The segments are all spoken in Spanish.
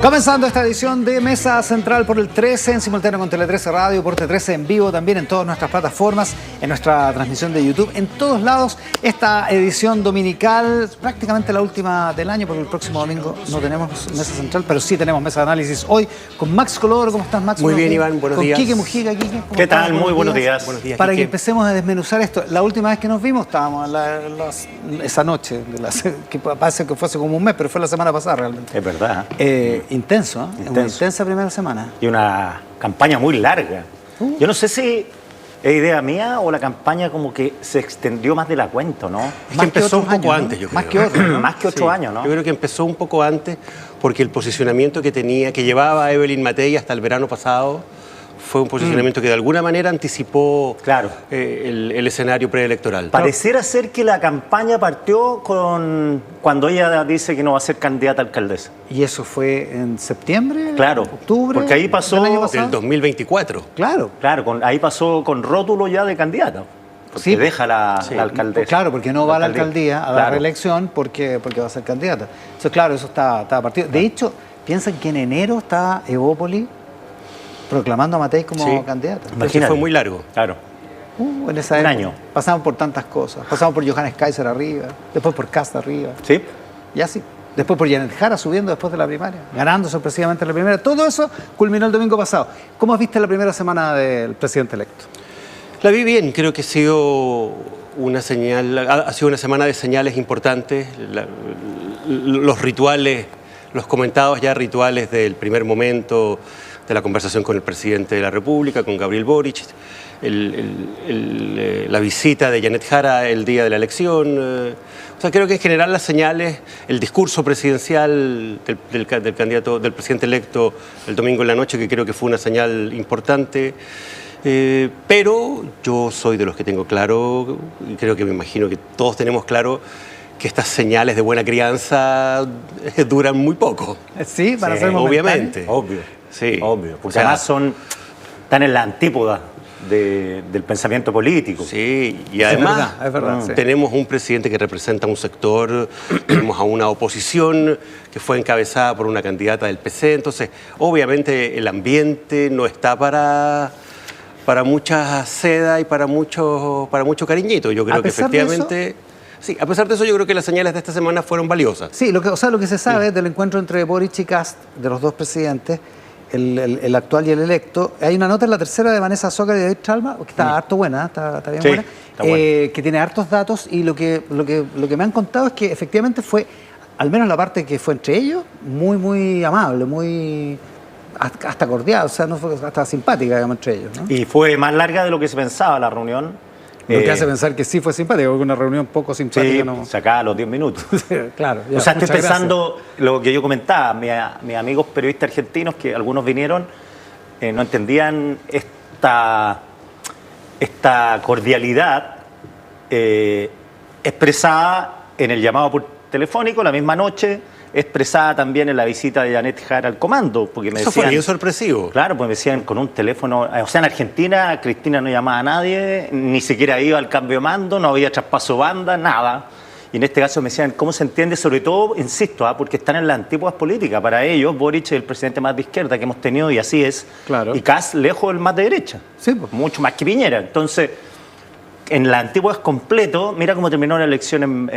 Comenzando esta edición de Mesa Central por el 13, en simultáneo con Tele 13 Radio, por T13 en vivo, también en todas nuestras plataformas, en nuestra transmisión de YouTube, en todos lados. Esta edición dominical, prácticamente la última del año, porque el próximo domingo no tenemos Mesa Central, pero sí tenemos Mesa de Análisis hoy con Max Colodoro. ¿Cómo estás, Max? Muy bien, Iván, buenos días. Con Quique Mujica. Quique, ¿qué tal? Muy buenos días. Buenos días, Para Quique. que empecemos a desmenuzar esto. La última vez que nos vimos estábamos esa noche, que parece que fue hace como un mes, pero fue la semana pasada realmente. Es verdad. Intenso, ¿eh? Una intensa primera semana. Y una campaña muy larga. Yo no sé si es idea mía o la campaña como que se extendió más de la cuenta, ¿no? Es que empezó un poco antes, yo creo. Más que otros, ¿no? Más que 8 años, ¿no? Yo creo que empezó un poco antes porque el posicionamiento que llevaba a Evelyn Matei hasta el verano pasado fue un posicionamiento que de alguna manera anticipó Claro. El escenario preelectoral. Pareciera ser que la campaña partió cuando ella dice que no va a ser candidata a alcaldesa. ¿Y eso fue en septiembre? Claro, ¿Octubre? porque ahí pasó ¿Del año pasado? Del 2024. Claro. Claro, ahí pasó con rótulo ya de candidata. Porque Sí. deja la alcaldesa. Claro, porque no va a la alcaldía a la Claro. reelección porque va a ser candidata. Entonces, claro, eso está partido. De hecho, piensan que en enero está Evópoli proclamando a Matei como Sí. candidata. Entonces Imagínate. fue muy largo. Claro. En esa Un época año. pasamos por tantas cosas. Pasamos por Johannes Kaiser arriba, después por Kast arriba, ¿Sí? y así. Después por Janet Jara subiendo después de la primaria, ganando sorpresivamente la primaria. Todo eso culminó el domingo pasado. ¿Cómo has visto la primera semana del presidente electo? La vi bien, creo que ha sido una semana de señales importantes. Los rituales, los comentados ya rituales del primer momento de la conversación con el presidente de la República, con Gabriel Boric, la visita de Janet Jara el día de la elección. O sea, creo que en general las señales, el discurso presidencial del presidente electo el domingo en la noche, que creo que fue una señal importante. Pero yo soy de los que tengo claro, y creo que me imagino que todos tenemos claro, que estas señales de buena crianza duran muy poco. Sí, para Sí, ser obviamente. Obvio. Sí. Obvio. Porque O sea, además están en la antípoda del pensamiento político. Sí, y además es verdad, sí. tenemos un presidente que representa un sector, tenemos a una oposición que fue encabezada por una candidata del PC, entonces obviamente el ambiente no está para mucha seda y para mucho cariñito. Yo creo A que pesar de efectivamente... Sí, a pesar de eso yo creo que las señales de esta semana fueron valiosas. Sí, lo que se sabe del encuentro entre Boric y Kast, de los dos presidentes, el actual y el electo, hay una nota en la tercera de Vanessa Zócar y David Chalma, que está harto buena, está bien Sí, buena, está buena. que tiene hartos datos, y lo que me han contado es que efectivamente fue, al menos la parte que fue entre ellos, muy, muy amable, muy hasta cordial, o sea, no fue hasta simpática, digamos, entre ellos, ¿no? Y fue más larga de lo que se pensaba la reunión. Lo que hace pensar que sí fue simpática, porque una reunión poco simpática Sí, no... se acaba a los 10 minutos. Claro. O sea, estoy muchas pensando lo que yo comentaba, mis amigos periodistas argentinos, que algunos vinieron, no entendían esta cordialidad expresada en el llamado por telefónico la misma noche, expresada también en la visita de Janet Jara al comando, porque me Eso decían... fue bien sorpresivo. Claro, pues me decían con un teléfono, o sea, en Argentina Cristina no llamaba a nadie, ni siquiera iba al cambio de mando, no había traspaso banda, nada. Y en este caso me decían, ¿cómo se entiende? Sobre todo, insisto, porque están en las antípodas políticas. Para ellos, Boric es el presidente más de izquierda que hemos tenido, y así es. Claro. Y Kast lejos el más de derecha. Sí, pues. Mucho más que Piñera. Entonces, en las antípodas completo, mira cómo terminó la elección,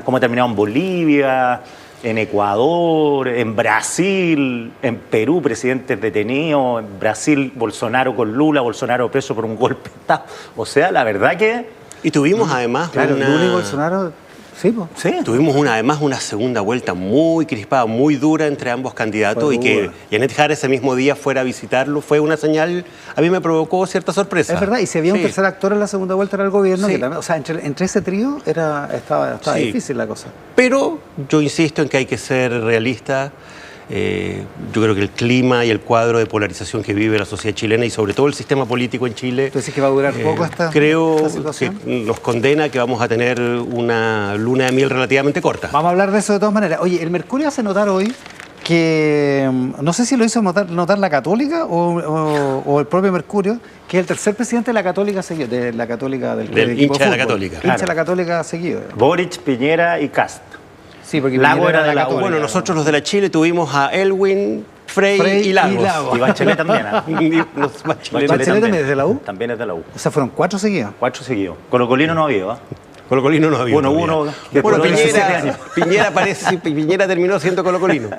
cómo terminó en Bolivia, en Ecuador, en Brasil, en Perú, presidentes detenidos, en Brasil, Bolsonaro con Lula, Bolsonaro preso por un golpe de Estado. O sea, la verdad que... Y tuvimos además Claro, Lula y Bolsonaro, sí, pues. Sí. Tuvimos además una segunda vuelta muy crispada, muy dura entre ambos candidatos, Fue y que dura. Janet Jara ese mismo día fuera a visitarlo fue una señal, a mí me provocó cierta sorpresa. Es verdad, y si había un Sí. tercer actor en la segunda vuelta era el gobierno, Sí. que también, o sea, entre ese trío estaba Sí. difícil la cosa. Pero yo insisto en que hay que ser realista. Yo creo que el clima y el cuadro de polarización que vive la sociedad chilena y sobre todo el sistema político en Chile, ¿Tú decís que va a durar poco esta creo situación? que nos condena a que vamos a tener una luna de miel relativamente corta. Vamos a hablar de eso de todas maneras. Oye, el Mercurio hace notar hoy que, no sé si lo hizo notar la Católica o el propio Mercurio, que es el tercer presidente de la Católica seguido, de la Católica del Del equipo hincha de la fútbol. Católica. Hincha de Claro. la Católica seguido. Boric, Piñera y Kast. Sí, porque Lago Piñera era de la U. Católica. Bueno, nosotros los de la Chile tuvimos a Elwin, Frey y Lagos. Y Bachelet también. Bachelet también es de la U. También es de la U. O sea, fueron 4 seguidos. 4 seguidos. Colocolino no había, ¿eh? Colocolino no había. Bueno, todavía. uno después Bueno, de 17 años. Piñera parece, sí, Piñera terminó siendo Colocolino.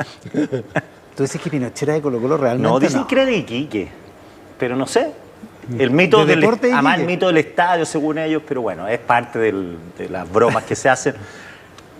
¿Tú dices que Pinochet era de Colo-Colo realmente? No, dicen que era de Iquique, pero no sé. El mito ¿De del deporte de además el Iquique? mito del estadio, según ellos, pero bueno, es parte de las bromas que se hacen.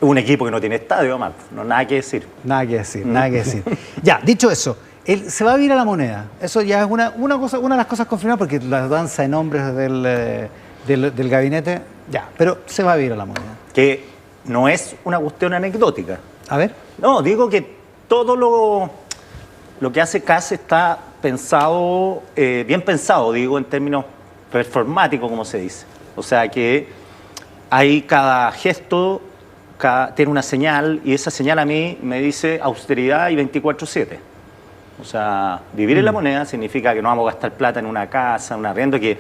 Un equipo que no tiene estadio, además, no nada que decir. Nada que decir, nada que decir. Ya, dicho eso, se va a vir a la moneda. Eso ya es una de las cosas confirmadas, porque la danza de nombres del gabinete, ya, pero se va a vir a la moneda. Que no es una cuestión anecdótica. A ver. No, digo que todo lo que hace CAS está pensado, bien pensado, digo, en términos performáticos, como se dice. O sea que hay cada gesto, tiene una señal, y esa señal a mí me dice austeridad y 24/7. O sea, vivir en la moneda significa que no vamos a gastar plata en una casa, un arriendo, que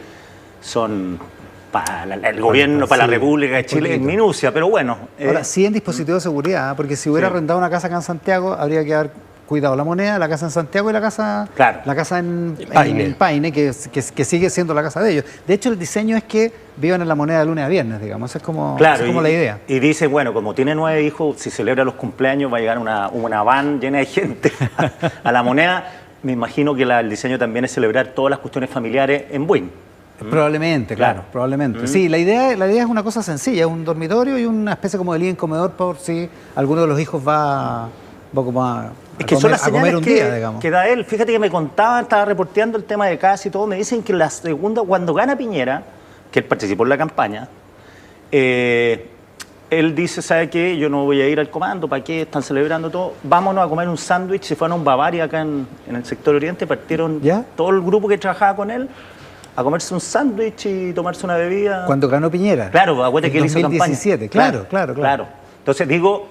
son para el gobierno, para la República de Chile, en minucia, pero bueno. Ahora, sí en dispositivo de seguridad, porque si hubiera arrendado una casa acá en Santiago, habría que haber cuidado la moneda, la casa en Santiago y la casa, Claro. la casa en Paine. Paine, que sigue siendo la casa de ellos. De hecho, el diseño es que vivan en la moneda de lunes a viernes, digamos. Esa es como, Claro, esa es como la idea. Y dicen, bueno, como tiene 9 hijos, si celebra los cumpleaños va a llegar una van llena de gente a la moneda. Me imagino que el diseño también es celebrar todas las cuestiones familiares en Buin. Probablemente, claro, Claro. probablemente. Sí, la idea es una cosa sencilla, es un dormitorio y una especie como de living comedor por si alguno de los hijos va como a Es que son las comer señales un día, digamos. que da él. Fíjate que me contaban, estaba reporteando el tema de CAS y todo, me dicen que la segunda, cuando gana Piñera, que él participó en la campaña, él dice, ¿sabe qué? Yo no voy a ir al comando, ¿para qué? Están celebrando todo. Vámonos a comer un sándwich. Se fueron a un Bavaria acá en el sector oriente, partieron ¿Ya? todo el grupo que trabajaba con él a comerse un sándwich y tomarse una bebida. Cuando ganó Piñera. Claro, acuérdate que él hizo campaña. 2017, claro. Entonces digo,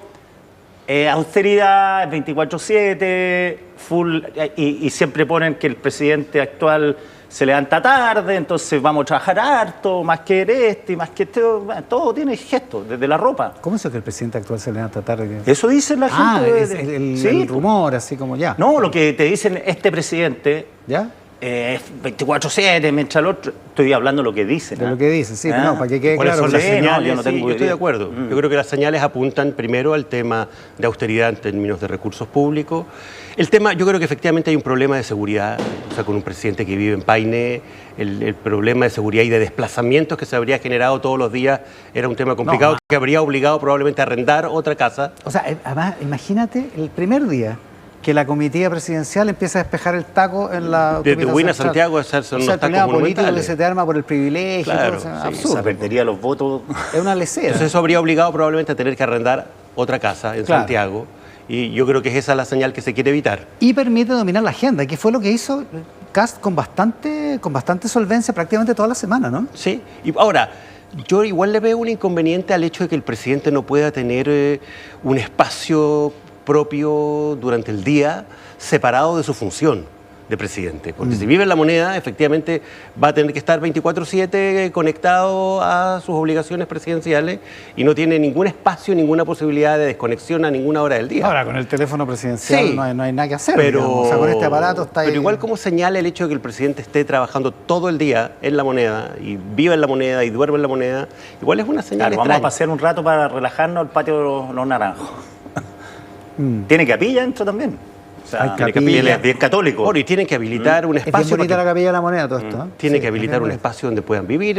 austeridad, 24/7, full, y siempre ponen que el presidente actual se levanta tarde, entonces vamos a trabajar harto, más que y más que bueno, todo tiene gestos, desde la ropa. ¿Cómo es eso que el presidente actual se levanta tarde? Eso dice la gente. Es el Sí, rumor, así como ya. no, lo que te dicen este presidente ¿Ya? es 24/7, mientras el otro. Estoy hablando lo que dicen. De lo que dice, sí, no, para que quede ¿Cuáles claro. son las Sí, no, señales? yo no tengo Sí, yo estoy idea. de acuerdo. Yo creo que las señales apuntan primero al tema de austeridad en términos de recursos públicos. El tema, yo creo que efectivamente hay un problema de seguridad, o sea, con un presidente que vive en Paine, el problema de seguridad y de desplazamientos que se habría generado todos los días era un tema complicado No, que habría obligado probablemente a arrendar otra casa. O sea, además, imagínate el primer día que la comitiva presidencial empieza a despejar el taco en la Desde autopista Buin a central. Santiago son O sea, unos el tacos problema político que monumentales. se te arma por el privilegio, Claro, todo, o sea, sí, absurdo. Se perdería los votos. Es una lecera. Entonces eso habría obligado probablemente a tener que arrendar otra casa en Claro. Santiago y yo creo que es esa la señal que se quiere evitar. Y permite dominar la agenda, que fue lo que hizo Kast con bastante solvencia prácticamente toda la semana, ¿no? Sí, y ahora, yo igual le veo un inconveniente al hecho de que el presidente no pueda tener un espacio propio durante el día separado de su función de presidente. Porque si vive en la moneda, efectivamente va a tener que estar 24/7 conectado a sus obligaciones presidenciales y no tiene ningún espacio, ninguna posibilidad de desconexión a ninguna hora del día. Ahora, con el teléfono presidencial Sí, no hay nada que hacer, pero, digamos. O sea, con este aparato está ahí. Pero igual como señala el hecho de que el presidente esté trabajando todo el día en la moneda y vive en la moneda y duerme en la moneda, igual es una señal Claro, vamos a extraña. pasear un rato para relajarnos al patio de los naranjos. Tiene capilla dentro también. O sea, Hay tiene capilla. Él es bien católico. Bueno, y tienen que habilitar un Es bien espacio. bonita para la capilla de la moneda, todo esto. ¿eh? Tiene Sí, que es habilitar bien un bonita. espacio donde puedan vivir,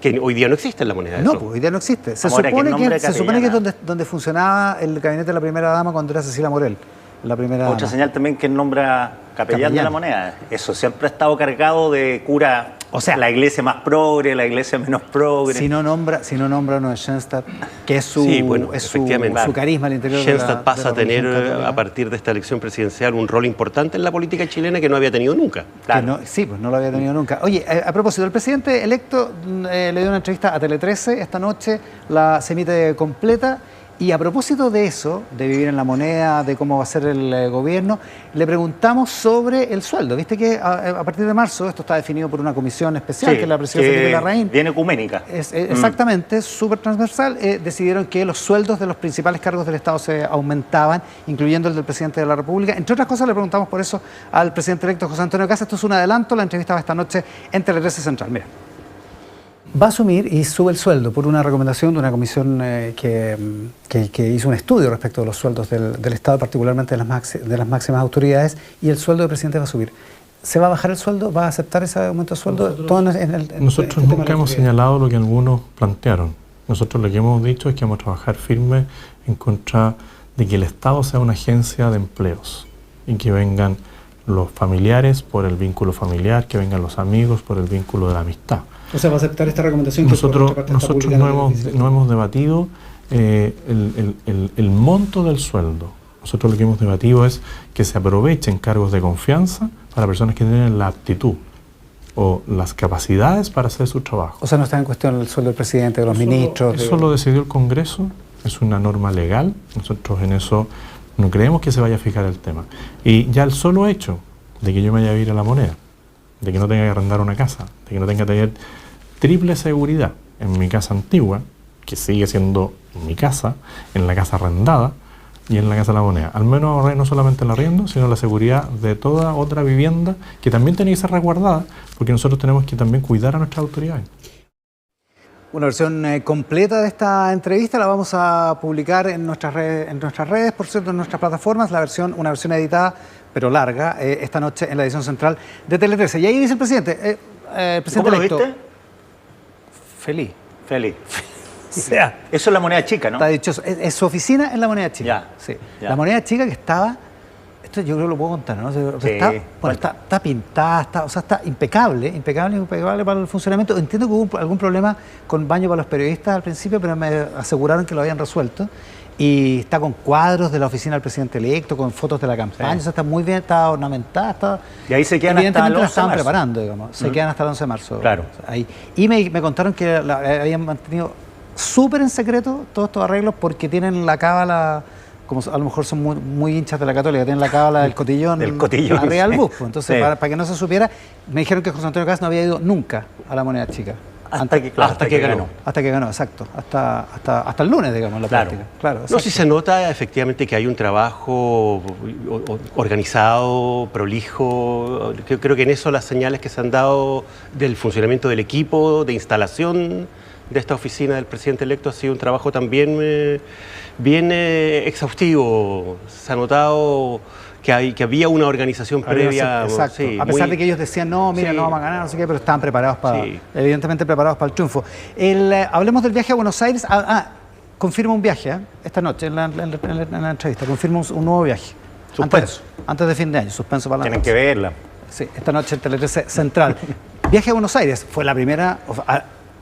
que hoy día no existe en la moneda. No, eso. pues hoy día no existe. Se Ahora, ¿qué supone nombre que es capellana? donde funcionaba el gabinete de la primera dama cuando era Cecilia Morel. La primera Otra dama. señal también que nombra capellán de Capellán. la moneda. Eso siempre ha estado cargado de cura. O sea, la iglesia más progre, la iglesia menos progre. Si no nombra uno de Schoenstatt, que es su, Sí, bueno, es su efectivamente. carisma al interior Schoenstatt de pasa la a tener, religión católica. a partir de esta elección presidencial, un rol importante en la política chilena que no había tenido nunca. Claro. Que no, sí, pues no lo había tenido nunca. Oye, a propósito, el presidente electo le dio una entrevista a Tele 13 esta noche, se emite completa Y a propósito de eso, de vivir en la moneda, de cómo va a ser el gobierno, le preguntamos sobre el sueldo. Viste que a partir de marzo esto está definido por una comisión especial, Sí, que es la presidencia de Larraín. viene ecuménica. Exactamente, súper transversal. Decidieron que los sueldos de los principales cargos del Estado se aumentaban, incluyendo el del presidente de la República. Entre otras cosas, le preguntamos por eso al presidente electo José Antonio Kast. Esto es un adelanto, la entrevista va esta noche en Tele 13 Central. Mira. Va a asumir y sube el sueldo por una recomendación de una comisión que hizo un estudio respecto de los sueldos del Estado, particularmente de las máximas autoridades, y el sueldo del presidente va a subir. ¿Se va a bajar el sueldo? ¿Va a aceptar ese aumento de sueldo? Nosotros nunca hemos señalado lo que algunos plantearon. Nosotros lo que hemos dicho es que vamos a trabajar firme en contra de que el Estado sea una agencia de empleos y que vengan los familiares por el vínculo familiar, que vengan los amigos por el vínculo de la amistad. O sea, va a aceptar esta recomendación. Nosotros no hemos debatido el monto del sueldo. Nosotros lo que hemos debatido es que se aprovechen cargos de confianza para personas que tienen la aptitud o las capacidades para hacer su trabajo. O sea, no está en cuestión el sueldo del presidente, de los ministros. Eso lo decidió el Congreso, es una norma legal. Nosotros en eso no creemos que se vaya a fijar el tema. Y ya el solo hecho de que yo me vaya a ir a la moneda, de que no tenga que arrendar una casa, de que no tenga que tener triple seguridad en mi casa antigua, que sigue siendo mi casa, en la casa arrendada y en la casa de la moneda. Al menos ahorré no solamente el arriendo, sino la seguridad de toda otra vivienda que también tiene que ser resguardada, porque nosotros tenemos que también cuidar a nuestras autoridades. Una versión completa de esta entrevista la vamos a publicar en nuestras redes, por cierto, en nuestras plataformas, una versión editada, pero larga, esta noche en la edición central de Tele 13. Y ahí dice el presidente ¿Cómo lo electo, viste? Feliz. O sea, eso es la moneda chica, ¿no? Está dichoso. Es su oficina en la moneda chica. Ya, sí. ya. La moneda chica que estaba, esto yo creo que lo puedo contar, ¿no? Sí, está pintada, está impecable para el funcionamiento. Entiendo que hubo algún problema con baño para los periodistas al principio, pero me aseguraron que lo habían resuelto. Y está con cuadros de la oficina del presidente electo, con fotos de la campaña, o sea, está muy bien, está ornamentada, Y ahí se quedan hasta el 11 de la marzo. estaban preparando, digamos. Se quedan hasta el 11 de marzo. Claro. Ahí. Y me contaron que habían mantenido súper en secreto todos estos arreglos porque tienen la cábala, como a lo mejor son muy hinchas de la Católica, tienen la cábala del cotillón, arriba del bus. Entonces, sí. para que no se supiera, me dijeron que José Antonio Kast no había ido nunca a la moneda chica. Hasta que ganó. Hasta que ganó, exacto. Hasta el lunes, digamos, en la práctica. Claro, no, sí se nota efectivamente que hay un trabajo organizado, prolijo. Creo que en eso las señales que se han dado del funcionamiento del equipo, de instalación de esta oficina del presidente electo ha sido un trabajo también bien exhaustivo. Se ha notado que había una organización previa. Exacto. Sí, a pesar de que ellos decían, no, mira, sí. no vamos a ganar, no sé qué, pero estaban preparados Sí. evidentemente preparados para el triunfo. Hablemos del viaje a Buenos Aires. Confirma un viaje esta noche en la entrevista. Confirma un nuevo viaje. Suspenso. Antes de fin de año, suspenso para la Tienen noche. que verla. Sí, esta noche en Tele 13 Central. Viaje a Buenos Aires. Fue la primera.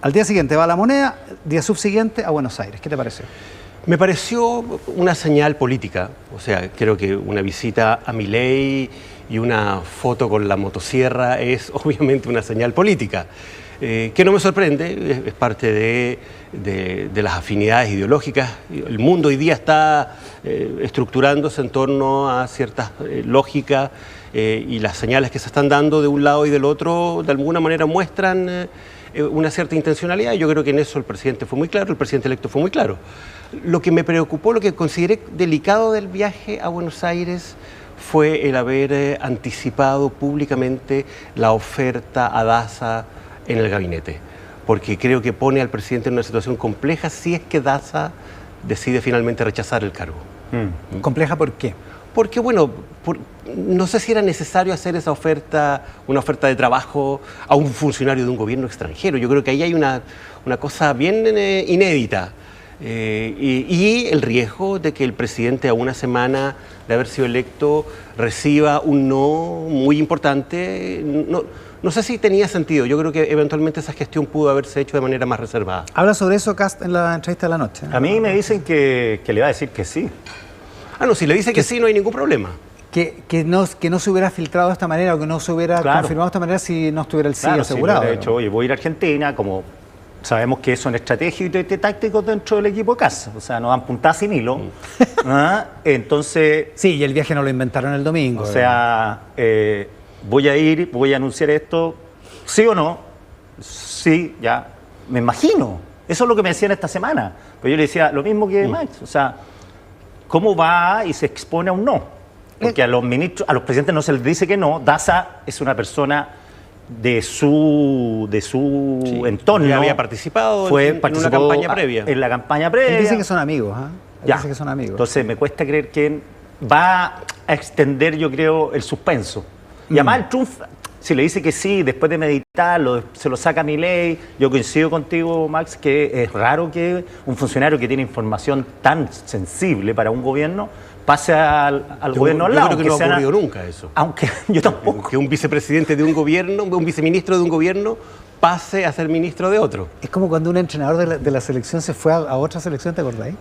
Al día siguiente va a La Moneda, día subsiguiente a Buenos Aires. ¿Qué te pareció? Me pareció una señal política, o sea, creo que una visita a Milei y una foto con la motosierra es obviamente una señal política, que no me sorprende, es parte de las afinidades ideológicas. El mundo hoy día está estructurándose en torno a ciertas lógicas y las señales que se están dando de un lado y del otro de alguna manera muestran una cierta intencionalidad. Yo creo que en eso el presidente fue muy claro, el presidente electo fue muy claro. Lo que me preocupó, lo que consideré delicado del viaje a Buenos Aires fue el haber anticipado públicamente la oferta a Daza en el gabinete, porque creo que pone al presidente en una situación compleja si es que Daza decide finalmente rechazar el cargo. ¿Compleja por qué? Porque, bueno, no sé si era necesario hacer esa oferta, una oferta de trabajo a un funcionario de un gobierno extranjero. Yo creo que ahí hay una cosa bien inédita. Y el riesgo de que el presidente a una semana de haber sido electo reciba un no muy importante, no sé si tenía sentido. Yo creo que eventualmente esa gestión pudo haberse hecho de manera más reservada. Habla sobre eso Kast en la entrevista de la noche. A mí me dicen que le va a decir que sí. No, si le dice que sí no hay ningún problema. Que no se hubiera filtrado de esta manera o que no se hubiera confirmado de esta manera si no estuviera el sí asegurado. Sí, de hecho, oye, voy a ir a Argentina, como sabemos que son estratégicos y tácticos dentro del equipo de casa, o sea, no dan puntadas sin hilo. ¿Ah? Entonces, Sí, y el viaje no lo inventaron el domingo. o sea, voy a ir, voy a anunciar esto, sí o no, sí, ya, me imagino. Eso es lo que me decían esta semana. Pero yo le decía lo mismo que Max, o sea, ¿cómo va y se expone a un no? Porque a los ministros, a los presidentes no se les dice que no. Daza es una persona de su entorno. Ya había participado en participó una campaña previa. En la campaña previa. Él dice que son amigos, ¿ah? Él Ya. dice que son amigos. Entonces me cuesta creer que va a extender, yo creo, el suspenso. Y además el Trump, si le dice que sí, después de meditarlo, se lo saca a Milei. Yo coincido contigo, Max, que es raro que un funcionario que tiene información tan sensible para un gobierno pase al gobierno al lado. Yo creo que no ha sea- ocurrido nunca eso. Aunque yo tampoco. Que un vicepresidente de un gobierno, un viceministro de un gobierno, pase a ser ministro de otro. Es como cuando un entrenador de la selección se fue a otra selección, ¿te acordáis?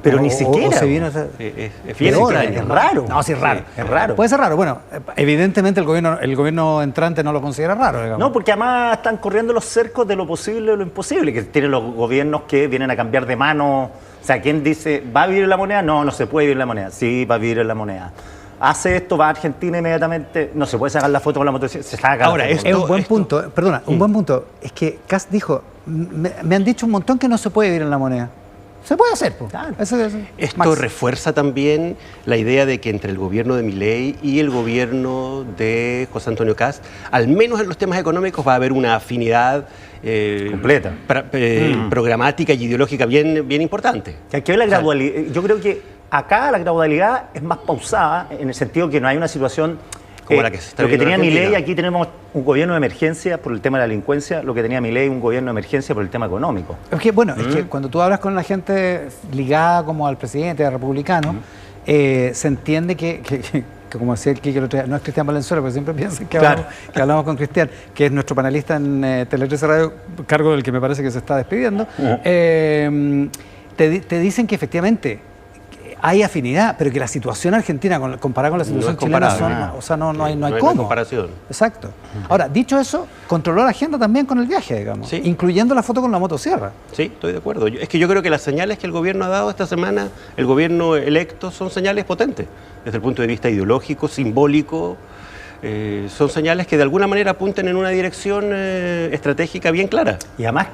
Pero O- ni o siquiera. se vino a- Es bien Peor, extraño. es raro. No, sí es raro. Es raro. Puede ser raro. Bueno, evidentemente el gobierno entrante no lo considera raro, digamos. No, porque además están corriendo los cercos de lo posible y lo imposible, que tienen los gobiernos que vienen a cambiar de mano. O sea, ¿quién dice, va a vivir en la moneda? No, no se puede vivir en la moneda. Sí, va a vivir en la moneda. Hace esto, va a Argentina inmediatamente, no se puede sacar la foto con la motocicleta, se saca Ahora, la foto. Es un buen esto- punto, perdona, un buen punto. Es que Kast dijo, me han dicho un montón que no se puede vivir en la moneda. Se puede hacer, pues. Claro. Esto Max. refuerza también la idea de que entre el gobierno de Milei y el gobierno de José Antonio Kast, al menos en los temas económicos, va a haber una afinidad Completa. programática y ideológica bien importante. Que hay que ver la gradualidad. Yo creo que acá la gradualidad es más pausada, en el sentido que no hay una situación Como la que se está lo que viviendo tenía en Argentina. Milei, aquí tenemos un gobierno de emergencia por el tema de la delincuencia, lo que tenía Milei, un gobierno de emergencia por el tema económico. Es que, bueno, es que cuando tú hablas con la gente ligada como al presidente, al republicano, se entiende que, como decía el Quique el otro día, no es Cristian Valenzuela, porque siempre piensan que, Claro. que hablamos con Cristian, que es nuestro panelista en Tele 13 Radio, cargo del que me parece que se está despidiendo. Te dicen que efectivamente hay afinidad, pero que la situación argentina comparada con la situación es chilena comparable. o sea, no hay No hay cómo. comparación. Exacto. Ahora, dicho eso, controló la agenda también con el viaje, digamos, Sí. incluyendo la foto con la motosierra. Sí, estoy de acuerdo. Es que yo creo que las señales que el gobierno ha dado esta semana, el gobierno electo, son señales potentes, desde el punto de vista ideológico, simbólico. Son señales que de alguna manera apuntan en una dirección estratégica bien clara. Y además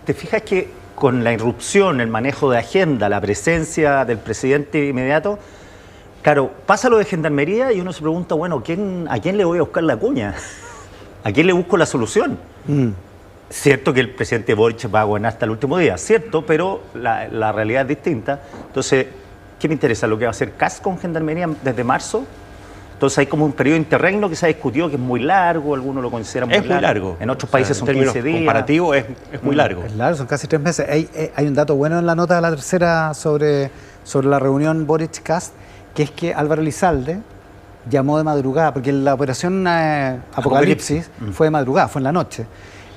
te fijas que con la irrupción, el manejo de agenda, la presencia del presidente inmediato, claro, pasa lo de Gendarmería y uno se pregunta, bueno, ¿a quién le voy a buscar la cuña? ¿A quién le busco la solución? Cierto que el presidente Boric va a gobernar hasta el último día, cierto, pero la realidad es distinta. Entonces, ¿qué me interesa? ¿Lo que va a hacer Kast con Gendarmería desde marzo? Entonces hay como un periodo interregno que se ha discutido que es muy largo, algunos lo consideran muy Es muy largo. En otros O sea, países son en términos 15 días. comparativos es muy largo. Es largo, son casi 3 meses. Hay un dato bueno en la nota de la tercera sobre la reunión Boric-Kast, que es que Álvaro Elizalde llamó de madrugada, porque la operación Apocalipsis fue de madrugada, fue en la noche,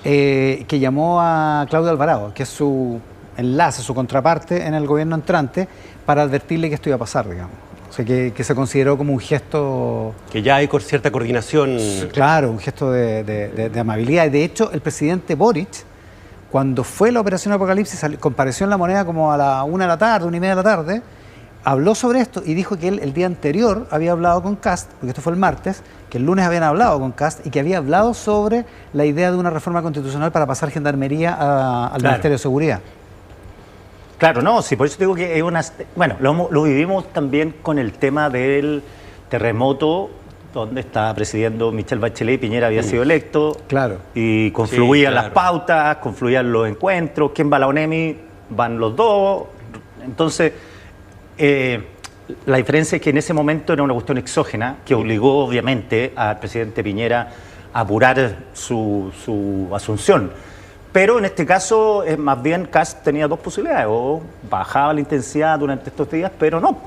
que llamó a Claudio Alvarado, que es su enlace, su contraparte en el gobierno entrante, para advertirle que esto iba a pasar, digamos. O sea, que se consideró como un gesto... Que ya hay cierta coordinación. Claro, un gesto de amabilidad. Y de hecho, el presidente Boric, cuando fue la operación Apocalipsis, compareció en La Moneda como a la 1 de la tarde, 1:30 de la tarde, habló sobre esto y dijo que él el día anterior había hablado con Kast, porque esto fue el martes, que el lunes habían hablado con Kast y que había hablado sobre la idea de una reforma constitucional para pasar Gendarmería al Ministerio de Seguridad. Claro, no, sí, por eso digo que es una... Bueno, lo vivimos también con el tema del terremoto, donde estaba presidiendo Michelle Bachelet y Piñera había sido electo. Claro. Y confluían Sí, claro. las pautas, confluían los encuentros. ¿Quién va a la ONEMI? Van los dos. Entonces, la diferencia es que en ese momento era una cuestión exógena que obligó, obviamente, al presidente Piñera a apurar su asunción. Pero en este caso, más bien, Kast tenía dos posibilidades. O bajaba la intensidad durante estos días, pero no.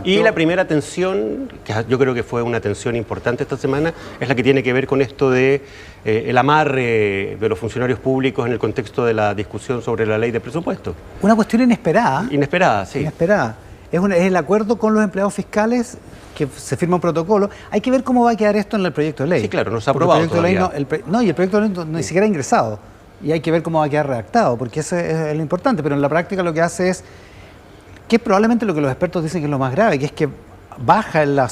Y la primera tensión, que yo creo que fue una tensión importante esta semana, es la que tiene que ver con esto de el amarre de los funcionarios públicos en el contexto de la discusión sobre la ley de presupuesto. Una cuestión inesperada. Inesperada, sí. Inesperada. Es el acuerdo con los empleados fiscales que se firma un protocolo. Hay que ver cómo va a quedar esto en el proyecto de ley. Sí, claro, no se ha Porque aprobado el proyecto de ley todavía. y el proyecto de ley ni siquiera ha ingresado. y hay que ver cómo va a quedar redactado, porque eso es lo importante, pero en la práctica lo que hace es, que es probablemente lo que los expertos dicen que es lo más grave, que es que baja la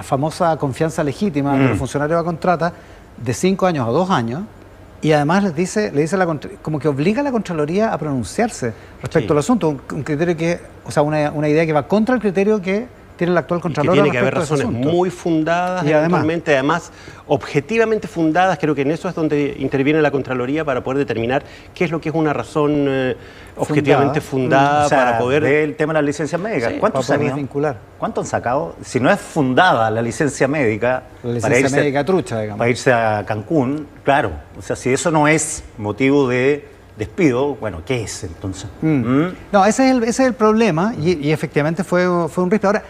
famosa confianza legítima de los funcionarios a contrata de 5 años a 2 años, y además le dice como que obliga a la Contraloría a pronunciarse respecto al asunto, un criterio que, o sea, una idea que va contra el criterio que tiene el actual Contralor. Y que tiene que haber razones muy fundadas, y además objetivamente fundadas. Creo que en eso es donde interviene la Contraloría para poder determinar qué es lo que es una razón objetivamente fundada o sea, para poder... el tema de las licencias médicas. Sí, ¿Cuántos para poder años? vincular. ¿Cuánto han sacado? Si no es fundada la licencia médica, La licencia médica trucha, digamos. para irse a Cancún, claro. O sea, si eso no es motivo de despido, bueno, ¿qué es entonces? No, ese es el problema, y efectivamente fue un rispe. Ahora,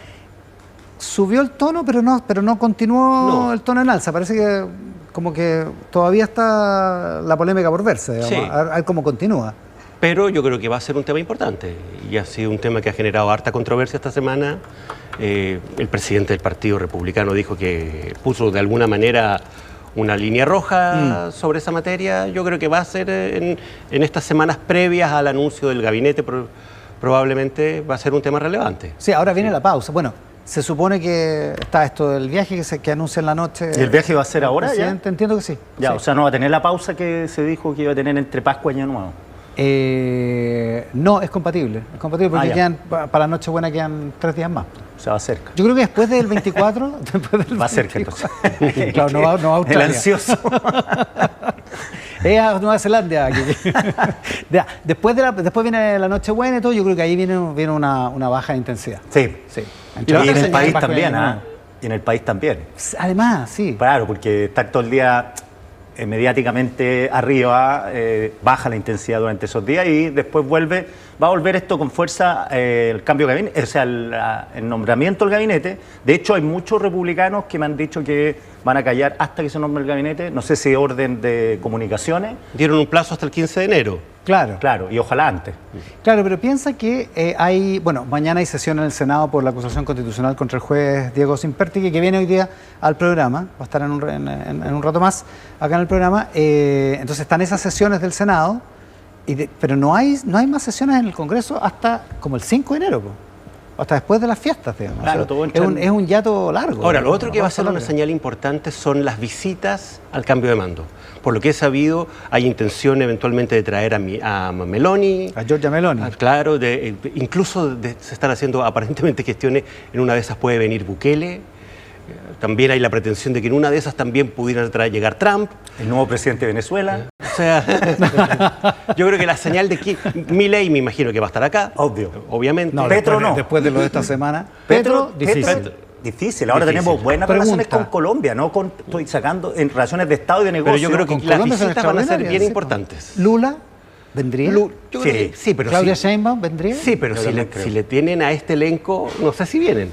subió el tono, pero no continuó el tono en alza. Parece que como que todavía está la polémica por verse, digamos. Sí. A ver cómo continúa. Pero yo creo que va a ser un tema importante, y ha sido un tema que ha generado harta controversia esta semana. El presidente del Partido Republicano dijo que puso de alguna manera una línea roja sobre esa materia. Yo creo que va a ser en estas semanas previas al anuncio del gabinete, probablemente va a ser un tema relevante. Sí, ahora viene la pausa. Bueno, se supone que está esto del viaje que anuncia en la noche. ¿Y el viaje va a ser ahora ya? Entiendo que sí. Ya, Sí. o sea, no va a tener la pausa que se dijo que iba a tener entre Pascua y Año Nuevo. No, es compatible. Es compatible porque para la Nochebuena quedan 3 días más. O sea, va cerca. Yo creo que después del 24... después del Va cerca 24, entonces. Claro, no va a Australia. El ansioso. Es a Nueva Zelanda. Ya, después viene la Nochebuena y todo, yo creo que ahí viene una baja de intensidad. Sí. Sí. Y en el país Pascua y también, Año ¿ah? Nuevo. Y en el país también. Además, sí. Claro, porque estar todo el día mediáticamente arriba, baja la intensidad durante esos días y después va a volver esto con fuerza el cambio de gabinete, o sea, el nombramiento del gabinete. De hecho, hay muchos republicanos que me han dicho que van a callar hasta que se nombre el gabinete, no sé si orden de comunicaciones. Dieron un plazo hasta el 15 de enero. Claro. Claro, y ojalá antes. Claro, pero piensa que mañana hay sesión en el Senado por la acusación constitucional contra el juez Diego Simperti, que viene hoy día al programa, va a estar en un rato más acá en el programa. Entonces están esas sesiones del Senado, pero no hay más sesiones en el Congreso hasta como el 5 de enero, hasta después de las fiestas, digamos. Claro, O sea, todo es un hiato largo. Ahora, lo otro que va a ser una larga. señal importante son las visitas al cambio de mando. Por lo que he sabido, hay intención eventualmente de traer a Meloni. A Giorgia Meloni. Claro, incluso se están haciendo aparentemente gestiones, en una de esas puede venir Bukele. También hay la pretensión de que en una de esas también pudiera llegar Trump. El nuevo presidente de Venezuela. O sea, yo creo que la señal de que Milei me imagino que va a estar acá. Obvio. Obviamente. No, Petro no. Después de lo de esta semana. Difícil. Difícil. Ahora Difícil. tenemos buenas Pregunta. relaciones con Colombia, no estoy sacando en relaciones de Estado y de negocio. Pero yo creo que Con las Colombia son visitas van a ser extraordinarias, bien sí, importantes. Lula vendría. Yo creo Sí. que sí, pero Claudia sí. Sheinbaum vendría. Sí, pero Yo si también creo. le tienen a este elenco, no sé si vienen.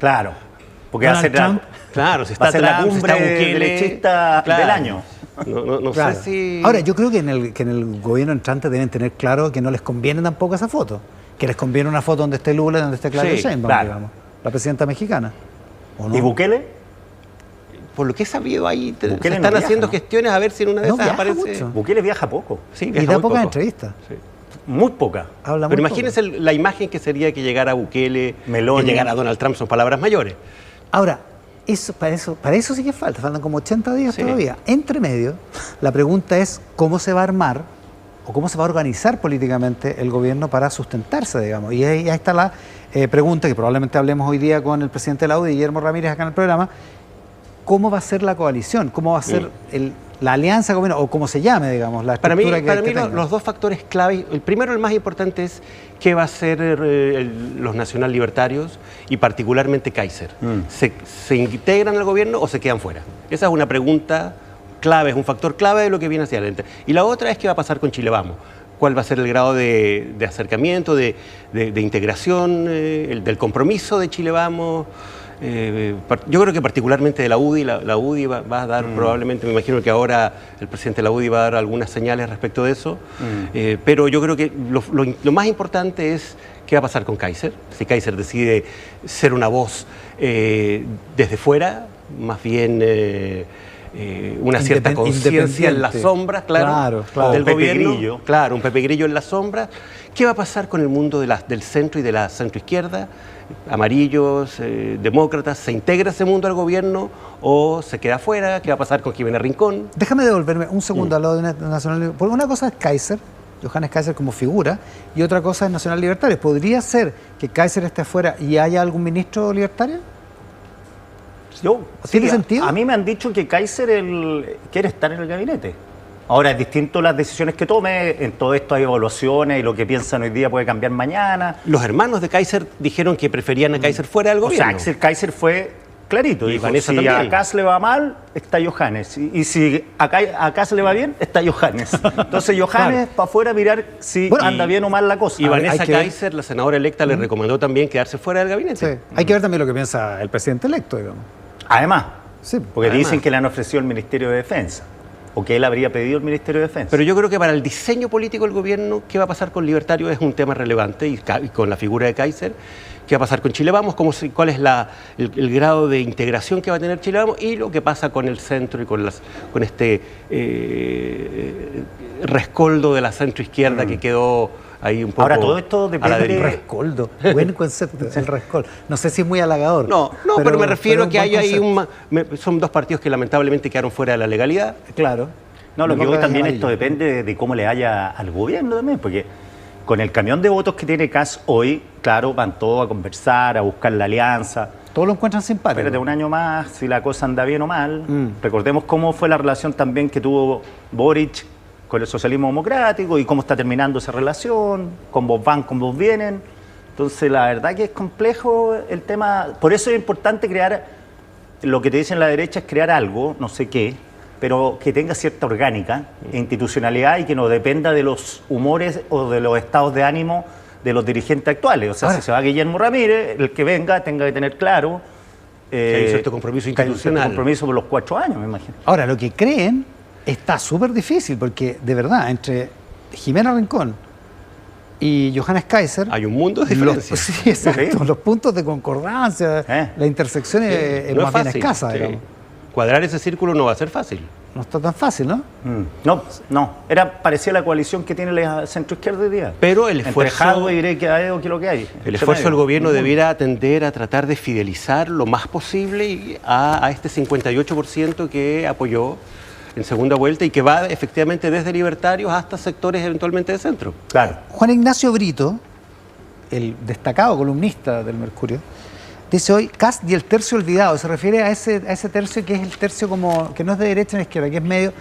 Claro. Porque va a Donald ser Trump. Claro, si va a está ser la Trump, si está cumbre Bukele, derechista claro. del año. No Claro. sé si... Ahora, yo creo que en el gobierno entrante deben tener claro que no les conviene tampoco esa foto. Que les conviene una foto donde esté Lula y donde esté Claudia Sí, Sheinbaum, claro. digamos, la presidenta mexicana. ¿O no? ¿Y Bukele? Por lo que he sabido ahí, se Bukele no están viaja, haciendo ¿no? gestiones a ver si en una de No esas viaja aparece... mucho. Bukele viaja poco. Sí, Y viaja da muy pocas poco. entrevistas. Sí. Muy poca. Habla Pero muy imagínense la imagen que sería que llegara Bukele, Meloni. que llegara Donald Trump, son palabras mayores. poco. Ahora, para eso sí que faltan como 80 días Sí. todavía. Entre medio, la pregunta es cómo se va a armar o cómo se va a organizar políticamente el gobierno para sustentarse, digamos. Y ahí está la pregunta que probablemente hablemos hoy día con el presidente de la UDI, Guillermo Ramírez, acá en el programa. ¿Cómo va a ser la coalición? ¿Cómo va a ser la alianza gobierno, o como se llame, digamos, la Para mí, estructura que tenga? los dos factores clave, el primero, el más importante, es qué va a hacer los nacional libertarios y particularmente Kaiser. ¿Se integran al gobierno o se quedan fuera? Esa es una pregunta clave, es un factor clave de lo que viene hacia adelante. Y la otra es qué va a pasar con Chile Vamos. ¿Cuál va a ser el grado de acercamiento, de integración, del compromiso de Chile Vamos? Yo creo que particularmente de la UDI, la UDI va a dar probablemente, me imagino que ahora el presidente de la UDI va a dar algunas señales respecto de eso, pero yo creo que lo más importante es qué va a pasar con Kaiser, si Kaiser decide ser una voz desde fuera, más bien una cierta conciencia en las sombras, Claro, del Pepe gobierno. Grillo. Claro, un Pepe Grillo en las sombras. ¿Qué va a pasar con el mundo del centro y de la centroizquierda? Amarillos, demócratas, ¿se integra ese mundo al gobierno o se queda afuera? ¿Qué va a pasar con Jimena Rincón? Déjame devolverme un segundo al lado de Nacional. Porque una cosa es Kaiser, Johannes Kaiser como figura, y otra cosa es Nacional Libertario. ¿Podría ser que Kaiser esté afuera y haya algún ministro libertario? ¿Tiene sentido? A mí me han dicho que Kaiser quiere estar en el gabinete. Ahora, es distinto las decisiones que tome, en todo esto hay evaluaciones y lo que piensan hoy día puede cambiar mañana. Los hermanos de Kaiser dijeron que preferían a Kaiser fuera del O sea, gobierno. Axel Kaiser fue clarito. Y Dijo, Vanessa si también. a Kass le va mal, está Johannes. Y si a Kass le va bien, está Johannes. Entonces Johannes para afuera a mirar si anda bien o mal la cosa. Y Vanessa hay que ver. Kaiser, la senadora electa, le recomendó también quedarse fuera del gabinete. Sí. Hay que ver también lo que piensa el presidente electo, digamos. Además, Sí. porque Además. dicen que le han ofrecido el Ministerio de Defensa. O que él habría pedido el Ministerio de Defensa. Pero yo creo que para el diseño político del gobierno, ¿qué va a pasar con Libertario? Es un tema relevante y con la figura de Kaiser. ¿Qué va a pasar con Chile Vamos? ¿Cuál es el grado de integración que va a tener Chile Vamos? Y lo que pasa con el centro y con este rescoldo de la centroizquierda que quedó ahí un poco. Ahora, todo esto a la depende deriva. Rescoldo, buen concepto, el rescoldo. No sé si es muy halagador. No, pero me refiero pero que un hay buen ahí concepto. son dos partidos que lamentablemente quedaron fuera de la legalidad. Claro. No, lo que voy Demócratas también, y esto amarillos. depende de cómo le haya al gobierno también, porque con el camión de votos que tiene Kass hoy, claro, van todos a conversar, a buscar la alianza. Todos lo encuentran simpático. Espérate un año más, si la cosa anda bien o mal. Recordemos cómo fue la relación también que tuvo Boric con el socialismo democrático y cómo está terminando esa relación, con vos van, con vos vienen. Entonces, la verdad que es complejo el tema. Por eso es importante crear, lo que te dicen la derecha es crear algo, no sé qué, pero que tenga cierta orgánica e institucionalidad y que no dependa de los humores o de los estados de ánimo de los dirigentes actuales. O sea, Ahora, si se va Guillermo Ramírez, el que venga tenga que tener claro Que hay un cierto compromiso que hay un cierto institucional. compromiso por los 4 años, me imagino. Ahora, lo que creen está súper difícil porque, de verdad, entre Jimena Rincón y Johannes Kaiser... Hay un mundo de diferencia. Sí, exacto. Sí. Los puntos de concordancia, la intersección es No más bien fácil, escasa, sí. digamos. Cuadrar ese círculo no va a ser fácil. No está tan fácil, ¿no? No, parecía la coalición que tiene la centroizquierda hoy día. Pero el Entre esfuerzo- Jadwe y Irequia, ¿qué es lo que hay? El Entre esfuerzo del medio. gobierno debiera atender a tratar de fidelizar lo más posible a este 58% que apoyó en segunda vuelta y que va efectivamente desde libertarios hasta sectores eventualmente de centro. Claro. Juan Ignacio Brito, el destacado columnista del Mercurio, dice hoy Kast y el tercio olvidado. Se refiere a ese tercio que es el tercio como que no es de derecha ni de izquierda, que es medio,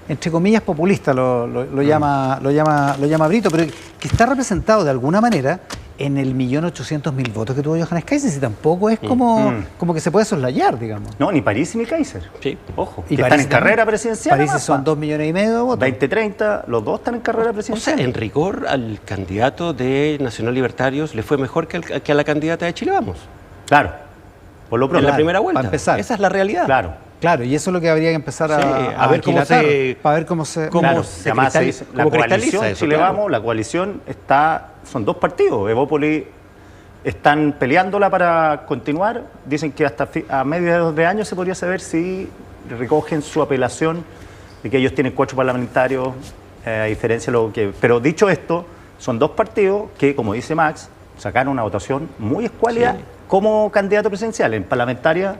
entre comillas, populista, lo llama Brito, pero que está representado de alguna manera en el 1.800.000 votos que tuvo Johannes Kaiser, y tampoco es como que se puede soslayar, digamos. No, ni París ni Kaiser. Sí. Ojo. Y Que están París en carrera también. presidencial. París además, son pa. 2,5 millones de votos. 20-30, los dos están en carrera O presidencial. sea, en rigor al candidato de Nacional Libertarios le fue mejor que a la candidata de Chile Vamos. Claro. Por lo En pronto. la primera vuelta. para empezar. Esa es la realidad. Claro. Claro, y eso es lo que habría que empezar Sí, a ver cómo aquilatar, se- para ver cómo se... cómo Claro, se además se cristaliza- dice, la cómo cristaliza coalición eso, Chile claro. Vamos, la coalición son dos partidos. Evópolis están peleándola para continuar. Dicen que hasta a mediados de año se podría saber si recogen su apelación de que ellos tienen 4 parlamentarios, a diferencia de lo que... Pero dicho esto, son dos partidos que, como dice Max, sacaron una votación muy escuálida Sí. como candidato presidencial. En parlamentaria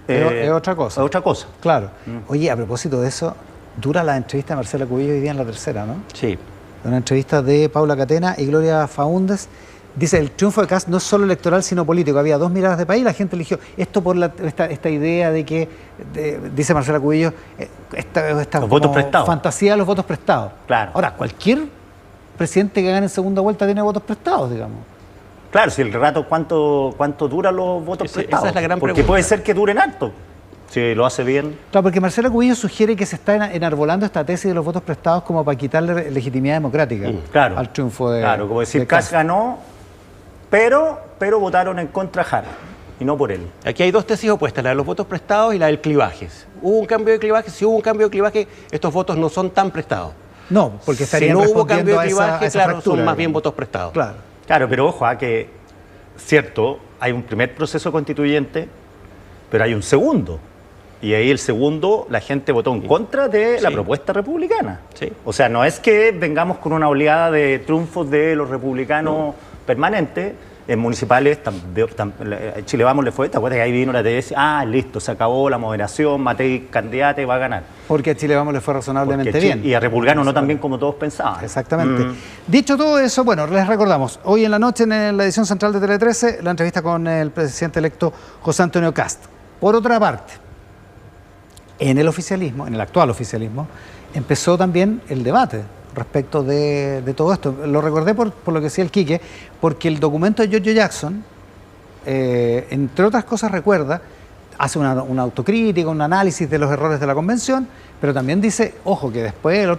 Es otra cosa. Es otra cosa. Claro. Oye, a propósito de eso, dura la entrevista de Marcela Cubillo hoy día en La Tercera, ¿no? Sí. Una entrevista de Paula Catena y Gloria Faúndez. Dice, el triunfo de Kast no es solo electoral, sino político. Había dos miradas de país, la gente eligió. Esto por esta idea de que, dice Marcela Cubillo, esta Los votos como prestados. fantasía de los votos prestados. Claro. Ahora, cualquier presidente que gane en segunda vuelta tiene votos prestados, digamos. Claro, si el rato, ¿cuánto duran los votos Esa prestados? es la gran Porque pregunta. puede ser que duren harto. Si lo hace bien. Claro, porque Marcela Cubillo sugiere que se está enarbolando esta tesis de los votos prestados como para quitarle legitimidad democrática Claro. al triunfo de Claro, como decir, de Kast ganó, pero votaron en contra de Jara y no por él. Aquí hay dos tesis opuestas, la de los votos prestados y la del clivaje. ¿Hubo un cambio de clivaje? Si hubo un cambio de clivaje, estos votos no son tan prestados. No, porque Si estarían no hubo respondiendo cambio de a esa clivaje, claro, fractura, son más bien digamos. votos prestados. Claro. Claro, pero ojo, que, cierto, hay un primer proceso constituyente, pero hay un segundo. Y ahí el segundo, la gente votó en contra de la propuesta republicana. Sí. O sea, no es que vengamos con una oleada de triunfos de los republicanos permanentes. En municipales, Chile Vamos le fue, ¿te acuerdas que ahí vino la TS? Listo, se acabó la moderación, Matei candidato y va a ganar. Porque a Chile Vamos le fue razonablemente bien. Y a Republicano no tan bien como todos pensaban. Exactamente. Dicho todo eso, bueno, les recordamos, hoy en la noche en la edición central de Tele 13, la entrevista con el presidente electo José Antonio Kast. Por otra parte, en el oficialismo, en el actual oficialismo, empezó también el debate respecto de todo esto. Lo recordé por lo que decía el Quique, porque el documento de Giorgio Jackson, entre otras cosas recuerda, hace una autocrítica, un análisis de los errores de la convención, pero también dice, ojo, que después el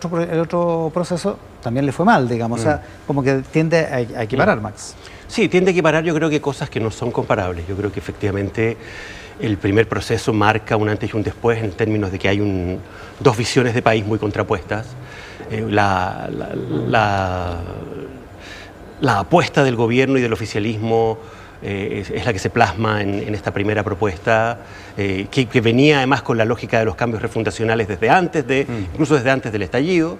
otro proceso también le fue mal, digamos, o sea, como que tiende a equiparar, Max. Sí, tiende a equiparar, yo creo que cosas que no son comparables. Yo creo que efectivamente el primer proceso marca un antes y un después en términos de que hay dos visiones de país muy contrapuestas. La apuesta del gobierno y del oficialismo es la que se plasma en esta primera propuesta, que venía además con la lógica de los cambios refundacionales incluso desde antes del estallido.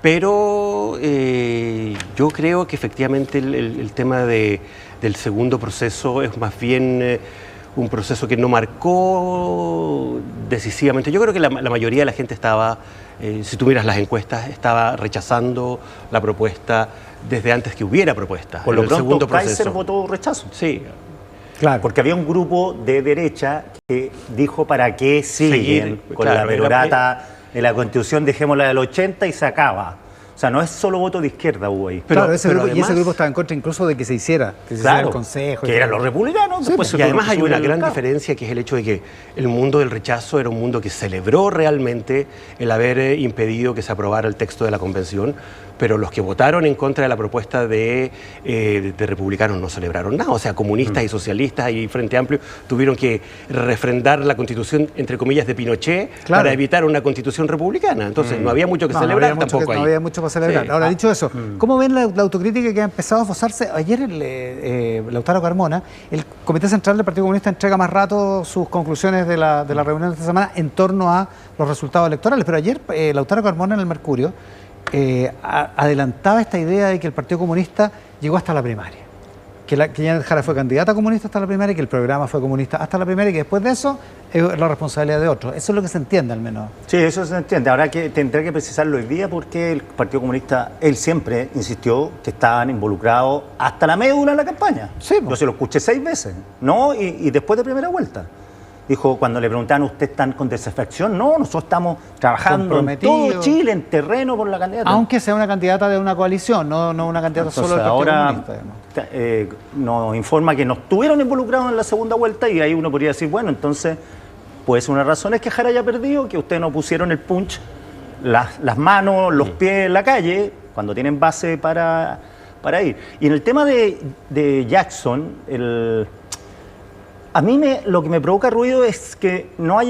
Pero yo creo que efectivamente el tema del segundo proceso es más bien un proceso que no marcó decisivamente. Yo creo que la mayoría de la gente estaba, si tú miras las encuestas, estaba rechazando la propuesta desde antes que hubiera propuesta. Por lo el pronto, segundo Kaiser proceso votó rechazo. Sí. Claro. Porque había un grupo de derecha que dijo para qué siguen con la perorata de la Constitución, dejémosla del 80 y se acaba. O sea, no es solo voto de izquierda hubo ahí. Claro, ese grupo estaba en contra incluso de que se hiciera el Consejo. Que eran los republicanos. Sí, y además hay una gran diferencia, que es el hecho de que el mundo del rechazo era un mundo que celebró realmente el haber impedido que se aprobara el texto de la convención, pero los que votaron en contra de la propuesta de republicanos no celebraron nada. O sea, comunistas y socialistas y Frente Amplio tuvieron que refrendar la constitución, entre comillas, de Pinochet, para evitar una constitución republicana. Entonces no había mucho que celebrar tampoco ahí. No había mucho para celebrar. Sí. Ahora, dicho eso, ¿cómo ven la autocrítica que ha empezado a esbozarse? Ayer Lautaro Carmona, el Comité Central del Partido Comunista, entrega más rato sus conclusiones de la reunión de esta semana en torno a los resultados electorales. Pero ayer Lautaro Carmona en el Mercurio adelantaba esta idea de que el Partido Comunista llegó hasta la primaria, que Janet Jara fue candidata comunista hasta la primaria y que el programa fue comunista hasta la primaria y que después de eso es la responsabilidad de otros. Eso es lo que se entiende al menos. Sí, eso se entiende. Ahora que tendré que precisarlo hoy día porque el Partido Comunista, él siempre insistió que estaban involucrados hasta la médula en la campaña. Sí, yo se lo escuché 6 veces, ¿no? Y después de primera vuelta. Dijo, cuando le preguntaban, ¿ustedes están con desafección? No, nosotros estamos trabajando en todo Chile, en terreno por la candidata. Aunque sea una candidata de una coalición, no una candidata solo del Partido Comunista. Ahora nos informa que no estuvieron involucrados en la segunda vuelta y ahí uno podría decir, bueno, entonces puede ser una razón es que Jara haya perdido, que ustedes no pusieron el punch, las manos, los pies en la calle, cuando tienen base para ir. Y en el tema de Jackson, a mí lo que me provoca ruido es que no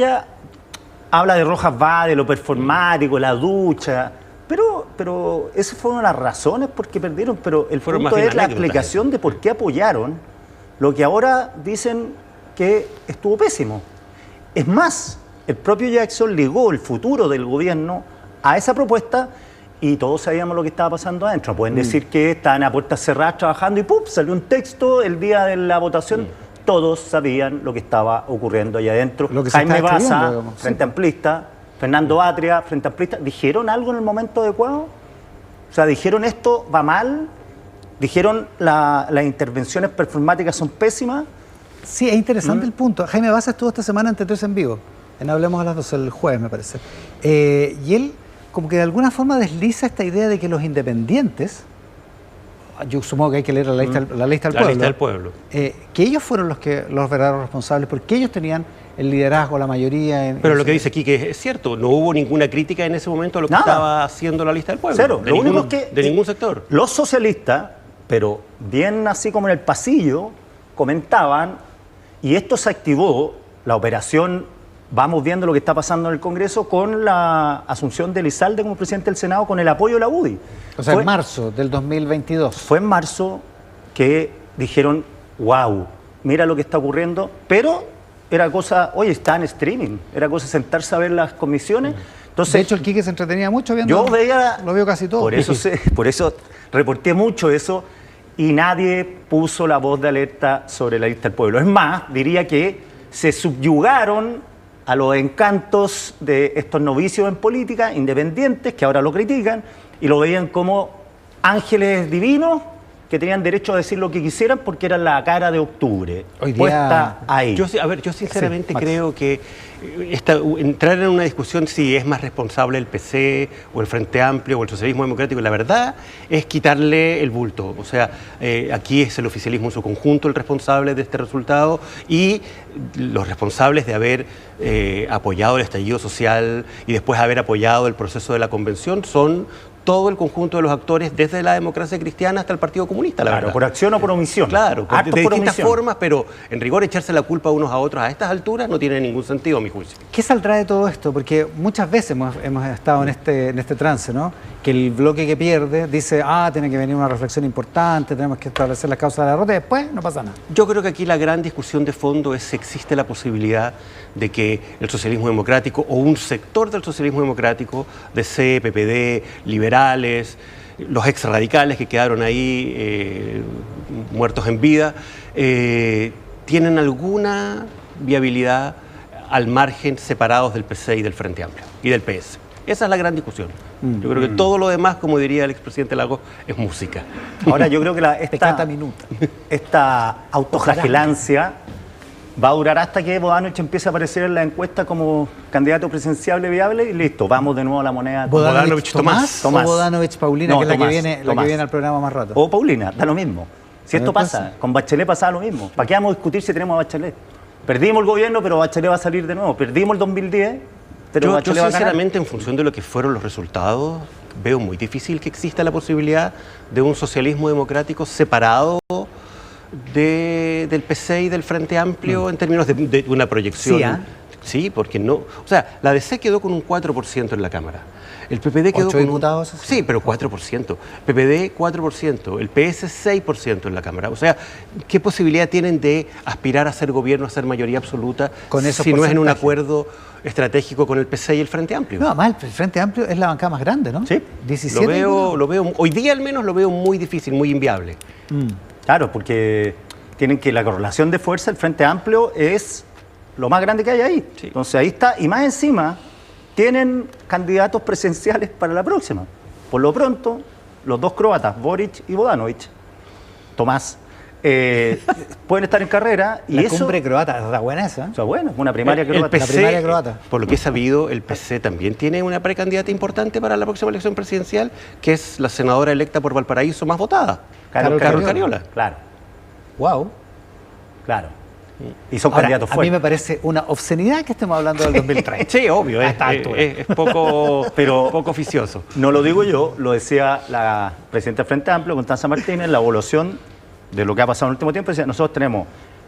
habla de Rojas va, de lo performático, la ducha, pero esas fueron las razones por qué perdieron, pero el punto es la explicación de por qué apoyaron lo que ahora dicen que estuvo pésimo. Es más, el propio Jackson ligó el futuro del gobierno a esa propuesta y todos sabíamos lo que estaba pasando adentro. Pueden decir que estaban a puertas cerradas trabajando y ¡pum! Salió un texto el día de la votación. Todos sabían lo que estaba ocurriendo allá adentro. Jaime Baza, Frente Amplista, Fernando Atria, Frente Amplista, ¿dijeron algo en el momento adecuado? O sea, ¿dijeron esto va mal? ¿Dijeron las intervenciones performáticas son pésimas? Sí, es interesante el punto. Jaime Baza estuvo esta semana en T3 en vivo, en Hablemos a las 12, el jueves me parece. Y él como que de alguna forma desliza esta idea de que los independientes, yo supongo que hay que leer la lista del pueblo. Que ellos fueron los verdaderos responsables, porque ellos tenían el liderazgo, la mayoría. Pero lo que dice Quique es cierto, no hubo ninguna crítica en ese momento a lo que estaba haciendo la lista del pueblo. Cero. Lo único es que de ningún sector. Los socialistas, pero bien así como en el pasillo, comentaban, y esto se activó, la operación, vamos viendo lo que está pasando en el Congreso, con la asunción de Elizalde como presidente del Senado, con el apoyo de la UDI. O sea, en marzo del 2022. Fue en marzo que dijeron, wow, mira lo que está ocurriendo, pero era cosa, oye, está en streaming, era cosa de sentarse a ver las comisiones. Entonces, de hecho, el Quique se entretenía mucho viendo. yo veía, lo veo casi todo. por eso reporté mucho eso y nadie puso la voz de alerta sobre la lista del pueblo. Es más, diría que se subyugaron a los encantos de estos novicios en política, independientes, que ahora lo critican, y lo veían como ángeles divinos que tenían derecho a decir lo que quisieran porque eran la cara de octubre, Hoy día- puesta ahí. Yo sinceramente Sí, Max. creo que entrar en una discusión si es más responsable el PC o el Frente Amplio o el socialismo democrático, la verdad es quitarle el bulto. O sea, aquí es el oficialismo en su conjunto el responsable de este resultado y los responsables de haber apoyado el estallido social y después haber apoyado el proceso de la convención son todo el conjunto de los actores, desde la democracia cristiana hasta el Partido Comunista, la Claro, verdad. por acción o por omisión. Claro, de Hartos por distintas omisión. formas, pero en rigor echarse la culpa unos a otros a estas alturas no tiene ningún sentido, a mi juicio. ¿Qué saldrá de todo esto? Porque muchas veces hemos estado en este trance, ¿no? Que el bloque que pierde dice, tiene que venir una reflexión importante, tenemos que establecer las causas de la derrota y después no pasa nada. Yo creo que aquí la gran discusión de fondo es si existe la posibilidad de que el socialismo democrático o un sector del socialismo democrático, DC, PPD, liberales, los exradicales que quedaron ahí muertos en vida, tienen alguna viabilidad al margen separados del PC y del Frente Amplio y del PS. Esa es la gran discusión. Yo creo que todo lo demás, como diría el expresidente Lagos, es música. Ahora yo creo que Peccata minuta. esta autoflagelancia va a durar hasta que Bodanovich empiece a aparecer en la encuesta como candidato presidenciable viable y listo, vamos de nuevo a la moneda. Bodanovich Tomás. ¿O Bodanovich Paulina, No, que es Tomás, la que Tomás. viene al programa más rato? O Paulina, da lo mismo. Si esto Después- pasa, con Bachelet pasaba lo mismo. ¿Para qué vamos a discutir si tenemos a Bachelet? Perdimos el gobierno, pero Bachelet va a salir de nuevo. Perdimos el 2010, pero Yo Bachelet va a ganar. sinceramente, en función de lo que fueron los resultados, veo muy difícil que exista la posibilidad de un socialismo democrático separado del PC y del Frente Amplio en términos de una proyección. Sí, Sí, porque no. O sea, la DC quedó con un 4% en la Cámara. El PPD quedó 8 con diputados, eso sí. Sí, pero 4%. PPD 4%, el PS 6% en la Cámara. O sea, ¿qué posibilidad tienen de aspirar a ser gobierno, a ser mayoría absoluta, Con esos si no es en un porcentajes? acuerdo estratégico con el PC y el Frente Amplio? No, además el Frente Amplio es la bancada más grande, ¿no? Sí. 17 Lo veo, hoy día al menos lo veo muy difícil, muy inviable. Claro, porque tienen que la correlación de fuerza, el Frente Amplio es lo más grande que hay ahí. Sí. Entonces ahí está, y más encima, tienen candidatos presenciales para la próxima. Por lo pronto, los dos croatas, Boric y Bodanovich, Tomás, pueden estar en carrera y La eso... cumbre croata, está buena esa. O sea, bueno, una primaria El croata. la primaria croata. por lo que he sabido, el PC también tiene una precandidata importante para la próxima elección presidencial, que es la senadora electa por Valparaíso más votada, Carol Cariola. Claro, Wow. claro. Y son Ahora, candidatos a mí fuertes. me parece una obscenidad que estemos hablando del 2030. Sí, obvio, A es, esta altura. es poco, Pero- poco oficioso. No lo digo yo, lo decía la presidenta del Frente Amplio, Constanza Martínez, la evaluación de lo que ha pasado en el último tiempo. Decía, nosotros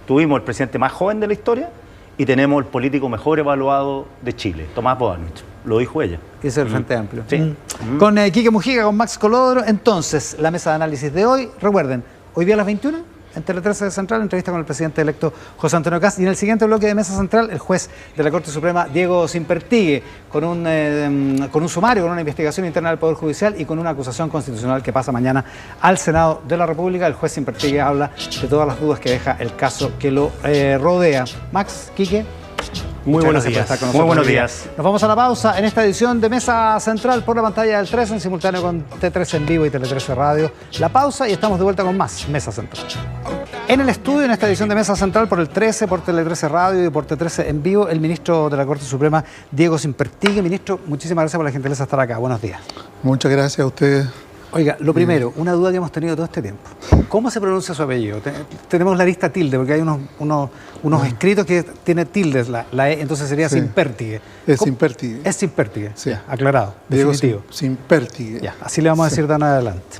tuvimos el presidente más joven de la historia y tenemos el político mejor evaluado de Chile, Tomás Bodanovich. Lo dijo ella. Ese es el Frente Amplio. Sí. Con Quique Mujica, con Max Colodro. Entonces, la mesa de análisis de hoy, recuerden, hoy día a las 21, en Tele 13 de Central, entrevista con el presidente electo José Antonio Kast. Y en el siguiente bloque de Mesa Central, el juez de la Corte Suprema, Diego Simpertigue, con un sumario, con una investigación interna del Poder Judicial y con una acusación constitucional que pasa mañana al Senado de la República. El juez Simpertigue habla de todas las dudas que deja el caso que lo rodea. Max, Quique. Muy Muchas buenos gracias por días. estar con Muy nosotros buenos hoy día. días. Nos vamos a la pausa en esta edición de Mesa Central por la pantalla del 13 en simultáneo con T13 en vivo y Tele 13 Radio. La pausa y estamos de vuelta con más Mesa Central. En el estudio, en esta edición de Mesa Central por el 13, por Tele 13 Radio y por T13 en vivo, el ministro de la Corte Suprema, Diego Simpertigue. Ministro, muchísimas gracias por la gentileza de estar acá. Buenos días. Muchas gracias a ustedes. Oiga, lo primero, una duda que hemos tenido todo este tiempo. ¿Cómo se pronuncia su apellido? Tenemos la lista tilde, porque hay unos escritos que tiene tildes, la E, entonces sería Sí. Simpertigue. Es ¿Cómo? Simpertigue. Es Simpertigue, Sí. ya, aclarado, Diego definitivo. Simpertigue. Ya, así le vamos a decir de ahora en adelante.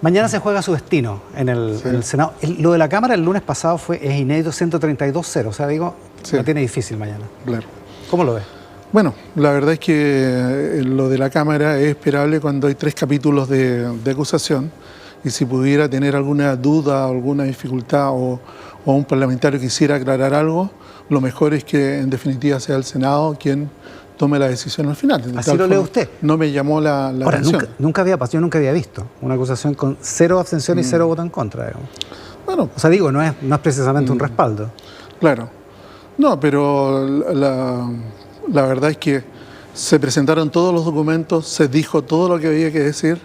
Mañana se juega su destino en el Senado. Lo de la Cámara el lunes pasado es inédito, 132-0. O sea, digo, Sí. lo tiene difícil mañana. Claro. ¿Cómo lo ves? Bueno, la verdad es que lo de la Cámara es esperable cuando hay 3 capítulos de acusación y si pudiera tener alguna duda, alguna dificultad o un parlamentario quisiera aclarar algo, lo mejor es que en definitiva sea el Senado quien tome la decisión al final. De Así tal lo lee forma, usted. No me llamó la Ahora, atención. yo nunca había visto una acusación con 0 abstención y 0 voto en contra, digamos. Bueno, O sea, digo, no es precisamente un respaldo. claro. No, pero la verdad es que se presentaron todos los documentos, se dijo todo lo que había que decir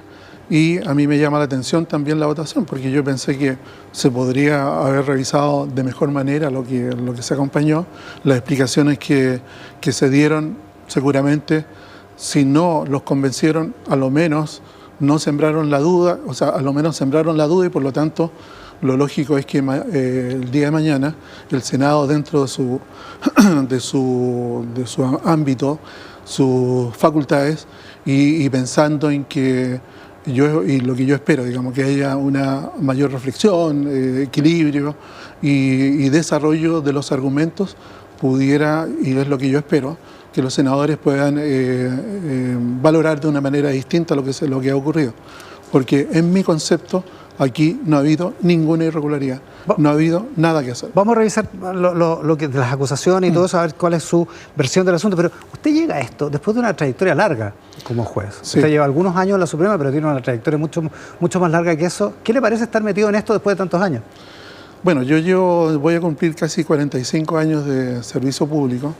y a mí me llama la atención también la votación, porque yo pensé que se podría haber revisado de mejor manera lo que se acompañó, las explicaciones que se dieron seguramente, si no los convencieron, a lo menos no sembraron la duda, o sea, a lo menos sembraron la duda y por lo tanto lo lógico es que el día de mañana el Senado, dentro de su ámbito, sus facultades y pensando en que lo que yo espero, digamos, que haya una mayor reflexión, equilibrio y desarrollo de los argumentos, pudiera, y es lo que yo espero, que los senadores puedan valorar de una manera distinta lo que ha ocurrido. Porque en mi concepto, aquí no ha habido ninguna irregularidad, no ha habido nada que hacer. Vamos a revisar lo que de las acusaciones y todo eso, a ver cuál es su versión del asunto. Pero usted llega a esto después de una trayectoria larga como juez. Sí. Usted lleva algunos años en la Suprema, pero tiene una trayectoria mucho más larga que eso. ¿Qué le parece estar metido en esto después de tantos años? Bueno, voy a cumplir casi 45 años de servicio público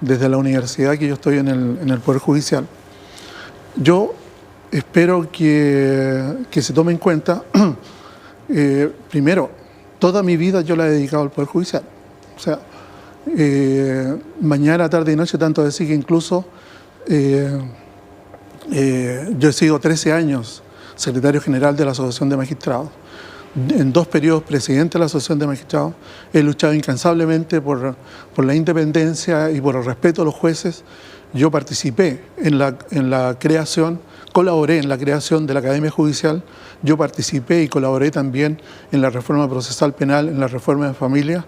desde la universidad que yo estoy en el Poder Judicial. Yo espero que se tome en cuenta, primero, toda mi vida yo la he dedicado al Poder Judicial. O sea, mañana, tarde y noche, tanto decir que incluso yo he sido 13 años secretario general de la Asociación de Magistrados. En 2 periodos presidente de la Asociación de Magistrados, he luchado incansablemente por la independencia y por el respeto a los jueces. Yo participé en la creación, colaboré en la creación de la Academia Judicial, yo participé y colaboré también en la reforma procesal penal, en la reforma de familia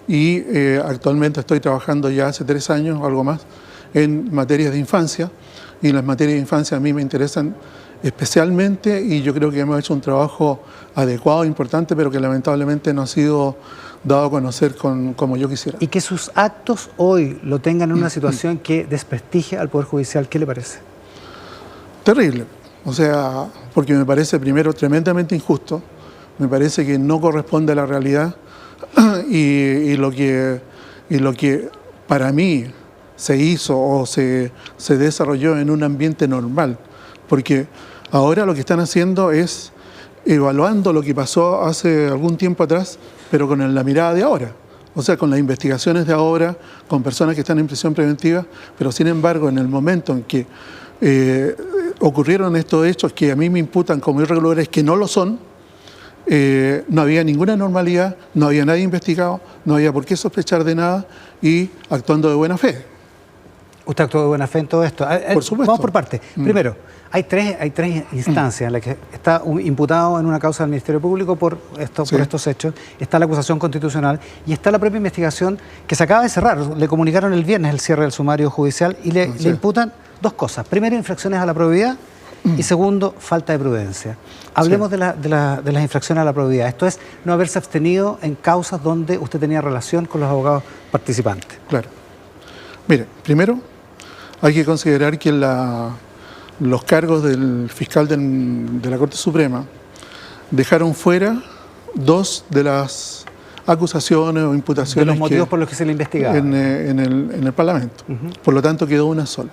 y actualmente estoy trabajando ya hace 3 años o algo más en materias de infancia y las materias de infancia a mí me interesan especialmente y yo creo que hemos hecho un trabajo adecuado, importante, pero que lamentablemente no ha sido dado a conocer como yo quisiera. Y que sus actos hoy lo tengan en una situación que desprestigie al Poder Judicial, ¿qué le parece? Terrible, o sea, porque me parece primero tremendamente injusto, me parece que no corresponde a la realidad y lo que para mí se hizo o se desarrolló en un ambiente normal, porque ahora lo que están haciendo es evaluando lo que pasó hace algún tiempo atrás, pero con la mirada de ahora. O sea, con las investigaciones de ahora, con personas que están en prisión preventiva, pero sin embargo, en el momento en que ocurrieron estos hechos que a mí me imputan como irregulares, que no lo son, no había ninguna normalidad, no había nadie investigado, no había por qué sospechar de nada y actuando de buena fe. Usted actuó de buena fe en todo esto. Por supuesto. Vamos por partes. Primero, hay tres instancias en las que está imputado en una causa del Ministerio Público por estos hechos. Está la acusación constitucional y está la propia investigación que se acaba de cerrar. Le comunicaron el viernes el cierre del sumario judicial y le imputan 2 cosas. Primero, infracciones a la probidad y segundo, falta de prudencia. Hablemos de las infracciones a la probidad. Esto es no haberse abstenido en causas donde usted tenía relación con los abogados participantes. Claro. Mire, primero hay que considerar que los cargos del fiscal de la Corte Suprema dejaron fuera 2 de las acusaciones o imputaciones de los motivos por los que se le investigaba en el Parlamento. Por lo tanto, quedó una sola.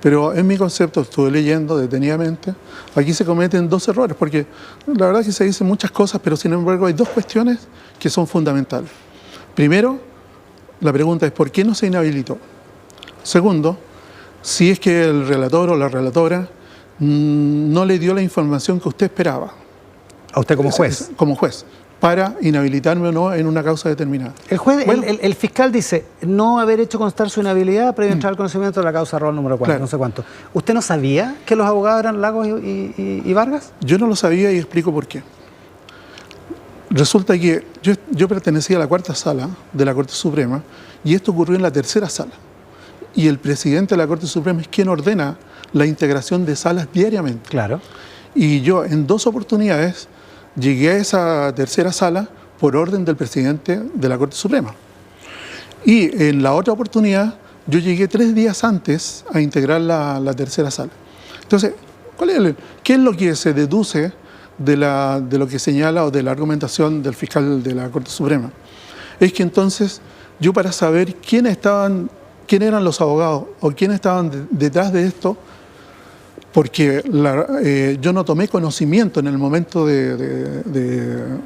Pero en mi concepto, estuve leyendo detenidamente, aquí se cometen 2 errores, porque la verdad es que se dicen muchas cosas, pero sin embargo hay 2 cuestiones que son fundamentales. Primero, la pregunta es ¿por qué no se inhabilitó? Segundo, si es que el relator o la relatora no le dio la información que usted esperaba. ¿A usted como juez? Como juez, para inhabilitarme o no en una causa determinada. El juez, bueno, el fiscal dice no haber hecho constar su inhabilidad previo entrar al conocimiento de la causa rol número 4, claro. No sé cuánto. ¿Usted no sabía que los abogados eran Lagos y Vargas? Yo no lo sabía y explico por qué. Resulta que yo pertenecía a la 4ª sala de la Corte Suprema y esto ocurrió en la 3ª sala. Y el presidente de la Corte Suprema es quien ordena la integración de salas diariamente. Claro. Y yo en 2 oportunidades llegué a esa 3ª sala por orden del presidente de la Corte Suprema. Y en la otra oportunidad, yo llegué 3 días antes a integrar la tercera sala. Entonces, ¿qué es lo que se deduce de lo que señala o de la argumentación del fiscal de la Corte Suprema? Es que entonces, yo para saber quién eran los abogados o quiénes estaban detrás de esto, porque yo no tomé conocimiento en el momento de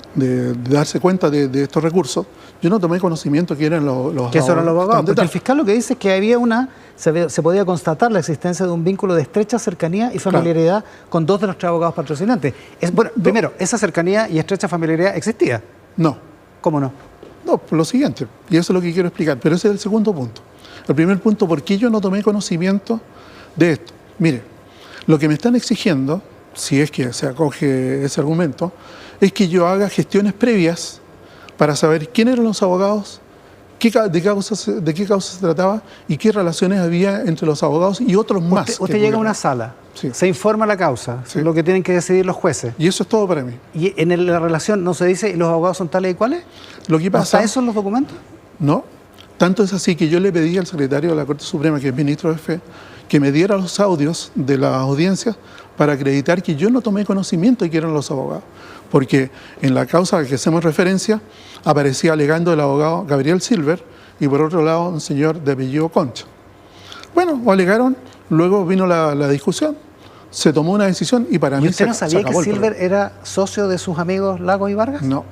darse cuenta de estos recursos, yo no tomé conocimiento que eran los abogados. ¿Qué eran los abogados? Porque el fiscal lo que dice es que había se podía constatar la existencia de un vínculo de estrecha cercanía y familiaridad con 2 de los 3 abogados patrocinantes. Primero, ¿esa cercanía y estrecha familiaridad existía? No. ¿Cómo no? No, por lo siguiente, y eso es lo que quiero explicar, pero ese es el segundo punto. El primer punto, ¿por qué yo no tomé conocimiento de esto? Mire, lo que me están exigiendo, si es que se acoge ese argumento, es que yo haga gestiones previas para saber quién eran los abogados, de qué causa se trataba y qué relaciones había entre los abogados y otros más. Usted llega a una sala, sí, se informa la causa, sí, lo que tienen que decidir los jueces. Y eso es todo para mí. ¿Y en la relación no se dice los abogados son tales y cuales? Lo que pasa, ¿Hasta eso en los documentos? No. Tanto es así que yo le pedí al secretario de la Corte Suprema, que es ministro de Fe, que me diera los audios de las audiencias para acreditar que yo no tomé conocimiento de que eran los abogados. Porque en la causa a la que hacemos referencia aparecía alegando el abogado Gabriel Silver y por otro lado un señor de apellido Concha. Bueno, o alegaron, luego vino la discusión, se tomó una decisión y para mí ¿Y usted no sabía que Silver era socio de sus amigos Lagos y Vargas? No.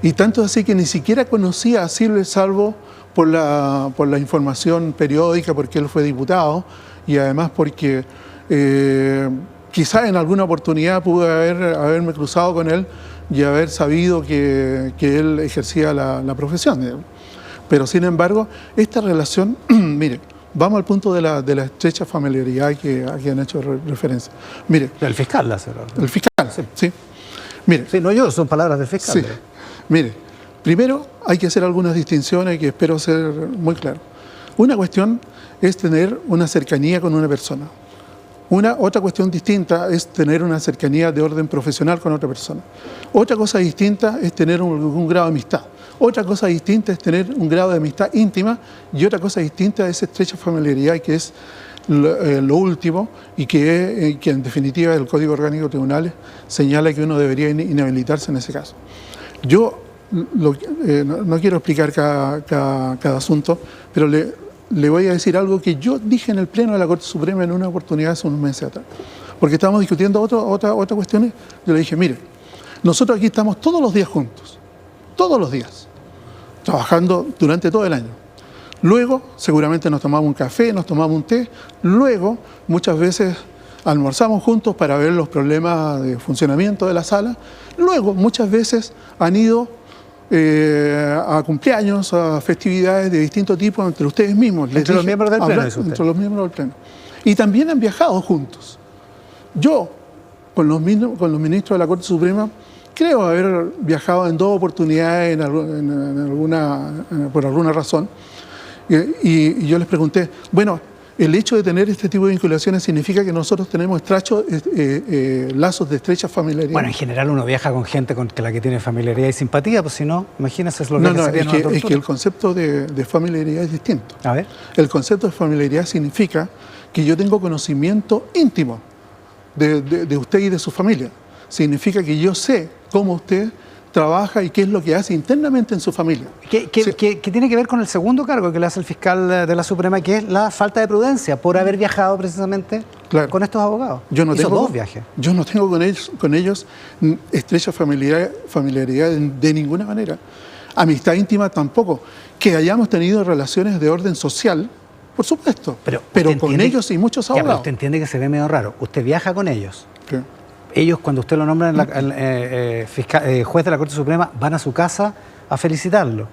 Y tanto así que ni siquiera conocía a Silver salvo por la información periódica, porque él fue diputado y además porque quizá en alguna oportunidad pude haberme cruzado con él y haber sabido que él ejercía la profesión. Pero sin embargo, esta relación, mire, vamos al punto de la estrecha familiaridad que aquí han hecho referencia. Mire, el fiscal la hace. El fiscal, sí. Mire, sí, no yo, son palabras del fiscal. Sí. Mire, primero hay que hacer algunas distinciones que espero ser muy claro. Una cuestión es tener una cercanía con una persona. Otra cuestión distinta es tener una cercanía de orden profesional con otra persona. Otra cosa distinta es tener un grado de amistad. Otra cosa distinta es tener un grado de amistad íntima y otra cosa distinta es estrecha familiaridad, que es lo último y que en definitiva el Código Orgánico de Tribunales señala que uno debería inhabilitarse en ese caso. Yo no quiero explicar cada asunto, pero le voy a decir algo que yo dije en el Pleno de la Corte Suprema en una oportunidad hace unos meses atrás. Porque estábamos discutiendo otras cuestiones. Yo le dije, mire, nosotros aquí estamos todos los días juntos, todos los días, trabajando durante todo el año. Luego, seguramente nos tomamos un café, nos tomamos un té. Luego, muchas veces almorzamos juntos para ver los problemas de funcionamiento de la sala. Luego, muchas veces han ido a cumpleaños, a festividades de distinto tipo entre ustedes mismos. Entre los miembros del Pleno. Entre los miembros del Pleno. Y también han viajado juntos. Yo, con los ministros de la Corte Suprema, creo haber viajado en 2 oportunidades por alguna razón. Y yo les pregunté, bueno, el hecho de tener este tipo de vinculaciones significa que nosotros tenemos lazos de estrecha familiaridad. Bueno, en general uno viaja con gente con la que tiene familiaridad y simpatía, pues si no, imagínese lo que sería una tortura. Es que el concepto de familiaridad es distinto. A ver. El concepto de familiaridad significa que yo tengo conocimiento íntimo de usted y de su familia. Significa que yo sé cómo usted trabaja y qué es lo que hace internamente en su familia. ¿Qué tiene que ver con el segundo cargo que le hace el fiscal de la Suprema, que es la falta de prudencia por haber viajado precisamente con estos abogados? Hizo 2 viajes. Yo no tengo con ellos estrecha familiaridad de ninguna manera. Amistad íntima tampoco. Que hayamos tenido relaciones de orden social, por supuesto, pero con ellos y muchos abogados. Pero usted entiende que se ve medio raro. Usted viaja con ellos. ¿Qué? Ellos, cuando usted lo nombra juez de la Corte Suprema, van a su casa a felicitarlo.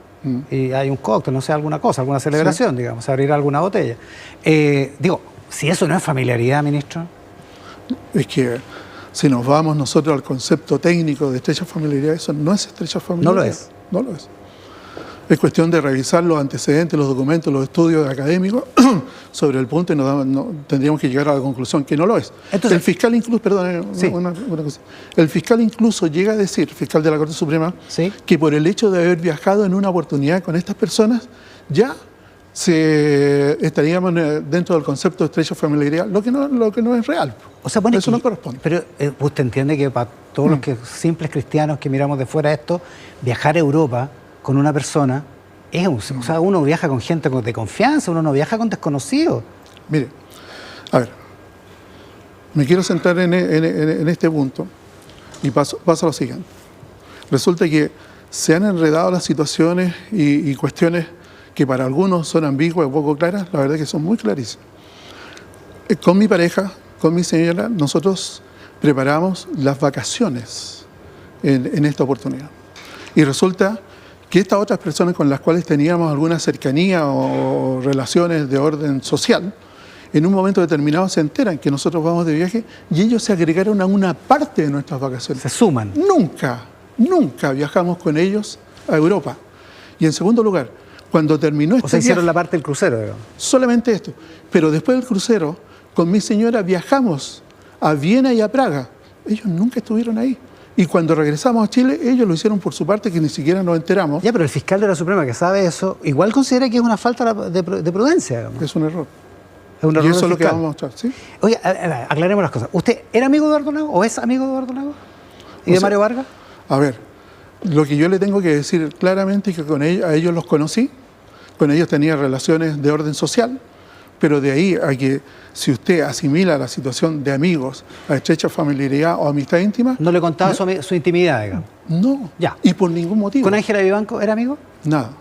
Y hay un cóctel, no sé, alguna cosa, alguna celebración, digamos, se abrirá alguna botella. Si eso no es familiaridad, ministro. Es que si nos vamos nosotros al concepto técnico de estrecha familiaridad, eso no es estrecha familiaridad. No lo es. No lo es. Es cuestión de revisar los antecedentes, los documentos, los estudios académicos sobre el punto y tendríamos que llegar a la conclusión que no lo es. Entonces, el fiscal incluso, perdón, sí, una cosa. El fiscal incluso llega a decir, fiscal de la Corte Suprema, ¿sí?, que por el hecho de haber viajado en una oportunidad con estas personas, ya estaríamos dentro del concepto de estrecha familiaridad, lo que no es real. O sea, bueno, eso no corresponde. Pero usted entiende que para todos los que simples cristianos que miramos de fuera esto, viajar a Europa con una persona o sea, uno viaja con gente de confianza, uno no viaja con desconocidos. Mire, a ver, me quiero centrar en este punto y paso a lo siguiente. Resulta que se han enredado las situaciones y cuestiones que para algunos son ambiguas y poco claras, la verdad es que son muy clarísimas. Con mi pareja, con mi señora, nosotros preparamos las vacaciones en esta oportunidad. Y resulta que estas otras personas con las cuales teníamos alguna cercanía o relaciones de orden social, en un momento determinado se enteran que nosotros vamos de viaje y ellos se agregaron a una parte de nuestras vacaciones. Se suman. Nunca viajamos con ellos a Europa. Y en segundo lugar, cuando terminó este sea, hicieron viaje, la parte del crucero, digamos. solamente esto. Pero después del crucero, con mi señora viajamos a Viena y a Praga. Ellos nunca estuvieron ahí. Y cuando regresamos a Chile, ellos lo hicieron por su parte, que ni siquiera nos enteramos. Ya, pero el fiscal de la Suprema que sabe eso, igual considera que es una falta de prudencia, digamos. Es un error. Es un error Y eso del es lo que fiscal. vamos a mostrar, ¿sí? Oye, aclaremos las cosas. ¿Usted era amigo de Eduardo Lago o es amigo de Eduardo Lago? ¿Y O de sea, Mario Vargas? A ver, lo que yo le tengo que decir claramente es que a ellos los conocí, con ellos tenía relaciones de orden social, pero de ahí a que si usted asimila la situación de amigos a estrecha familiaridad o amistad íntima... No le contaba su intimidad, digamos. No, Ya. Y por ningún motivo. ¿Con Ángela Vivanco era amigo? Nada.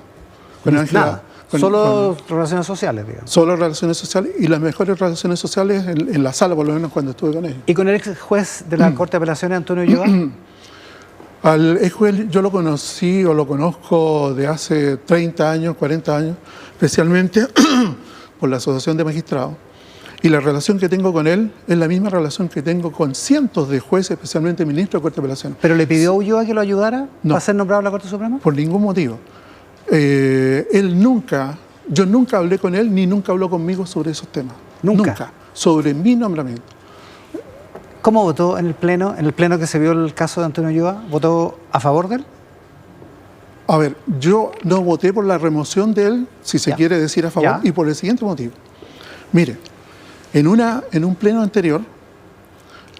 Con Ángela... Nada. Solo relaciones sociales, digamos. Solo relaciones sociales y las mejores relaciones sociales en la sala, por lo menos cuando estuve con ellos. ¿Y con el ex juez de la Corte de Apelaciones, Antonio Ulloa? Al ex juez yo lo conocí o lo conozco de hace 30 años, 40 años, especialmente por la Asociación de Magistrados. Y la relación que tengo con él es la misma relación que tengo con cientos de jueces, especialmente ministros de Corte de Apelaciones. ¿Pero le pidió a Ulloa que lo ayudara No. para ser nombrado en la Corte Suprema? Por ningún motivo. Yo nunca hablé con él ni nunca habló conmigo sobre esos temas. ¿Nunca? Sobre mi nombramiento. ¿Cómo votó en el pleno? En el pleno que se vio el caso de Antonio Ulloa, ¿votó a favor de él? A ver, yo no voté por la remoción de él, si se Ya. quiere decir a favor, Ya. y por el siguiente motivo. Mire, en un pleno anterior,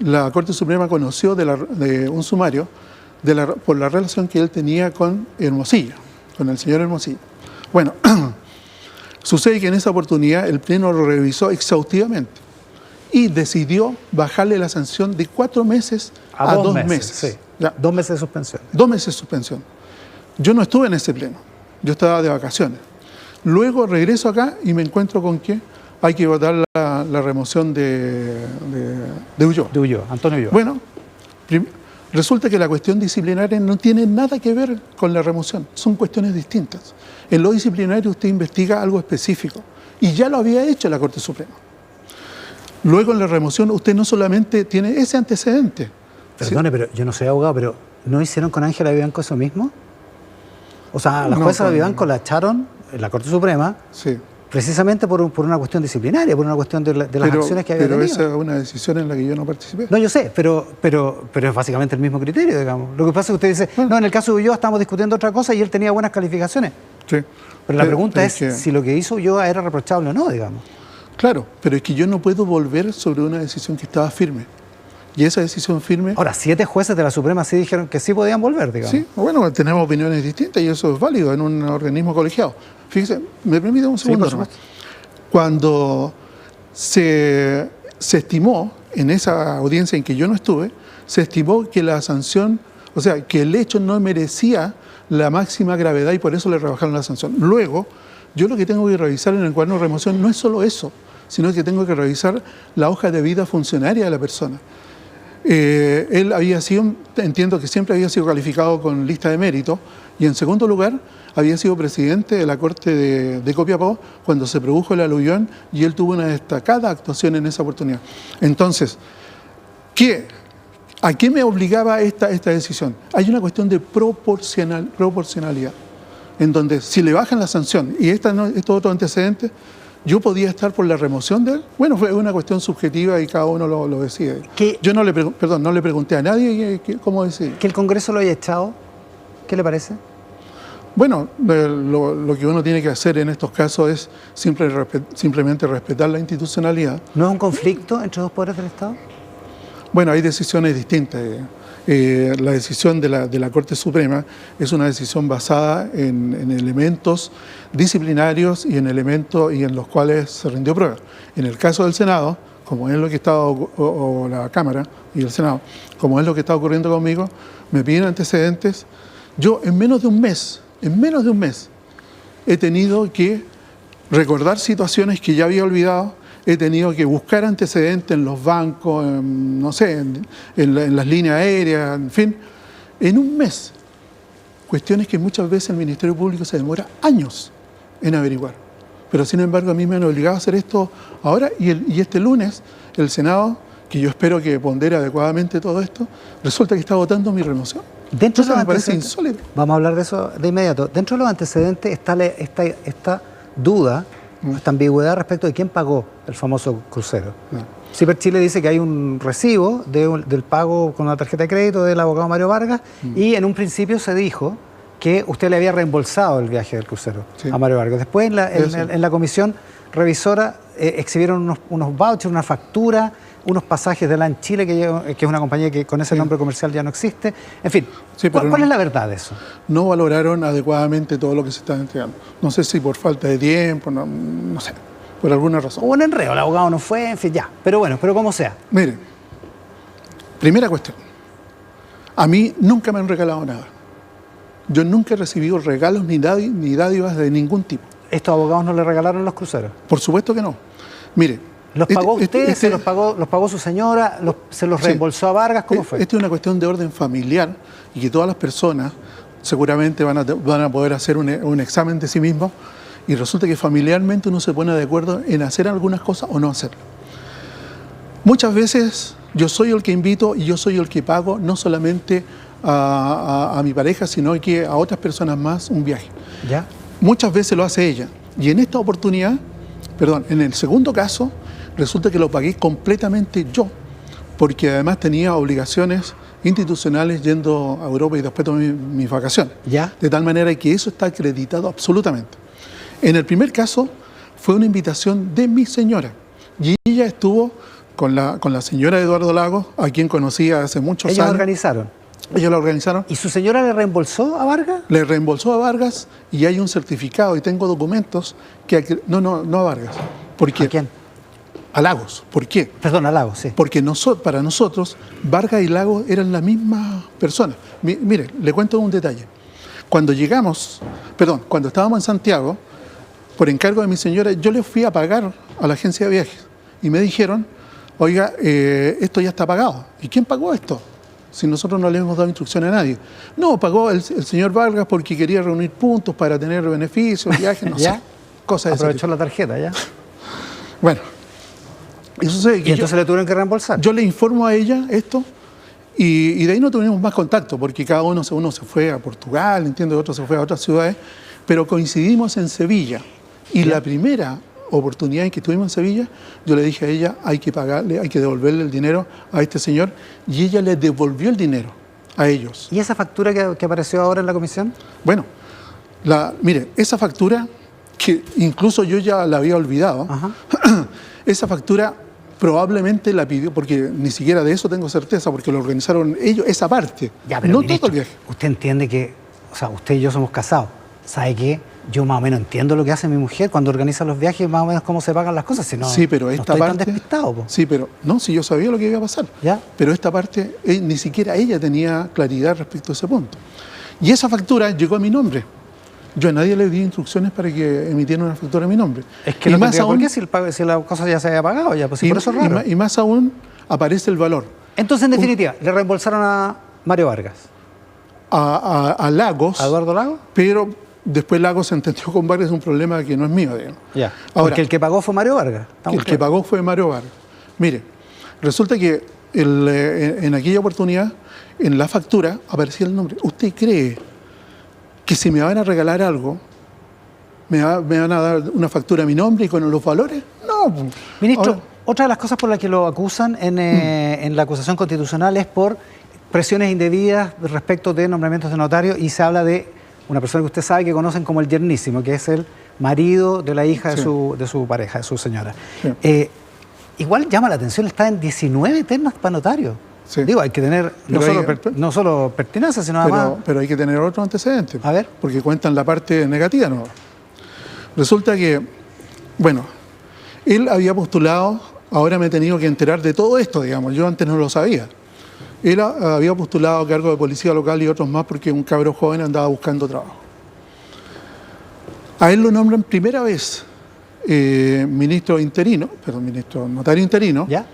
la Corte Suprema conoció de un sumario por la relación que él tenía con Hermosilla, con el señor Hermosilla. Bueno, sucede que en esa oportunidad el pleno lo revisó exhaustivamente y decidió bajarle la sanción de 4 meses a 2 meses. Sí. Ya. 2 meses de suspensión. 2 meses de suspensión. Yo no estuve en ese pleno, yo estaba de vacaciones. Luego regreso acá y me encuentro con que hay que votar la remoción de Ulloa. De Ulloa, Antonio Ulloa. Bueno, resulta que la cuestión disciplinaria no tiene nada que ver con la remoción, son cuestiones distintas. En lo disciplinario usted investiga algo específico y ya lo había hecho la Corte Suprema. Luego en la remoción usted no solamente tiene ese antecedente. Perdone, pero yo no soy abogado, pero ¿no hicieron con Ángela Vivanco eso mismo? O sea, la No, jueza con- Vivanco la echaron en la Corte Suprema Sí. precisamente por una cuestión disciplinaria, por una cuestión de las acciones que había pero tenido. esa es una decisión en la que yo no participé. No, yo sé, pero es básicamente el mismo criterio, digamos. Lo que pasa es que usted dice, no, en el caso de Ulloa estamos discutiendo otra cosa y él tenía buenas calificaciones. Sí. Pero la pregunta es que- si lo que hizo Ulloa era reprochable o no, digamos. Claro, pero es que yo no puedo volver sobre una decisión que estaba firme. Y esa decisión firme... Ahora, 7 jueces de la Suprema sí dijeron que sí podían volver, digamos. Sí, bueno, tenemos opiniones distintas y eso es válido en un organismo colegiado. Fíjese, me permite un segundo por nomás. supuesto. Cuando se estimó, en esa audiencia en que yo no estuve, se estimó que la sanción, o sea, que el hecho no merecía la máxima gravedad y por eso le rebajaron la sanción. Luego, yo lo que tengo que revisar en el cuaderno de remoción no es solo eso, sino que tengo que revisar la hoja de vida funcionaria de la persona. Él había sido, entiendo que siempre había sido calificado con lista de mérito, y en segundo lugar había sido presidente de la Corte de Copiapó cuando se produjo el aluvión y él tuvo una destacada actuación en esa oportunidad. Entonces, ¿a qué me obligaba esta decisión? Hay una cuestión de proporcionalidad, en donde si le bajan la sanción y estos otros antecedentes, yo podía estar por la remoción de él. Bueno, fue una cuestión subjetiva y cada uno lo decide. ¿Qué? Yo no le pregunté a nadie cómo decide. Que el Congreso lo haya echado, ¿qué le parece? Bueno, lo que uno tiene que hacer en estos casos es simplemente respetar la institucionalidad. ¿No es un conflicto entre dos poderes del Estado? Bueno, hay decisiones distintas. La decisión de la Corte Suprema es una decisión basada en elementos disciplinarios y en los cuales se rindió prueba. En el caso del Senado, como es lo que está, o la Cámara y el Senado, como es lo que está ocurriendo conmigo, me piden antecedentes. Yo en menos de un mes, he tenido que recordar situaciones que ya había olvidado, he tenido que buscar antecedentes en los bancos, no sé, en las líneas aéreas, en fin, en un mes. Cuestiones que muchas veces el Ministerio Público se demora años en averiguar. Pero sin embargo a mí me han obligado a hacer esto ahora y este lunes el Senado, que yo espero que pondere adecuadamente todo esto, resulta que está votando mi remoción. Dentro Eso me parece insólito. Vamos a hablar de eso de inmediato. Dentro de los antecedentes está esta duda, esta ambigüedad respecto de quién pagó el famoso crucero. CIPER Chile dice que hay un recibo del pago con una tarjeta de crédito del abogado Mario Vargas y en un principio se dijo que usted le había reembolsado el viaje del crucero a Mario Vargas. Después en la comisión revisora exhibieron unos vouchers, una factura, unos pasajes de LAN Chile, que es una compañía que con ese nombre comercial ya no existe. En fin, ¿cuál es la verdad de eso? No valoraron adecuadamente todo lo que se estaba entregando. No sé si por falta de tiempo, no sé, por alguna razón. Hubo un enredo, el abogado no fue, en fin, ya. Pero bueno, pero como sea. Mire, primera cuestión. A mí nunca me han regalado nada. Yo nunca he recibido regalos ni dádivas de ningún tipo. ¿Estos abogados no le regalaron los cruceros? Por supuesto que no. Mire, ¿los pagó usted? ¿Se los pagó su señora? ¿Se los reembolsó a Vargas? ¿Cómo fue? Esta es una cuestión de orden familiar y que todas las personas seguramente van a poder hacer un examen de sí mismos y resulta que familiarmente uno se pone de acuerdo en hacer algunas cosas o no hacerlo. Muchas veces yo soy el que invito y yo soy el que pago no solamente a mi pareja, sino que a otras personas más un viaje. ¿Ya? Muchas veces lo hace ella. Y en esta oportunidad, en el segundo caso, resulta que lo pagué completamente yo, porque además tenía obligaciones institucionales yendo a Europa y después tomé mis vacaciones. ¿Ya? De tal manera que eso está acreditado absolutamente. En el primer caso fue una invitación de mi señora y ella estuvo con la señora Eduardo Lagos, a quien conocía hace muchos años. ¿Ellos organizaron? Ellos lo organizaron. ¿Y su señora le reembolsó a Vargas? Le reembolsó a Vargas y hay un certificado y tengo documentos que... No a Vargas. Porque, ¿a quién? A Lagos. ¿Por qué? Perdón, a Lagos, sí. Porque para nosotros, Vargas y Lagos eran la misma persona. Mire, le cuento un detalle. Cuando estábamos en Santiago, por encargo de mi señora, yo le fui a pagar a la agencia de viajes y me dijeron, oiga, esto ya está pagado. ¿Y quién pagó esto? Si nosotros no le hemos dado instrucción a nadie. No, pagó el señor Vargas porque quería reunir puntos para tener beneficios, viajes, no sé. Cosas de ese aprovechó tipo. la tarjeta, ¿ya? Bueno, eso sucede que ¿y entonces le tuvieron que reembolsar? Yo le informo a ella esto y de ahí no tuvimos más contacto porque cada uno se fue a Portugal, entiendo, otro se fue a otras ciudades, pero coincidimos en Sevilla. Y la primera oportunidad en que estuvimos en Sevilla, yo le dije a ella, hay que pagarle, hay que devolverle el dinero a este señor, y ella le devolvió el dinero a ellos. ¿Y esa factura que apareció ahora en la comisión? Bueno, mire, esa factura, que incluso yo ya la había olvidado, esa factura probablemente la pidió, porque ni siquiera de eso tengo certeza, porque lo organizaron ellos, esa parte, ya, pero no ministro, todo el viaje. Usted entiende que, o sea, usted y yo somos casados, ¿sabe qué? Yo más o menos entiendo lo que hace mi mujer cuando organiza los viajes, más o menos cómo se pagan las cosas, si no, sí, pero esta no estoy parte, tan despistado. Po. Sí, pero no, si yo sabía lo que iba a pasar. ¿Ya? Pero esta parte, ni siquiera ella tenía claridad respecto a ese punto. Y esa factura llegó a mi nombre. Yo a nadie le di instrucciones para que emitieran una factura a mi nombre. Es que y no más aún, ¿por qué si la cosa ya se había pagado? Ya, pues, por eso es raro. Y más aún aparece el valor. Entonces, en definitiva, le reembolsaron a Mario Vargas. A Lagos. ¿A Eduardo Lagos? Pero después Lagos se entendió con Vargas, es un problema que no es mío, digamos. Ya. Ahora, porque el que pagó fue Mario Vargas. Que pagó fue Mario Vargas. Mire, resulta que en aquella oportunidad, en la factura, aparecía el nombre. ¿Usted cree que si me van a regalar algo, me van a dar una factura a mi nombre y con los valores? No. Ministro, ahora, otra de las cosas por las que lo acusan en la acusación constitucional es por presiones indebidas respecto de nombramientos de notario y se habla de una persona que usted sabe que conocen como el yernísimo, que es el marido de la hija Sí. de su pareja, de su señora. Sí. Igual llama la atención, está en 19 ternas para notario. Sí. Digo, hay que tener no solo pertinencia, sino además... Pero hay que tener otro antecedente. A ver. Porque cuentan la parte negativa, ¿no? Resulta que, bueno, él había postulado, ahora me he tenido que enterar de todo esto, digamos, yo antes no lo sabía. Él había postulado a cargo de policía local y otros más porque un cabro joven andaba buscando trabajo. A él lo nombran primera vez notario interino, ¿Ya?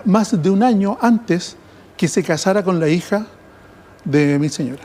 más de un año antes que se casara con la hija de mi señora.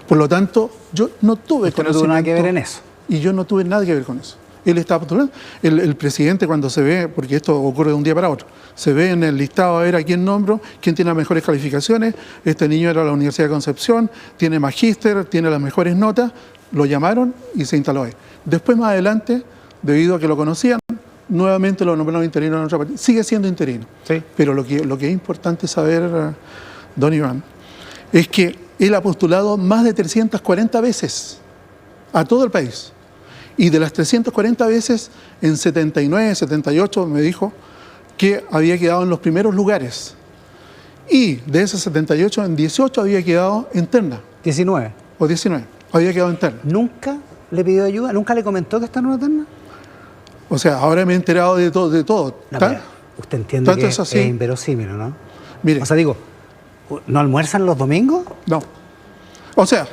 Por lo tanto, yo no tuve Usted no tuvo nada que ver en eso. Y yo no tuve nada que ver con eso. Él estaba postulando. El presidente, cuando se ve, porque esto ocurre de un día para otro, se ve en el listado a ver a quién nombro, quién tiene las mejores calificaciones. Este niño era de la Universidad de Concepción, tiene magíster, tiene las mejores notas. Lo llamaron y se instaló ahí. Después, más adelante, debido a que lo conocían, nuevamente lo nombraron interino en otra parte. Sigue siendo interino. Sí. Pero lo que es importante saber, don Iván, es que él ha postulado más de 340 veces a todo el país. Y de las 340 veces, en 79, 78 me dijo que había quedado en los primeros lugares. Y de esas 78, en 18 había quedado en terna. 19. O 19, había quedado en terna. ¿Nunca le pidió ayuda? ¿Nunca le comentó que está en una terna? O sea, ahora me he enterado de todo. No, pero usted entiende tanto que es así. es inverosímil, ¿no? Mire. O sea, digo, ¿no almuerzan los domingos? No. O sea,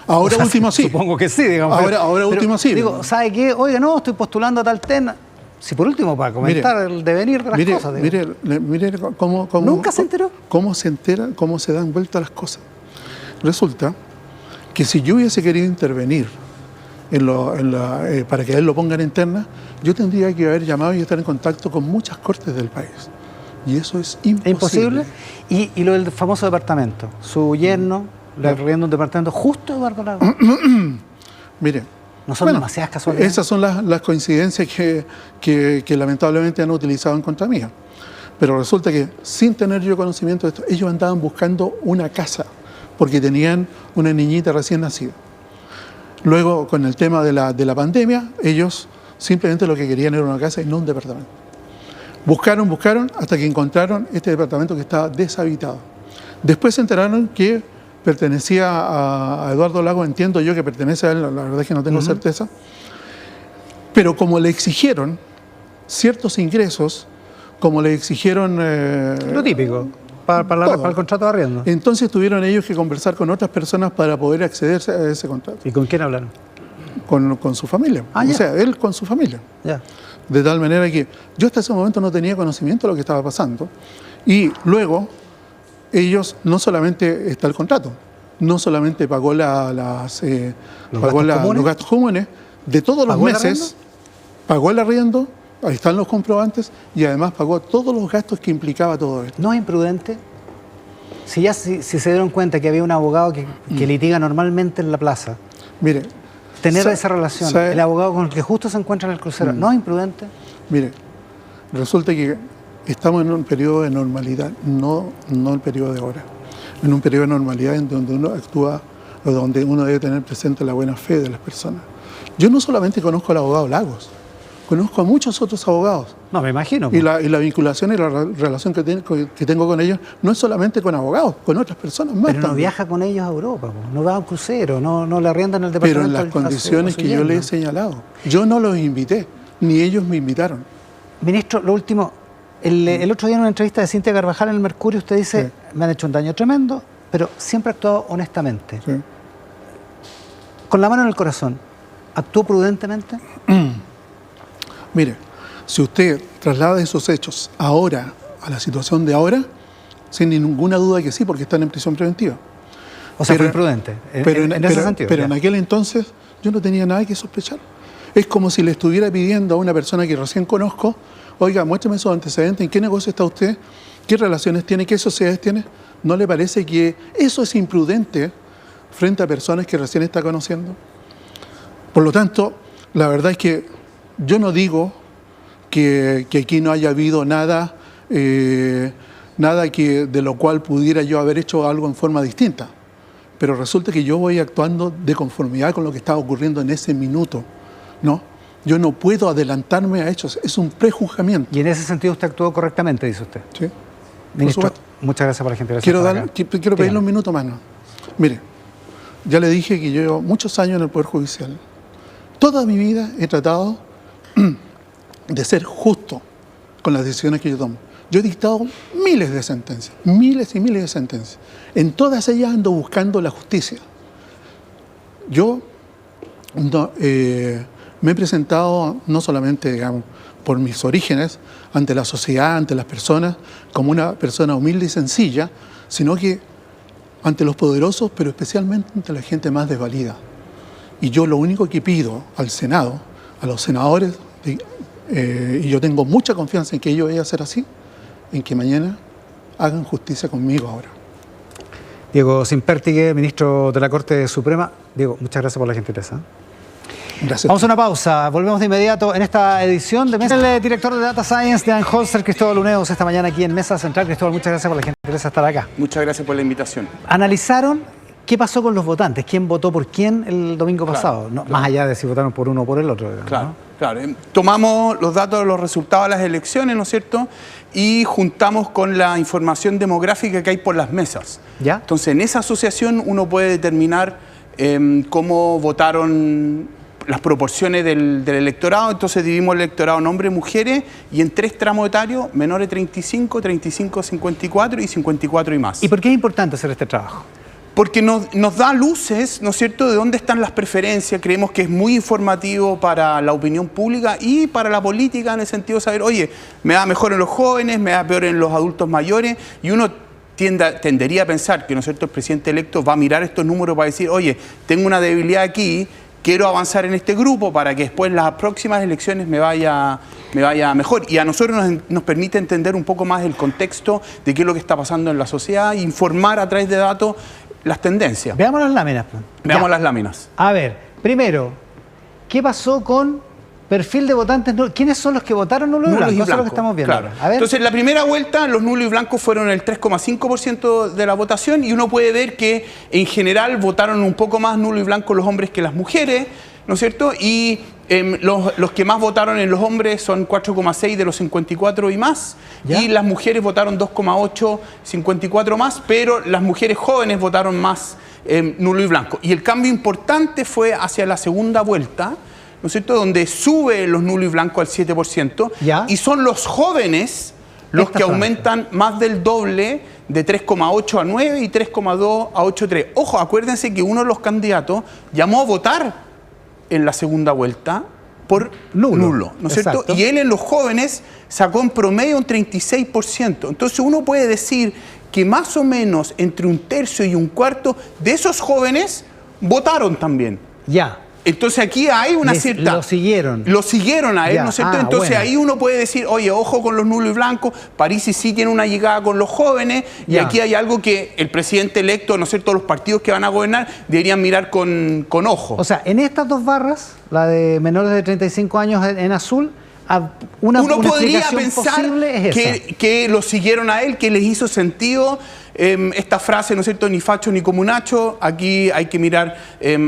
ahora O sea, último sí. Supongo que sí, digamos. Ahora último sí. Digo, ¿sabe qué? Oiga, no, estoy postulando a tal terna. Si por último, para comentar el devenir de las cosas. Digo. Mire cómo ¿Nunca se enteró? Cómo se entera, cómo se dan vuelta las cosas. Resulta que si yo hubiese querido intervenir para que a él lo pongan en terna, yo tendría que haber llamado y estar en contacto con muchas cortes del país. Y eso es imposible. ¿Es imposible? Y lo del famoso departamento. Su yerno le arrienda un departamento justo a Eduardo Lago. Mire. No son demasiadas casualidades. Esas son las coincidencias que lamentablemente han utilizado en contra mía. Pero resulta que, sin tener yo conocimiento de esto, ellos andaban buscando una casa porque tenían una niñita recién nacida. Luego, con el tema de la pandemia, ellos simplemente lo que querían era una casa y no un departamento. Buscaron hasta que encontraron este departamento que estaba deshabitado. Después se enteraron que pertenecía a Eduardo Lago, entiendo yo que pertenece a él, la verdad es que no tengo certeza. Pero como le exigieron ciertos ingresos, como le exigieron... Lo típico, para el contrato de arriendo. Entonces tuvieron ellos que conversar con otras personas para poder acceder a ese contrato. ¿Y con quién hablaron? Con su familia. O sea, él con su familia. Ya. De tal manera que yo hasta ese momento no tenía conocimiento de lo que estaba pasando. Y luego, ellos no solamente está el contrato, no solamente pagó los gastos comunes de todos los meses, pagó el arriendo, ahí están los comprobantes, y además pagó todos los gastos que implicaba todo esto. ¿No es imprudente? Si se dieron cuenta que había un abogado que litiga normalmente en la plaza, mire, tener esa relación, el abogado con el que justo se encuentra en el crucero, ¿no es imprudente? Mire, resulta que estamos en un periodo de normalidad, no el periodo de ahora. En un periodo de normalidad en donde uno actúa, o donde uno debe tener presente la buena fe de las personas. Yo no solamente conozco al abogado Lagos, conozco a muchos otros abogados. No, me imagino. Y la vinculación y la relación que tengo con ellos no es solamente con abogados, con otras personas más. Pero no viaja con ellos a Europa, no va a un crucero, no le arriendan el departamento. Pero en las condiciones que yo les he señalado. Yo no los invité, ni ellos me invitaron. Ministro, lo último, el otro día en una entrevista de Cintia Carvajal en el Mercurio, usted dice, sí, me han hecho un daño tremendo, pero siempre ha actuado honestamente. Sí. Con la mano en el corazón, ¿actuó prudentemente? Mire, si usted traslada esos hechos ahora, a la situación de ahora, sin ninguna duda que sí, porque están en prisión preventiva. O sea, fue imprudente, en ese sentido. Pero en aquel entonces yo no tenía nada que sospechar. Es como si le estuviera pidiendo a una persona que recién conozco, oiga, muéstrame esos antecedentes, ¿en qué negocio está usted? ¿Qué relaciones tiene? ¿Qué sociedades tiene? ¿No le parece que eso es imprudente frente a personas que recién está conociendo? Por lo tanto, la verdad es que yo no digo que aquí no haya habido nada, de lo cual pudiera yo haber hecho algo en forma distinta. pero resulta que yo voy actuando de conformidad con lo que está ocurriendo en ese minuto, ¿no? Yo no puedo adelantarme a hechos, es un prejuzgamiento. Y en ese sentido usted actuó correctamente, dice usted. ¿Sí? Ministro, supuesto. muchas gracias por la gentileza. Quiero pedirle un minuto más, ¿no? Mire, ya le dije que yo llevo muchos años en el Poder Judicial. Toda mi vida he tratado de ser justo con las decisiones que yo tomo. Yo he dictado miles de sentencias, miles y miles de sentencias. En todas ellas ando buscando la justicia. Yo me he presentado no solamente, digamos, por mis orígenes, ante la sociedad, ante las personas, como una persona humilde y sencilla, sino que ante los poderosos, pero especialmente ante la gente más desvalida. Y yo lo único que pido al Senado, a los senadores, y yo tengo mucha confianza en que ellos vayan a ser así, en que mañana hagan justicia conmigo ahora. Diego Sempértigue, ministro de la Corte Suprema. Diego, muchas gracias por la gentileza. Gracias. Vamos a una pausa, volvemos de inmediato en esta edición de Mesa. El director de Data Science de Anholster, Cristóbal Uneos, esta mañana aquí en Mesa Central. Cristóbal, muchas gracias por la gentileza de estar acá. Muchas gracias por la invitación. Analizaron qué pasó con los votantes, quién votó por quién el domingo pasado, ¿no? Más allá de si votaron por uno o por el otro. Digamos, Claro, ¿no? claro. Tomamos los datos de los resultados de las elecciones, ¿no es cierto? Y juntamos con la información demográfica que hay por las mesas. ¿Ya? Entonces, en esa asociación uno puede determinar cómo votaron las proporciones del electorado. Entonces dividimos el electorado en hombres, mujeres, y en 3 tramos etarios: menores 35, 35, 54 y 54 y más. ¿Y por qué es importante hacer este trabajo? Porque nos da luces, ¿no es cierto?, de dónde están las preferencias. Creemos que es muy informativo para la opinión pública y para la política, en el sentido de saber, oye, me da mejor en los jóvenes, me da peor en los adultos mayores, y uno tendería a pensar que, ¿no es cierto?, el presidente electo va a mirar estos números para decir, oye, tengo una debilidad aquí, quiero avanzar en este grupo para que después las próximas elecciones me vaya mejor. Y a nosotros nos permite entender un poco más el contexto de qué es lo que está pasando en la sociedad, informar a través de datos las tendencias. Veamos las láminas. Veamos Ya. las láminas. A ver, primero, ¿qué pasó con perfil de votantes? ¿Quiénes son los que votaron nulo y Nulos blanco? y Eso es lo que blancos, estamos viendo. claro. Ahora. A ver. Entonces, la primera vuelta, los nulos y blancos fueron el 3,5% de la votación, y uno puede ver que en general votaron un poco más nulo y blanco los hombres que las mujeres, ¿no es cierto? Y los que más votaron en los hombres son 4,6 de los 54 y más, ¿Ya? y las mujeres votaron 2,8, 54 más, pero las mujeres jóvenes votaron más nulo y blanco. Y el cambio importante fue hacia la segunda vuelta, ¿no es cierto?, donde sube los nulo y blanco al 7%, ¿Ya? y son los jóvenes los Esta que franja. aumentan más del doble, de 3,8 a 9 y 3,2 a 8,3. Ojo, acuérdense que uno de los candidatos llamó a votar en la segunda vuelta por nulo, ¿no es cierto? Exacto. Y él en los jóvenes sacó en promedio un 36%. Entonces uno puede decir que más o menos entre 1/3 y 1/4 de esos jóvenes votaron también. Ya. Entonces aquí hay una cierta... Lo siguieron. Lo siguieron a él, Ya. ¿no es cierto? Ah, Entonces bueno. ahí uno puede decir, oye, ojo con los nulos y blancos, Parisi sí tiene una llegada con los jóvenes, y Ya. aquí hay algo que el presidente electo, ¿no es cierto?, los partidos que van a gobernar deberían mirar con ojo. O sea, en estas dos barras, la de menores de 35 años en azul, una Uno podría explicación pensar posible es esa. que lo siguieron a él, que les hizo sentido esta frase, ¿no es cierto?, ni facho ni comunacho. Aquí hay que mirar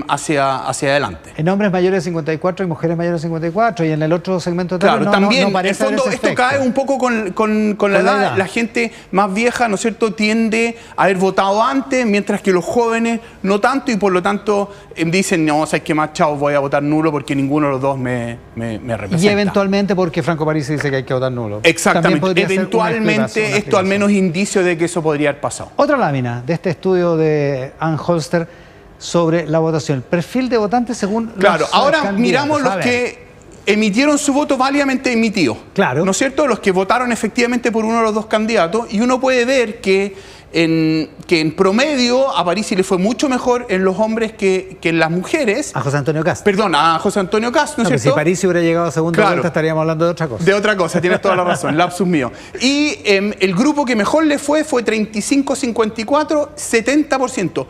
hacia adelante. En hombres mayores de 54 y mujeres mayores de 54, y en el otro segmento de Claro, también, no en parece el fondo, haber ese esto cae efecto. un poco con la edad. La gente más vieja, ¿no es cierto?, tiende a haber votado antes, mientras que los jóvenes no tanto, y por lo tanto dicen, no, sabes qué más, chao, voy a votar nulo porque ninguno de los dos me representa. Y eventualmente porque Franco Parisi dice que hay que votar nulo. También Exactamente. podría ser una Eventualmente explicación, esto al menos indicio de que eso podría haber pasado. Otra lámina de este estudio de Anholster sobre la votación. Perfil de votantes según Claro, los ahora candidatos. miramos A los ver. que emitieron su voto válidamente emitido. Claro. ¿No es cierto? Los que votaron efectivamente por uno de los dos candidatos, y uno puede ver que en promedio a Parisi le fue mucho mejor en los hombres que en las mujeres. A José Antonio Cast. Perdón, a José Antonio Cast, ¿no es No, pero cierto? si Parisi hubiera llegado a segunda Claro. vuelta estaríamos hablando de otra cosa. De otra cosa, tienes toda la razón, lapsus mío. Y el grupo que mejor le fue 35-54, 70%.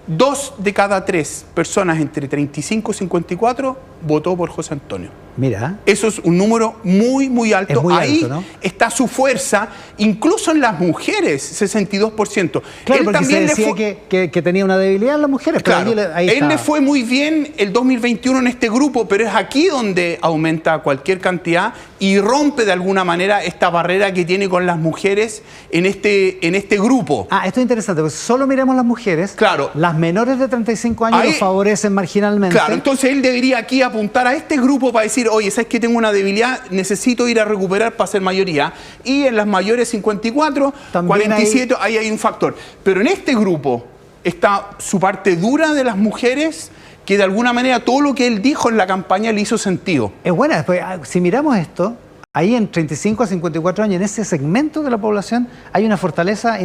2 de cada 3 personas entre 35 y 54 votó por José Antonio. Mira. Eso es un número muy, muy alto. Es muy Ahí alto, ¿no? está su fuerza, incluso en las mujeres, 62%. Claro, Él porque también se decía que tenía una debilidad en las mujeres. Pero Claro, ahí él está. le fue muy bien el 2021 en este grupo, pero es aquí donde aumenta cualquier cantidad y rompe de alguna manera esta barrera que tiene con las mujeres en este grupo. Esto es interesante, porque solo miremos las mujeres. Claro. Las menores de 35 años Ahí- los favorecen marginalmente. Claro, entonces él debería aquí apuntar a este grupo para decir, oye, ¿sabes que tengo una debilidad? Necesito ir a recuperar para ser mayoría. Y en las mayores 54, También 47, ahí hay un factor. Pero en este grupo está su parte dura de las mujeres, que de alguna manera todo lo que él dijo en la campaña le hizo sentido. Es buena. Después, si miramos esto, ahí en 35 a 54 años, en ese segmento de la población, hay una fortaleza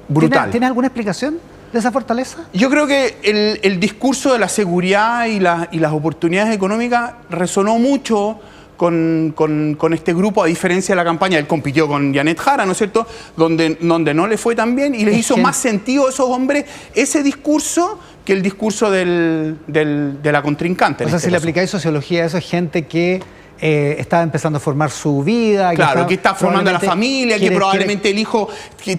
Brutal. ¿Tiene alguna explicación de esa fortaleza? Yo creo que el discurso de la seguridad y las oportunidades económicas resonó mucho con este grupo, a diferencia de la campaña. Él compitió con Janet Jara, ¿no es cierto?, donde no le fue tan bien y les hizo más sentido a esos hombres ese discurso que el discurso de la contrincante. O sea, si le aplicáis sociología a eso, es gente que estaba empezando a formar su vida. Claro, que está formando a la familia, que probablemente el hijo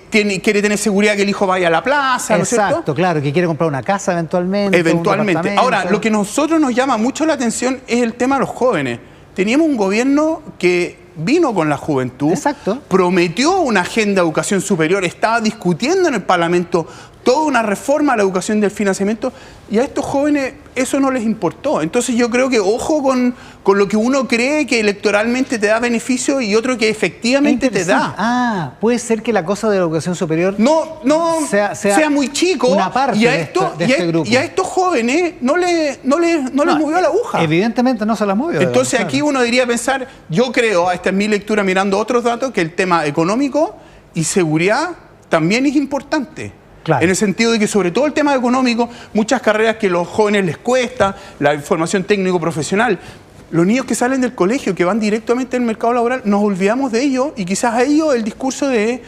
quiere tener seguridad que el hijo vaya a la plaza, ¿no es cierto? Exacto, claro, que quiere comprar una casa eventualmente. Eventualmente. Ahora, lo que a nosotros nos llama mucho la atención es el tema de los jóvenes. Teníamos un gobierno que vino con la juventud, Exacto. prometió una agenda de educación superior, estaba discutiendo en el Parlamento toda una reforma a la educación del financiamiento, y a estos jóvenes eso no les importó. Entonces yo creo que ojo con lo que uno cree que electoralmente te da beneficio y otro que efectivamente te da. Puede ser que la cosa de la educación superior No sea muy chico, una parte y a, de este grupo. y a estos jóvenes no les movió la aguja. Evidentemente no se la movió. Entonces aquí uno diría pensar, yo creo, esta es mi lectura mirando otros datos, que el tema económico y seguridad también es importante. Claro. En el sentido de que sobre todo el tema económico, muchas carreras que a los jóvenes les cuesta, la formación técnico-profesional, los niños que salen del colegio, que van directamente al mercado laboral, nos olvidamos de ellos y quizás a ellos el discurso de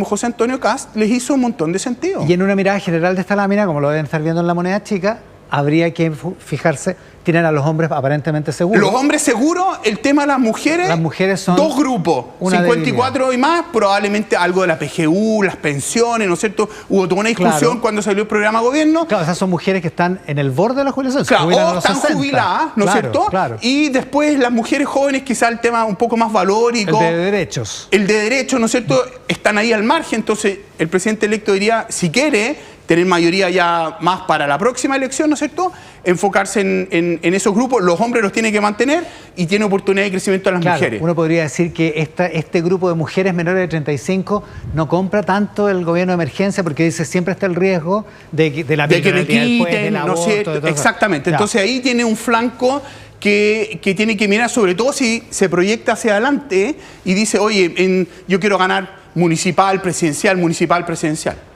José Antonio Kast les hizo un montón de sentido. Y en una mirada general de esta lámina, como lo deben estar viendo en la moneda chica, habría que fijarse, tienen a los hombres aparentemente seguros. Los hombres seguros, el tema de las mujeres son dos grupos, una 54 debilidad. y más, probablemente algo de la PGU, las pensiones, ¿no es cierto? Hubo toda una discusión Claro. cuando salió el programa gobierno. Claro, esas son mujeres que están en el borde de la jubilación. se Claro, jubilan a o los están 60. jubiladas, ¿no es Claro, cierto? Claro. Y después las mujeres jóvenes, quizá el tema un poco más valórico. El de derechos. El de derecho, ¿no es cierto? Están ahí al margen. Entonces, el presidente electo diría, si quiere tener mayoría ya más para la próxima elección, ¿no es cierto?, enfocarse en esos grupos. Los hombres los tiene que mantener y tiene oportunidad de crecimiento a las mujeres. Uno podría decir que este grupo de mujeres menores de 35 no compra tanto el gobierno de emergencia porque dice siempre está el riesgo de la De que me después, quiten, del ¿no es aborto, cierto? de todo eso. Exactamente. Ya. Entonces ahí tiene un flanco que tiene que mirar, sobre todo si se proyecta hacia adelante y dice, oye, yo quiero ganar municipal, presidencial.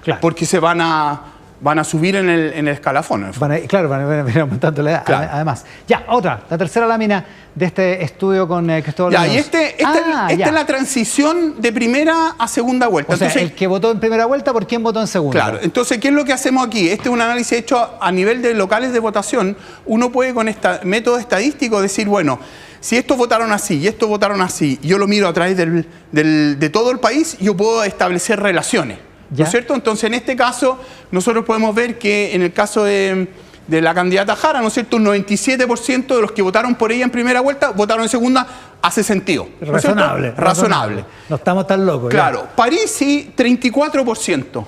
Claro. Porque se van a subir en el escalafón. Van a ir aumentando la edad, Claro. además. Ya, la tercera lámina de este estudio con Cristóbal Ya, Muñoz. y esta es la transición de primera a segunda vuelta. O sea, Entonces, el que votó en primera vuelta, ¿por quién votó en segunda? claro, entonces, ¿qué es lo que hacemos aquí? Este es un análisis hecho a nivel de locales de votación. Uno puede con este método estadístico decir, bueno, si estos votaron así y estos votaron así, yo lo miro a través de todo el país, yo puedo establecer relaciones. ¿No es cierto? Entonces, en este caso, nosotros podemos ver que en el caso de la candidata Jara, ¿no es cierto?, un 97% de los que votaron por ella en primera vuelta, votaron en segunda, hace sentido. ¿No es cierto? Razonable. No estamos tan locos. Claro. Parisi, 34%.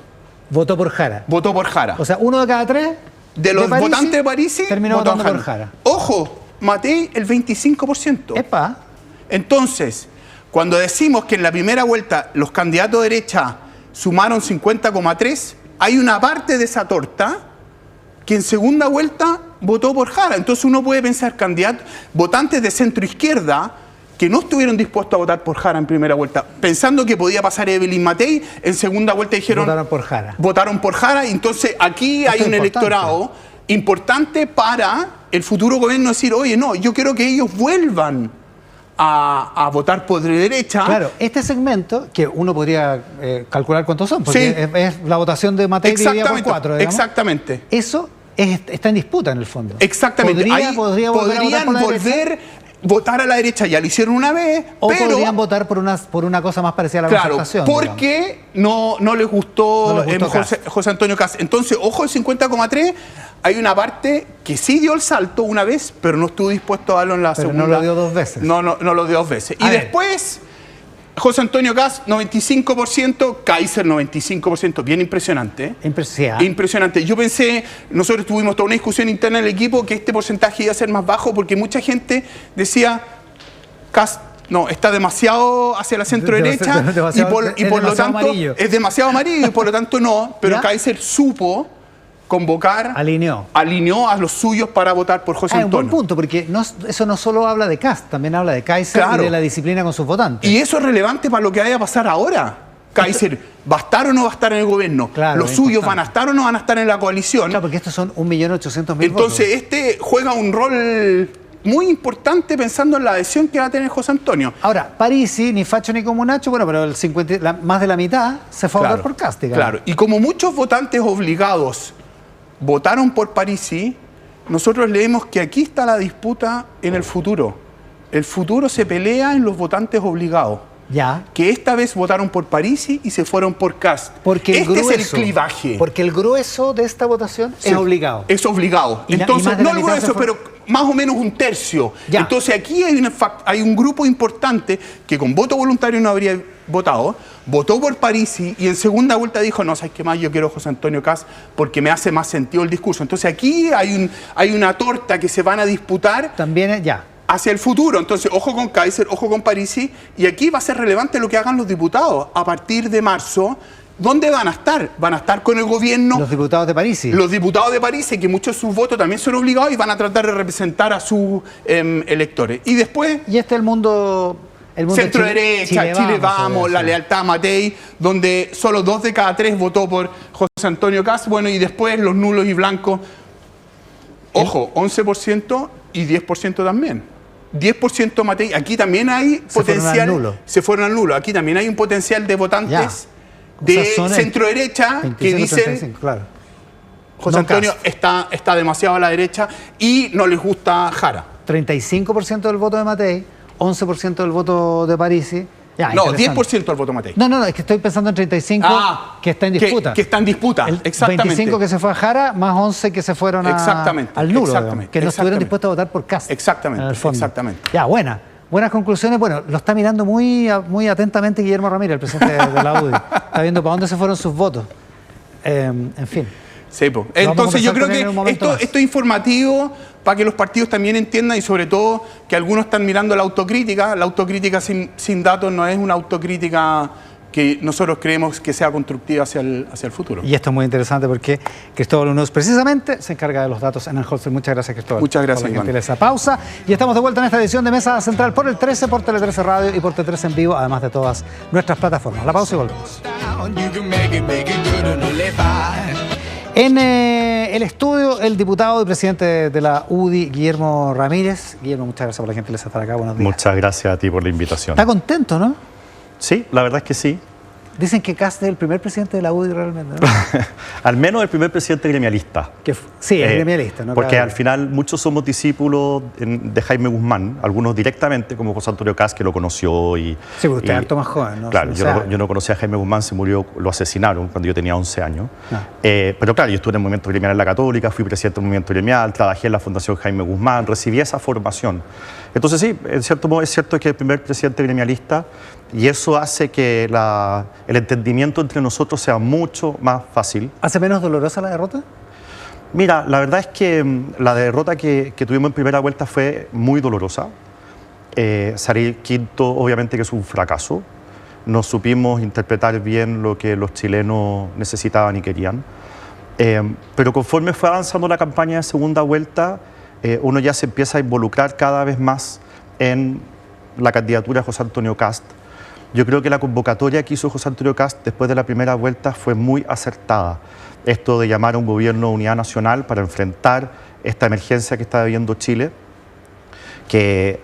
Votó por Jara. Votó por Jara. O sea, 1 de cada 3 De los votantes de Parisi, terminó votó votando por Jara. Ojo, Matei, el 25%. Epa. Entonces, cuando decimos que en la primera vuelta los candidatos de derecha sumaron 50,3, hay una parte de esa torta que en segunda vuelta votó por Jara. Entonces uno puede pensar votantes de centro izquierda que no estuvieron dispuestos a votar por Jara en primera vuelta, pensando que podía pasar Evelyn Matei, en segunda vuelta dijeron... Votaron por Jara. Votaron por Jara, y entonces aquí hay un electorado importante para el futuro gobierno decir, oye, no, yo quiero que ellos vuelvan a votar por derecha. Claro, este segmento, que uno podría calcular cuántos son, porque Sí. es la votación de Matei dividida por 4, digamos. Exactamente. Eso está en disputa en el fondo. Exactamente. Podrían volver a votar por la derecha. votar a la derecha ya lo hicieron una vez, O pero podrían votar por una cosa más parecida a la claro, concertación. porque no les gustó, No les gustó José Antonio Kast. Entonces, ojo, el 50,3, hay una parte que sí dio el salto una vez, pero no estuvo dispuesto a darlo en la Pero segunda. no lo dio dos veces. No lo dio dos veces. A Y ver. después, José Antonio Kast, 95%, Kaiser, 95%, bien impresionante. Impresionante. Yo pensé, nosotros tuvimos toda una discusión interna en el equipo que este porcentaje iba a ser más bajo porque mucha gente decía, Kast no, está demasiado hacia la centro derecha y por lo tanto amarillo. es demasiado amarillo y por lo tanto no, pero ¿Ya? Kaiser supo convocar, alineó a los suyos para votar por José Un Antonio. buen punto, porque eso no solo habla de Kast, también habla de Kaiser Claro. y de la disciplina con sus votantes. Y eso es relevante para lo que vaya a pasar ahora. Kaiser, ¿va a estar o no va a estar en el gobierno? Claro, ¿Los es suyos importante. van a estar o no van a estar en la coalición? Claro, porque estos son 1.800.000 votos. Entonces, este juega un rol muy importante pensando en la adhesión que va a tener José Antonio. Ahora, Parisi, ni facho ni comunacho, bueno, pero más de la mitad se fue a votar por Kast, digamos. Claro, y como muchos votantes obligados votaron por Parisi, nosotros leemos que aquí está la disputa en el futuro. El futuro se pelea en los votantes obligados. Ya. Que esta vez votaron por Parisi y se fueron por Kast. Porque este es el clivaje. Porque el grueso de esta votación es obligado. Es obligado. Y Entonces, más de no la el mitad grueso, se fue- pero más o menos un tercio. Ya. Entonces aquí hay un grupo importante que con voto voluntario no habría votado, votó por Parisi y en segunda vuelta dijo, no, ¿sabes qué más? Yo quiero a José Antonio Kast porque me hace más sentido el discurso. Entonces aquí hay una torta que se van a disputar También, ya. hacia el futuro. Entonces, ojo con Kaiser, ojo con Parisi, y aquí va a ser relevante lo que hagan los diputados. A partir de marzo, ¿dónde van a estar? Van a estar con el gobierno. Los diputados de Parisi. Los diputados de Parisi, que muchos de sus votos también son obligados y van a tratar de representar a sus electores. Y después, Y este es el mundo centro derecha, Chile Vamos, la lealtad a Matei, donde solo 2 de cada 3 votó por José Antonio Kast. Bueno, y después los nulos y blancos, ojo, 11% y 10% también. 10% Matei. Aquí también hay potencial. Se fueron al nulo. Aquí también hay un potencial de votantes de centro derecha que dicen 35, claro. José No Antonio Kast. está demasiado a la derecha y no les gusta Jara. 35% del voto de Matei, 11% del voto de Parisi. Ya, No, interesante. 10% al voto Matei. No, es que estoy pensando en 35 que está en disputa. Que está en disputa, El exactamente. 25 que se fue a Jara, más 11 que se fueron al nulo, digamos, que no estuvieron dispuestos a votar por Kast. Exactamente, en el fondo. exactamente. Ya, buenas conclusiones. Bueno, lo está mirando muy atentamente Guillermo Ramírez, el presidente de la UDI. Está viendo para dónde se fueron sus votos. En fin. Sí, pues. Entonces yo creo que esto es informativo para que los partidos también entiendan y sobre todo que algunos están mirando la autocrítica. La autocrítica sin datos no es una autocrítica que nosotros creemos que sea constructiva hacia el futuro. Y esto es muy interesante porque Cristóbal Unos precisamente se encarga de los datos en el Holster. Muchas gracias, Cristóbal. Muchas gracias, por la Iván. gentileza. Pausa y estamos de vuelta en esta edición de Mesa Central por el 13, por Tele 13 Radio y por T13 en vivo, además de todas nuestras plataformas. La pausa y volvemos. En el estudio, el diputado y presidente de la UDI, Guillermo Ramírez. Guillermo, muchas gracias por la gentileza de estar acá. Buenos días. Muchas gracias a ti por la invitación. ¿Está contento, no? Sí, la verdad es que sí. Dicen que Kast es el primer presidente de la UDI realmente, ¿no? Al menos el primer presidente gremialista. Sí, es gremialista, ¿no? Porque al final muchos somos discípulos de Jaime Guzmán, algunos directamente, como José Antonio Kast, que lo conoció. Sí, pero usted es harto más joven, ¿no? Claro, yo no conocía a Jaime Guzmán, se murió, lo asesinaron cuando yo tenía 11 años. Pero claro, yo estuve en el movimiento gremial en la Católica, fui presidente del movimiento gremial, trabajé en la Fundación Jaime Guzmán, recibí esa formación. Entonces sí, en cierto modo es cierto que es el primer presidente gremialista y eso hace que el entendimiento entre nosotros sea mucho más fácil. ¿Hace menos dolorosa la derrota? Mira, la verdad es que la derrota que tuvimos en primera vuelta fue muy dolorosa. Salir quinto, obviamente que es un fracaso. No supimos interpretar bien lo que los chilenos necesitaban y querían. Pero conforme fue avanzando la campaña de segunda vuelta, uno ya se empieza a involucrar cada vez más en la candidatura de José Antonio Kast. Yo creo que la convocatoria que hizo José Antonio Kast después de la primera vuelta fue muy acertada. Esto de llamar a un gobierno de unidad nacional para enfrentar esta emergencia que está viviendo Chile, que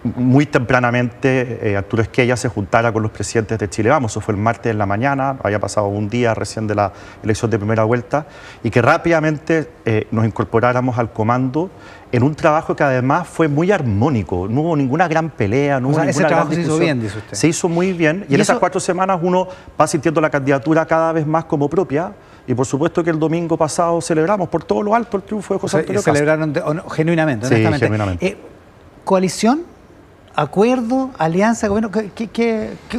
muy tempranamente Arturo Esquella se juntara con los presidentes de Chile Vamos. Eso fue el martes en la mañana, había pasado un día recién de la elección de primera vuelta, y que rápidamente nos incorporáramos al comando en un trabajo que además fue muy armónico. No hubo ninguna gran pelea, no hubo ninguna ese trabajo gran se hizo discusión. bien, dice usted. Se hizo muy bien, y en esas 4 semanas uno va sintiendo la candidatura cada vez más como propia. Y por supuesto que el domingo pasado celebramos por todo lo alto el triunfo de José Antonio Kast. Celebraron genuinamente, Sí, honestamente. genuinamente. ¿Coalición? ¿Acuerdo? ¿Alianza? ¿Gobierno?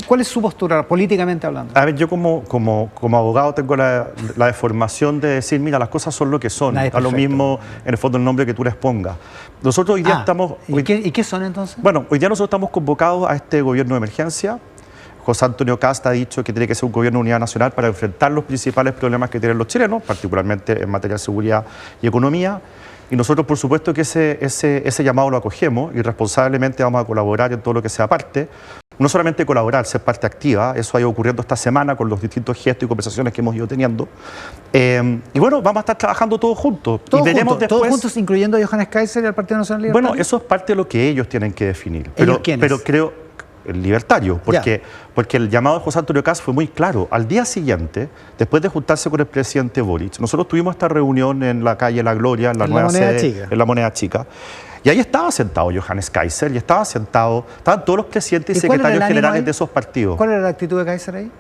¿Cuál es su postura políticamente hablando? A ver, yo como abogado tengo la deformación de decir, mira, las cosas son lo que son. Nadie es A lo perfecto. mismo, en el fondo, el nombre que tú les pongas. Nosotros hoy día estamos... ¿Y qué son entonces? Bueno, hoy día nosotros estamos convocados a este gobierno de emergencia. José Antonio Kast ha dicho que tiene que ser un gobierno de unidad nacional para enfrentar los principales problemas que tienen los chilenos, particularmente en materia de seguridad y economía. Y nosotros, por supuesto, que ese llamado lo acogemos y responsablemente vamos a colaborar en todo lo que sea parte. No solamente colaborar, ser parte activa, eso ha ido ocurriendo esta semana con los distintos gestos y conversaciones que hemos ido teniendo. Y bueno, vamos a estar trabajando todos juntos. Todos juntos, incluyendo a Johannes Kaiser y al Partido Nacional Libertario. Bueno, eso es parte de lo que ellos tienen que definir. ¿Ellos quiénes? Pero creo... El libertario, porque el llamado de José Antonio Kast fue muy claro. Al día siguiente, después de juntarse con el presidente Boric, nosotros tuvimos esta reunión en la calle La Gloria, en la nueva sede, en la Moneda Chica, y ahí estaba sentado Johannes Kaiser, y estaban todos los presidentes y secretarios generales de esos partidos. ¿Cuál era la actitud de Kaiser ahí?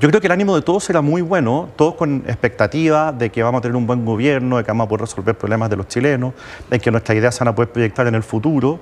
Yo creo que el ánimo de todos era muy bueno, todos con expectativa de que vamos a tener un buen gobierno, de que vamos a poder resolver problemas de los chilenos, de que nuestras ideas se van a poder proyectar en el futuro.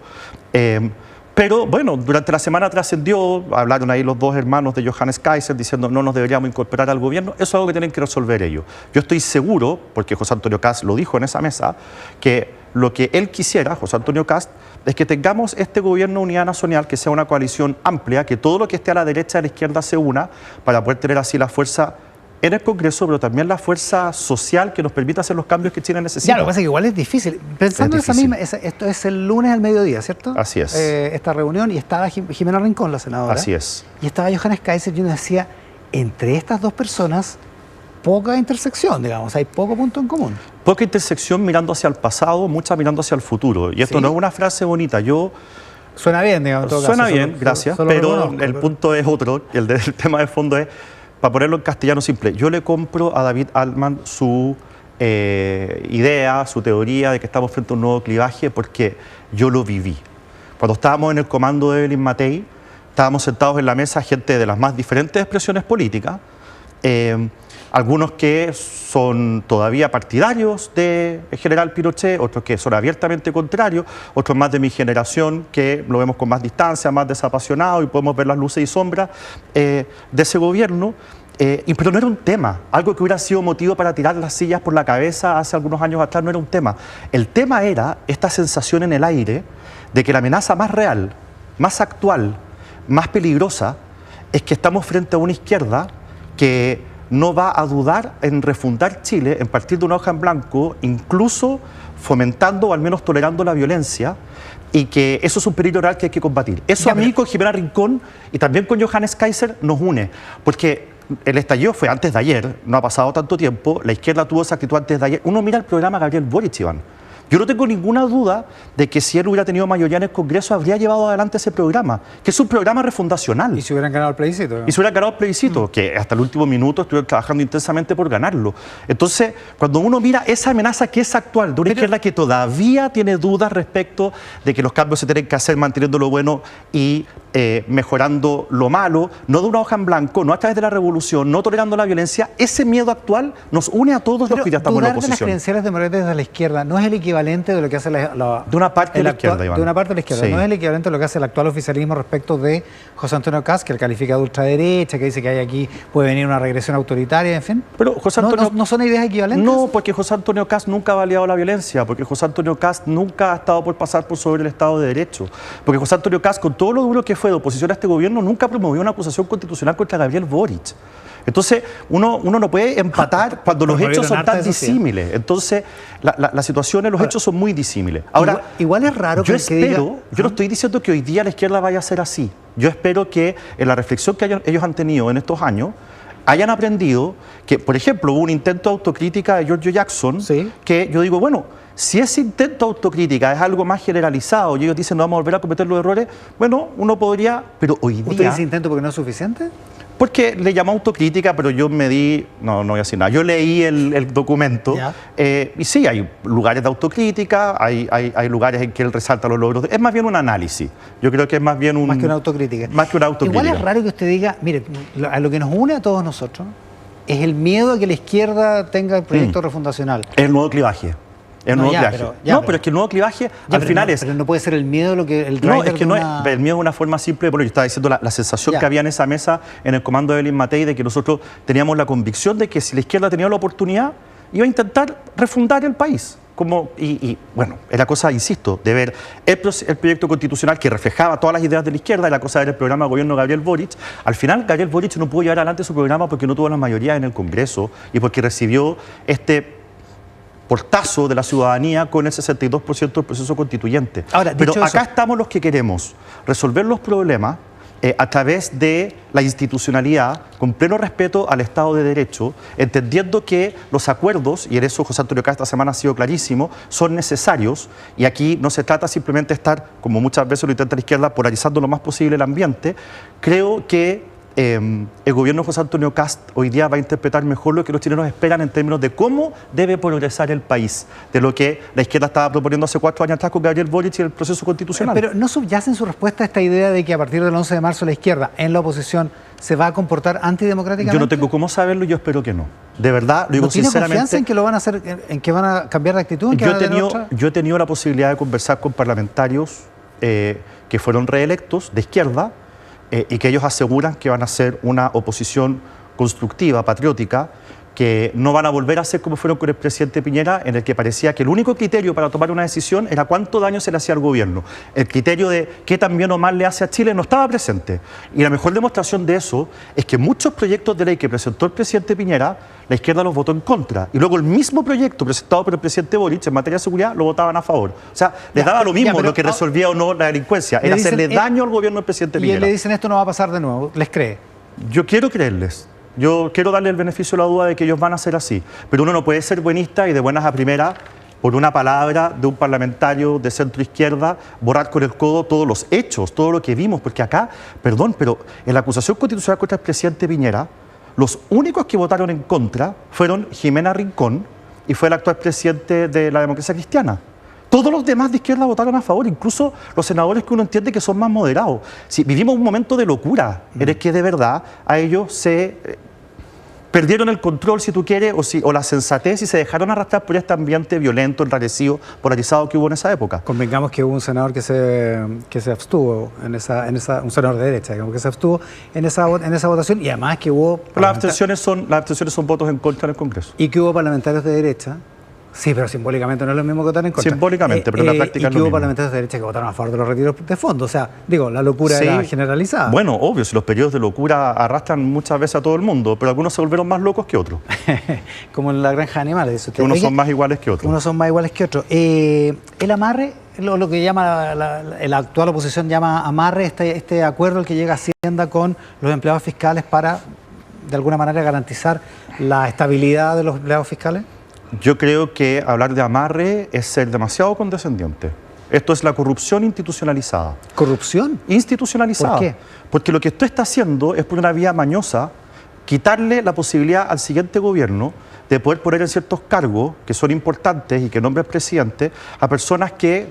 Pero bueno, durante la semana trascendió, hablaron ahí los dos hermanos de Johannes Kaiser diciendo no nos deberíamos incorporar al gobierno. Eso es algo que tienen que resolver ellos. Yo estoy seguro, porque José Antonio Kast lo dijo en esa mesa, que lo que él quisiera, José Antonio Kast, es que tengamos este gobierno de unidad nacional, que sea una coalición amplia, que todo lo que esté a la derecha y a la izquierda se una para poder tener así la fuerza en el Congreso, pero también la fuerza social que nos permita hacer los cambios que Chile necesita. Ya, lo que pasa es que igual es difícil. Pensando en esa misma, esto es el lunes al mediodía, ¿cierto? Así es. Esta reunión, y estaba Jimena Rincón, la senadora. Así es. Y estaba Johannes Kaiser, y uno decía, entre estas dos personas, poca intersección, digamos, hay poco punto en común. Poca intersección mirando hacia el pasado, mucha mirando hacia el futuro. Y esto no es una frase bonita, Suena bien, digamos, en todo Suena caso, bien, gracias, pero el punto es otro, el tema de fondo es, para ponerlo en castellano simple, yo le compro a David Altman su idea, su teoría de que estamos frente a un nuevo clivaje, porque yo lo viví. Cuando estábamos en el comando de Evelyn Matei, estábamos sentados en la mesa gente de las más diferentes expresiones políticas, algunos que son todavía partidarios del general Pinochet, otros que son abiertamente contrarios, otros más de mi generación que lo vemos con más distancia, más desapasionado, y podemos ver las luces y sombras de ese gobierno. Pero no era un tema, algo que hubiera sido motivo para tirar las sillas por la cabeza hace algunos años atrás, no era un tema. El tema era esta sensación en el aire de que la amenaza más real, más actual, más peligrosa, es que estamos frente a una izquierda que no va a dudar en refundar Chile, en partir de una hoja en blanco, incluso fomentando o al menos tolerando la violencia, y que eso es un peligro real que hay que combatir. Eso a mí con Jimena Rincón y también con Johannes Kaiser nos une, porque el estallido fue antes de ayer, no ha pasado tanto tiempo, la izquierda tuvo esa actitud antes de ayer. Uno mira el programa Gabriel Boric, Iván. Yo no tengo ninguna duda de que si él hubiera tenido mayoría en el Congreso, habría llevado adelante ese programa, que es un programa refundacional. Y si hubieran ganado el plebiscito. ¿no? Y si hubieran ganado el plebiscito, que hasta el último minuto estuvieron trabajando intensamente por ganarlo. Entonces, cuando uno mira esa amenaza que es actual, de una izquierda que todavía tiene dudas respecto de que los cambios se tienen que hacer manteniendo lo bueno y mejorando lo malo, no de una hoja en blanco, no a través de la revolución, no tolerando la violencia, ese miedo actual nos une a todos los que ya estamos en la oposición. Dudar de las credenciales democráticas de la izquierda no es el equivalente de lo que hace de una parte de la izquierda, Iván. De una parte de la izquierda, sí. No es el equivalente de lo que hace el actual oficialismo respecto de José Antonio Kast, que él califica de ultraderecha, que dice que hay aquí puede venir una regresión autoritaria, en fin. Pero José Antonio, ¿No son ideas equivalentes? No, porque José Antonio Kast nunca ha validado la violencia, porque José Antonio Kast nunca ha estado por pasar por sobre el Estado de Derecho, porque José Antonio Kast, con todo lo duro que fue de oposición a este gobierno, nunca promovió una acusación constitucional contra Gabriel Boric. Entonces, uno no puede empatar cuando los hechos son tan disímiles. Entonces, la situación, los hechos son muy disímiles. Ahora, igual es raro yo no estoy diciendo que hoy día la izquierda vaya a ser así. Yo espero que en la reflexión que ellos han tenido en estos años, hayan aprendido que, por ejemplo, hubo un intento de autocrítica de Giorgio Jackson, sí. que yo digo, bueno, Si ese intento de autocrítica es algo más generalizado y ellos dicen no vamos a volver a cometer los errores, bueno, uno podría, pero hoy día... ¿Usted dice intento porque no es suficiente? Porque le llamó autocrítica, pero yo me di... No voy a decir nada. Yo leí el documento y sí, hay lugares de autocrítica, hay lugares en que él resalta los logros. Es más bien un análisis. Yo creo que es más bien un... Más que una autocrítica. Más que una autocrítica. Igual es raro que usted diga, mire, a lo que nos une a todos nosotros es el miedo a que la izquierda tenga el proyecto refundacional. Es el nuevo clivaje. El nuevo clivaje. Pero es que el nuevo clivaje al final es... Pero no puede ser el miedo lo que... No, es que el miedo es una forma simple. Bueno, yo estaba diciendo la sensación que había en esa mesa en el comando de Evelyn Matei de que nosotros teníamos la convicción de que si la izquierda tenía la oportunidad iba a intentar refundar el país. Bueno, era cosa, insisto, de ver el proyecto constitucional que reflejaba todas las ideas de la izquierda, era cosa de ver el programa de gobierno de Gabriel Boric. Al final, Gabriel Boric no pudo llevar adelante su programa porque no tuvo la mayoría en el Congreso y porque recibió este portazo de la ciudadanía con el 62% del proceso constituyente. Ahora, pero acá estamos los que queremos resolver los problemas a través de la institucionalidad, con pleno respeto al Estado de Derecho, entendiendo que los acuerdos, y en eso José Antonio Kast esta semana ha sido clarísimo, son necesarios, y aquí no se trata simplemente de estar, como muchas veces lo intenta la izquierda, polarizando lo más posible el ambiente. Creo que el gobierno de José Antonio Kast hoy día va a interpretar mejor lo que los chilenos esperan en términos de cómo debe progresar el país, de lo que la izquierda estaba proponiendo hace 4 años atrás con Gabriel Boric y el proceso constitucional. Pero ¿no subyace en su respuesta esta idea de que a partir del 11 de marzo la izquierda en la oposición se va a comportar antidemocráticamente? Yo no tengo cómo saberlo y yo espero que no. De verdad, lo digo sinceramente. ¿No tiene confianza en que lo van a hacer, en que van a cambiar de actitud? Yo he tenido la posibilidad de conversar con parlamentarios que fueron reelectos de izquierda, y que ellos aseguran que van a ser una oposición constructiva, patriótica, que no van a volver a ser como fueron con el presidente Piñera, en el que parecía que el único criterio para tomar una decisión era cuánto daño se le hacía al gobierno. El criterio de qué tan bien o mal le hace a Chile no estaba presente. Y la mejor demostración de eso es que muchos proyectos de ley que presentó el presidente Piñera, la izquierda los votó en contra. Y luego el mismo proyecto presentado por el presidente Boric en materia de seguridad lo votaban a favor. O sea, les daba lo mismo lo que resolvía o no la delincuencia. Era hacerle daño al gobierno del presidente Piñera. Y le dicen esto no va a pasar de nuevo. ¿Les cree? Yo quiero creerles. Yo quiero darle el beneficio de la duda de que ellos van a ser así. Pero uno no puede ser buenista y de buenas a primeras, por una palabra de un parlamentario de centro izquierda, borrar con el codo todos los hechos, todo lo que vimos. Porque acá, perdón, pero en la acusación constitucional contra el presidente Piñera, los únicos que votaron en contra fueron Jimena Rincón y fue el actual presidente de la Democracia Cristiana. Todos los demás de izquierda votaron a favor, incluso los senadores que uno entiende que son más moderados. Si vivimos un momento de locura, en el que de verdad a ellos se perdieron el control, si tú quieres, o la sensatez, y se dejaron arrastrar por este ambiente violento, enrarecido, polarizado que hubo en esa época. Convengamos que hubo un senador que se abstuvo, un senador de derecha, digamos, que se abstuvo en esa votación, y además que hubo... Las abstenciones son votos en contra en el Congreso. Y que hubo parlamentarios de derecha. Sí, pero simbólicamente no es lo mismo que votar en contra. Simbólicamente, pero en la práctica y que hubo parlamentarios de derecha que votaron a favor de los retiros de fondo. O sea, digo, la locura era generalizada. Bueno, obvio, si los periodos de locura arrastran muchas veces a todo el mundo, pero algunos se volvieron más locos que otros. Como en la granja de animales. Eso que unos son más iguales que otros. Unos son más iguales que otros. El amarre, lo que llama la actual oposición llama amarre, este acuerdo al que llega Hacienda con los empleados fiscales para, de alguna manera, garantizar la estabilidad de los empleados fiscales. Yo creo que hablar de amarre es ser demasiado condescendiente. Esto es la corrupción institucionalizada. ¿Corrupción? Institucionalizada. ¿Por qué? Porque lo que esto está haciendo es por una vía mañosa quitarle la posibilidad al siguiente gobierno de poder poner en ciertos cargos que son importantes y que nombre el presidente a personas que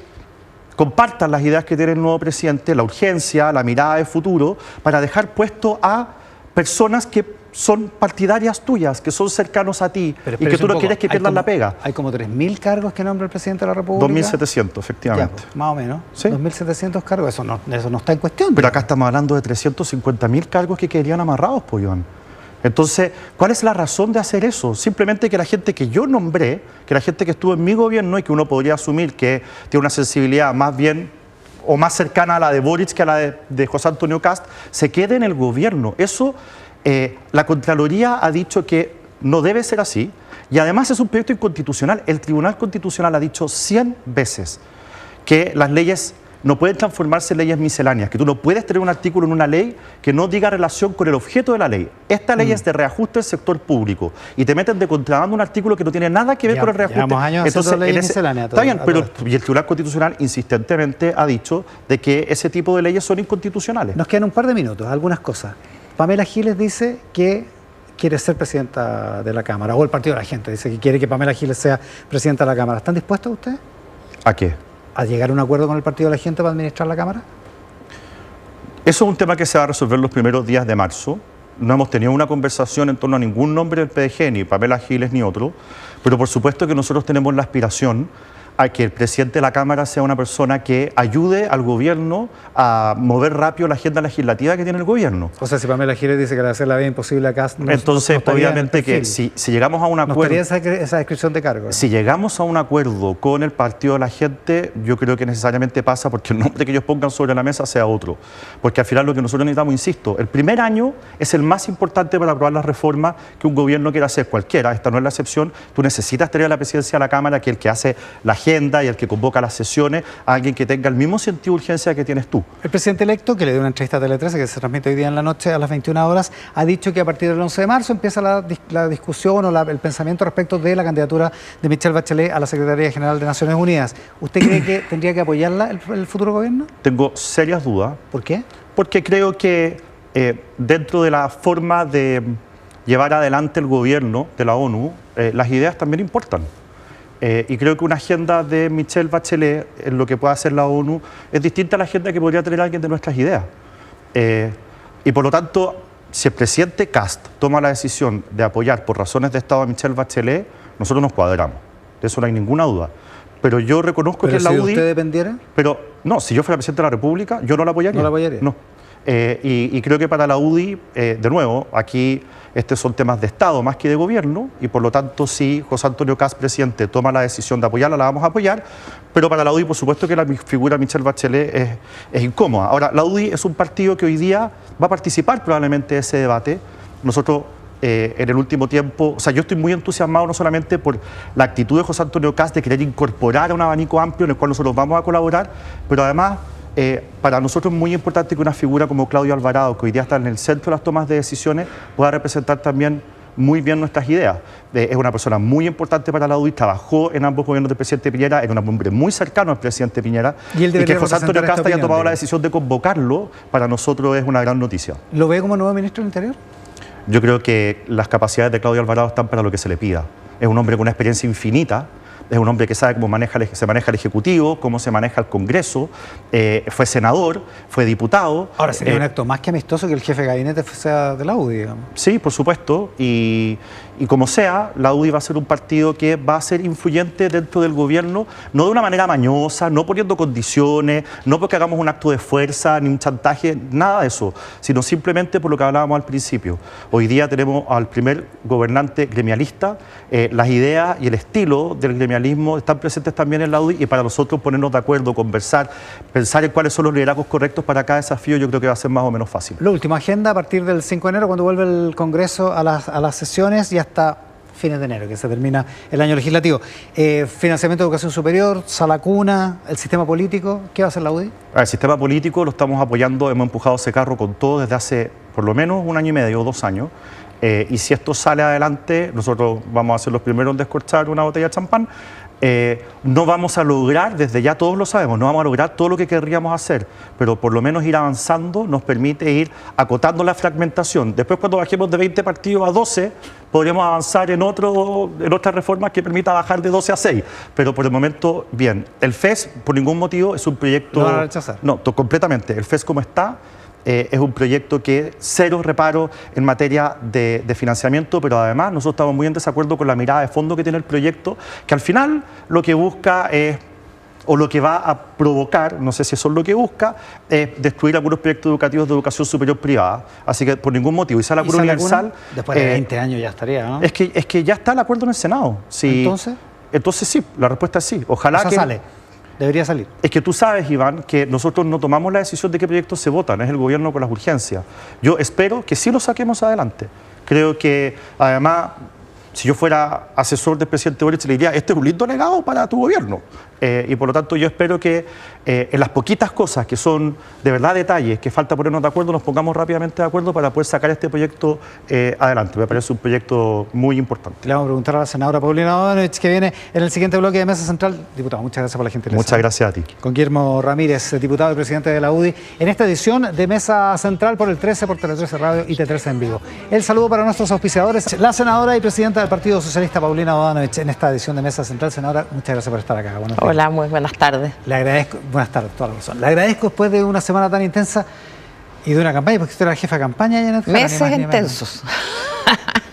compartan las ideas que tiene el nuevo presidente, la urgencia, la mirada de futuro, para dejar puesto a personas que son partidarias tuyas, que son cercanos a ti y que tú no quieres que pierdan la pega. Hay como 3.000 cargos que nombra el presidente de la República. 2.700, efectivamente. Ya, pues, más o menos. ¿Sí? 2.700 cargos, eso no está en cuestión. Pero acá estamos hablando de 350.000 cargos que quedarían amarrados, Pollón. Entonces, ¿cuál es la razón de hacer eso? Simplemente que la gente que yo nombré, que la gente que estuvo en mi gobierno y que uno podría asumir que tiene una sensibilidad más bien o más cercana a la de Boric que a la de José Antonio Kast, se quede en el gobierno. Eso... la Contraloría ha dicho que no debe ser así y además es un proyecto inconstitucional. El Tribunal Constitucional ha dicho 100 veces que las leyes no pueden transformarse en leyes misceláneas, que tú no puedes tener un artículo en una ley que no diga relación con el objeto de la ley. Esta ley es de reajuste del sector público y te meten de contrabando un artículo que no tiene nada que ver con el reajuste. Llevamos años haciendo leyes misceláneas. Está bien, pero y el Tribunal Constitucional insistentemente ha dicho de que ese tipo de leyes son inconstitucionales. Nos quedan un par de minutos, algunas cosas. Pamela Giles dice que quiere ser presidenta de la Cámara, o el Partido de la Gente dice que quiere que Pamela Giles sea presidenta de la Cámara. ¿Están dispuestos ustedes ¿A qué? a llegar a un acuerdo con el Partido de la Gente para administrar la Cámara? Eso es un tema que se va a resolver los primeros días de marzo. No hemos tenido una conversación en torno a ningún nombre del PDG, ni Pamela Giles ni otro, pero por supuesto que nosotros tenemos la aspiración a que el presidente de la Cámara sea una persona que ayude al gobierno a mover rápido la agenda legislativa que tiene el gobierno. O sea, si Pamela Giles dice que le va a hacer la vida imposible acá... Entonces, obviamente que si llegamos a un acuerdo... esa descripción de cargo. Si llegamos a un acuerdo con el Partido de la Gente, yo creo que necesariamente pasa porque el nombre que ellos pongan sobre la mesa sea otro. Porque al final lo que nosotros necesitamos, insisto, el primer año es el más importante para aprobar las reformas que un gobierno quiera hacer, cualquiera, esta no es la excepción. Tú necesitas tener a la presidencia de la Cámara, que es el que hace la agenda y el que convoca las sesiones, a alguien que tenga el mismo sentido de urgencia que tienes tú. El presidente electo, que le dio una entrevista a Tele 13, que se transmite hoy día en la noche a las 21 horas, ha dicho que a partir del 11 de marzo empieza la discusión o el pensamiento respecto de la candidatura de Michelle Bachelet a la Secretaría General de Naciones Unidas. ¿Usted cree que tendría que apoyarla el futuro gobierno? Tengo serias dudas. ¿Por qué? Porque creo que dentro de la forma de llevar adelante el gobierno de la ONU, las ideas también importan. Y creo que una agenda de Michelle Bachelet, en lo que pueda hacer la ONU, es distinta a la agenda que podría tener alguien de nuestras ideas. Y por lo tanto, si el presidente Kast toma la decisión de apoyar por razones de Estado a Michelle Bachelet, nosotros nos cuadramos. De eso no hay ninguna duda. Pero yo reconozco que la UDI... ¿Pero si usted dependiera? Pero no, si yo fuera presidente de la República, yo no la apoyaría. ¿No la apoyaría? No. Y creo que para la UDI, de nuevo, aquí estos son temas de Estado más que de gobierno, y por lo tanto, si José Antonio Kast, presidente, toma la decisión de apoyarla, la vamos a apoyar, pero para la UDI, por supuesto que la figura Michelle Bachelet es incómoda. Ahora, la UDI es un partido que hoy día va a participar probablemente de ese debate. Nosotros, en el último tiempo, o sea, yo estoy muy entusiasmado no solamente por la actitud de José Antonio Kast de querer incorporar a un abanico amplio en el cual nosotros vamos a colaborar, pero además, para nosotros es muy importante que una figura como Claudio Alvarado, que hoy día está en el centro de las tomas de decisiones, pueda representar también muy bien nuestras ideas. Es una persona muy importante para la UDI, trabajó en ambos gobiernos del presidente Piñera, era un hombre muy cercano al presidente Piñera, y que José Antonio Kast haya tomado la decisión de convocarlo, para nosotros es una gran noticia. ¿Lo ve como nuevo ministro del Interior? Yo creo que las capacidades de Claudio Alvarado están para lo que se le pida. Es un hombre con una experiencia infinita. Es un hombre que sabe cómo se maneja el Ejecutivo, cómo se maneja el Congreso, fue senador, fue diputado. Ahora sería un acto más que amistoso que el jefe de gabinete sea de la UDI, digamos. Sí, por supuesto, y como sea, la UDI va a ser un partido que va a ser influyente dentro del gobierno, no de una manera mañosa, no poniendo condiciones, no porque hagamos un acto de fuerza, ni un chantaje, nada de eso, sino simplemente por lo que hablábamos al principio. Hoy día tenemos al primer gobernante gremialista, las ideas y el estilo del gremialismo están presentes también en la UDI, y para nosotros ponernos de acuerdo, conversar, pensar en cuáles son los liderazgos correctos para cada desafío, yo creo que va a ser más o menos fácil. Lo último, agenda a partir del 5 de enero, cuando vuelve el Congreso a las sesiones, y hasta fines de enero, que se termina el año legislativo. Financiamiento de educación superior, sala cuna, el sistema político, ¿qué va a hacer la UDI? El sistema político lo estamos apoyando, hemos empujado ese carro con todo desde hace por lo menos 1 año y medio o 2 años. Y si esto sale adelante, nosotros vamos a ser los primeros en descorchar una botella de champán. No vamos a lograr, desde ya todos lo sabemos, no vamos a lograr todo lo que querríamos hacer, pero por lo menos ir avanzando nos permite ir acotando la fragmentación. Después, cuando bajemos de 20 partidos a 12, podríamos avanzar en otras reformas que permita bajar de 12 a 6. Pero por el momento, bien. El FES, por ningún motivo, es un proyecto... ¿Lo van a rechazar? No, completamente. El FES como está... es un proyecto que cero reparo en materia de financiamiento, pero además nosotros estamos muy en desacuerdo con la mirada de fondo que tiene el proyecto, que al final lo que busca es, o lo que va a provocar, no sé si eso es lo que busca, es destruir algunos proyectos educativos de educación superior privada. Así que por ningún motivo. Y sala cuna universal... Después de 20 años ya estaría, ¿no? Es que ya está el acuerdo en el Senado. Sí. Entonces sí, la respuesta es sí. Ojalá que... sale. Debería salir. Es que tú sabes, Iván, que nosotros no tomamos la decisión de qué proyectos se votan, es el gobierno con las urgencias. Yo espero que sí lo saquemos adelante. Creo que, además, si yo fuera asesor del presidente Boric, le diría, este es un lindo legado para tu gobierno. y por lo tanto yo espero que en las poquitas cosas que son de verdad detalles, que falta ponernos de acuerdo, nos pongamos rápidamente de acuerdo para poder sacar este proyecto adelante. Me parece un proyecto muy importante. Le vamos a preguntar a la senadora Paulina Bodanovich, que viene en el siguiente bloque de Mesa Central. Diputado, muchas gracias por la gentileza. Muchas gracias a ti. Con Guillermo Ramírez, diputado y presidente de la UDI, en esta edición de Mesa Central por el 13, por Tele 13 Radio y T13 en vivo. El saludo para nuestros auspiciadores, la senadora y presidenta del Partido Socialista, Paulina Bodanovich, en esta edición de Mesa Central. Senadora, muchas gracias por estar acá. Buenos días. Hola, muy buenas tardes. Le agradezco, buenas tardes, toda la razón. Le agradezco después de una semana tan intensa y de una campaña, porque usted era la jefa de campaña. Meses intensos.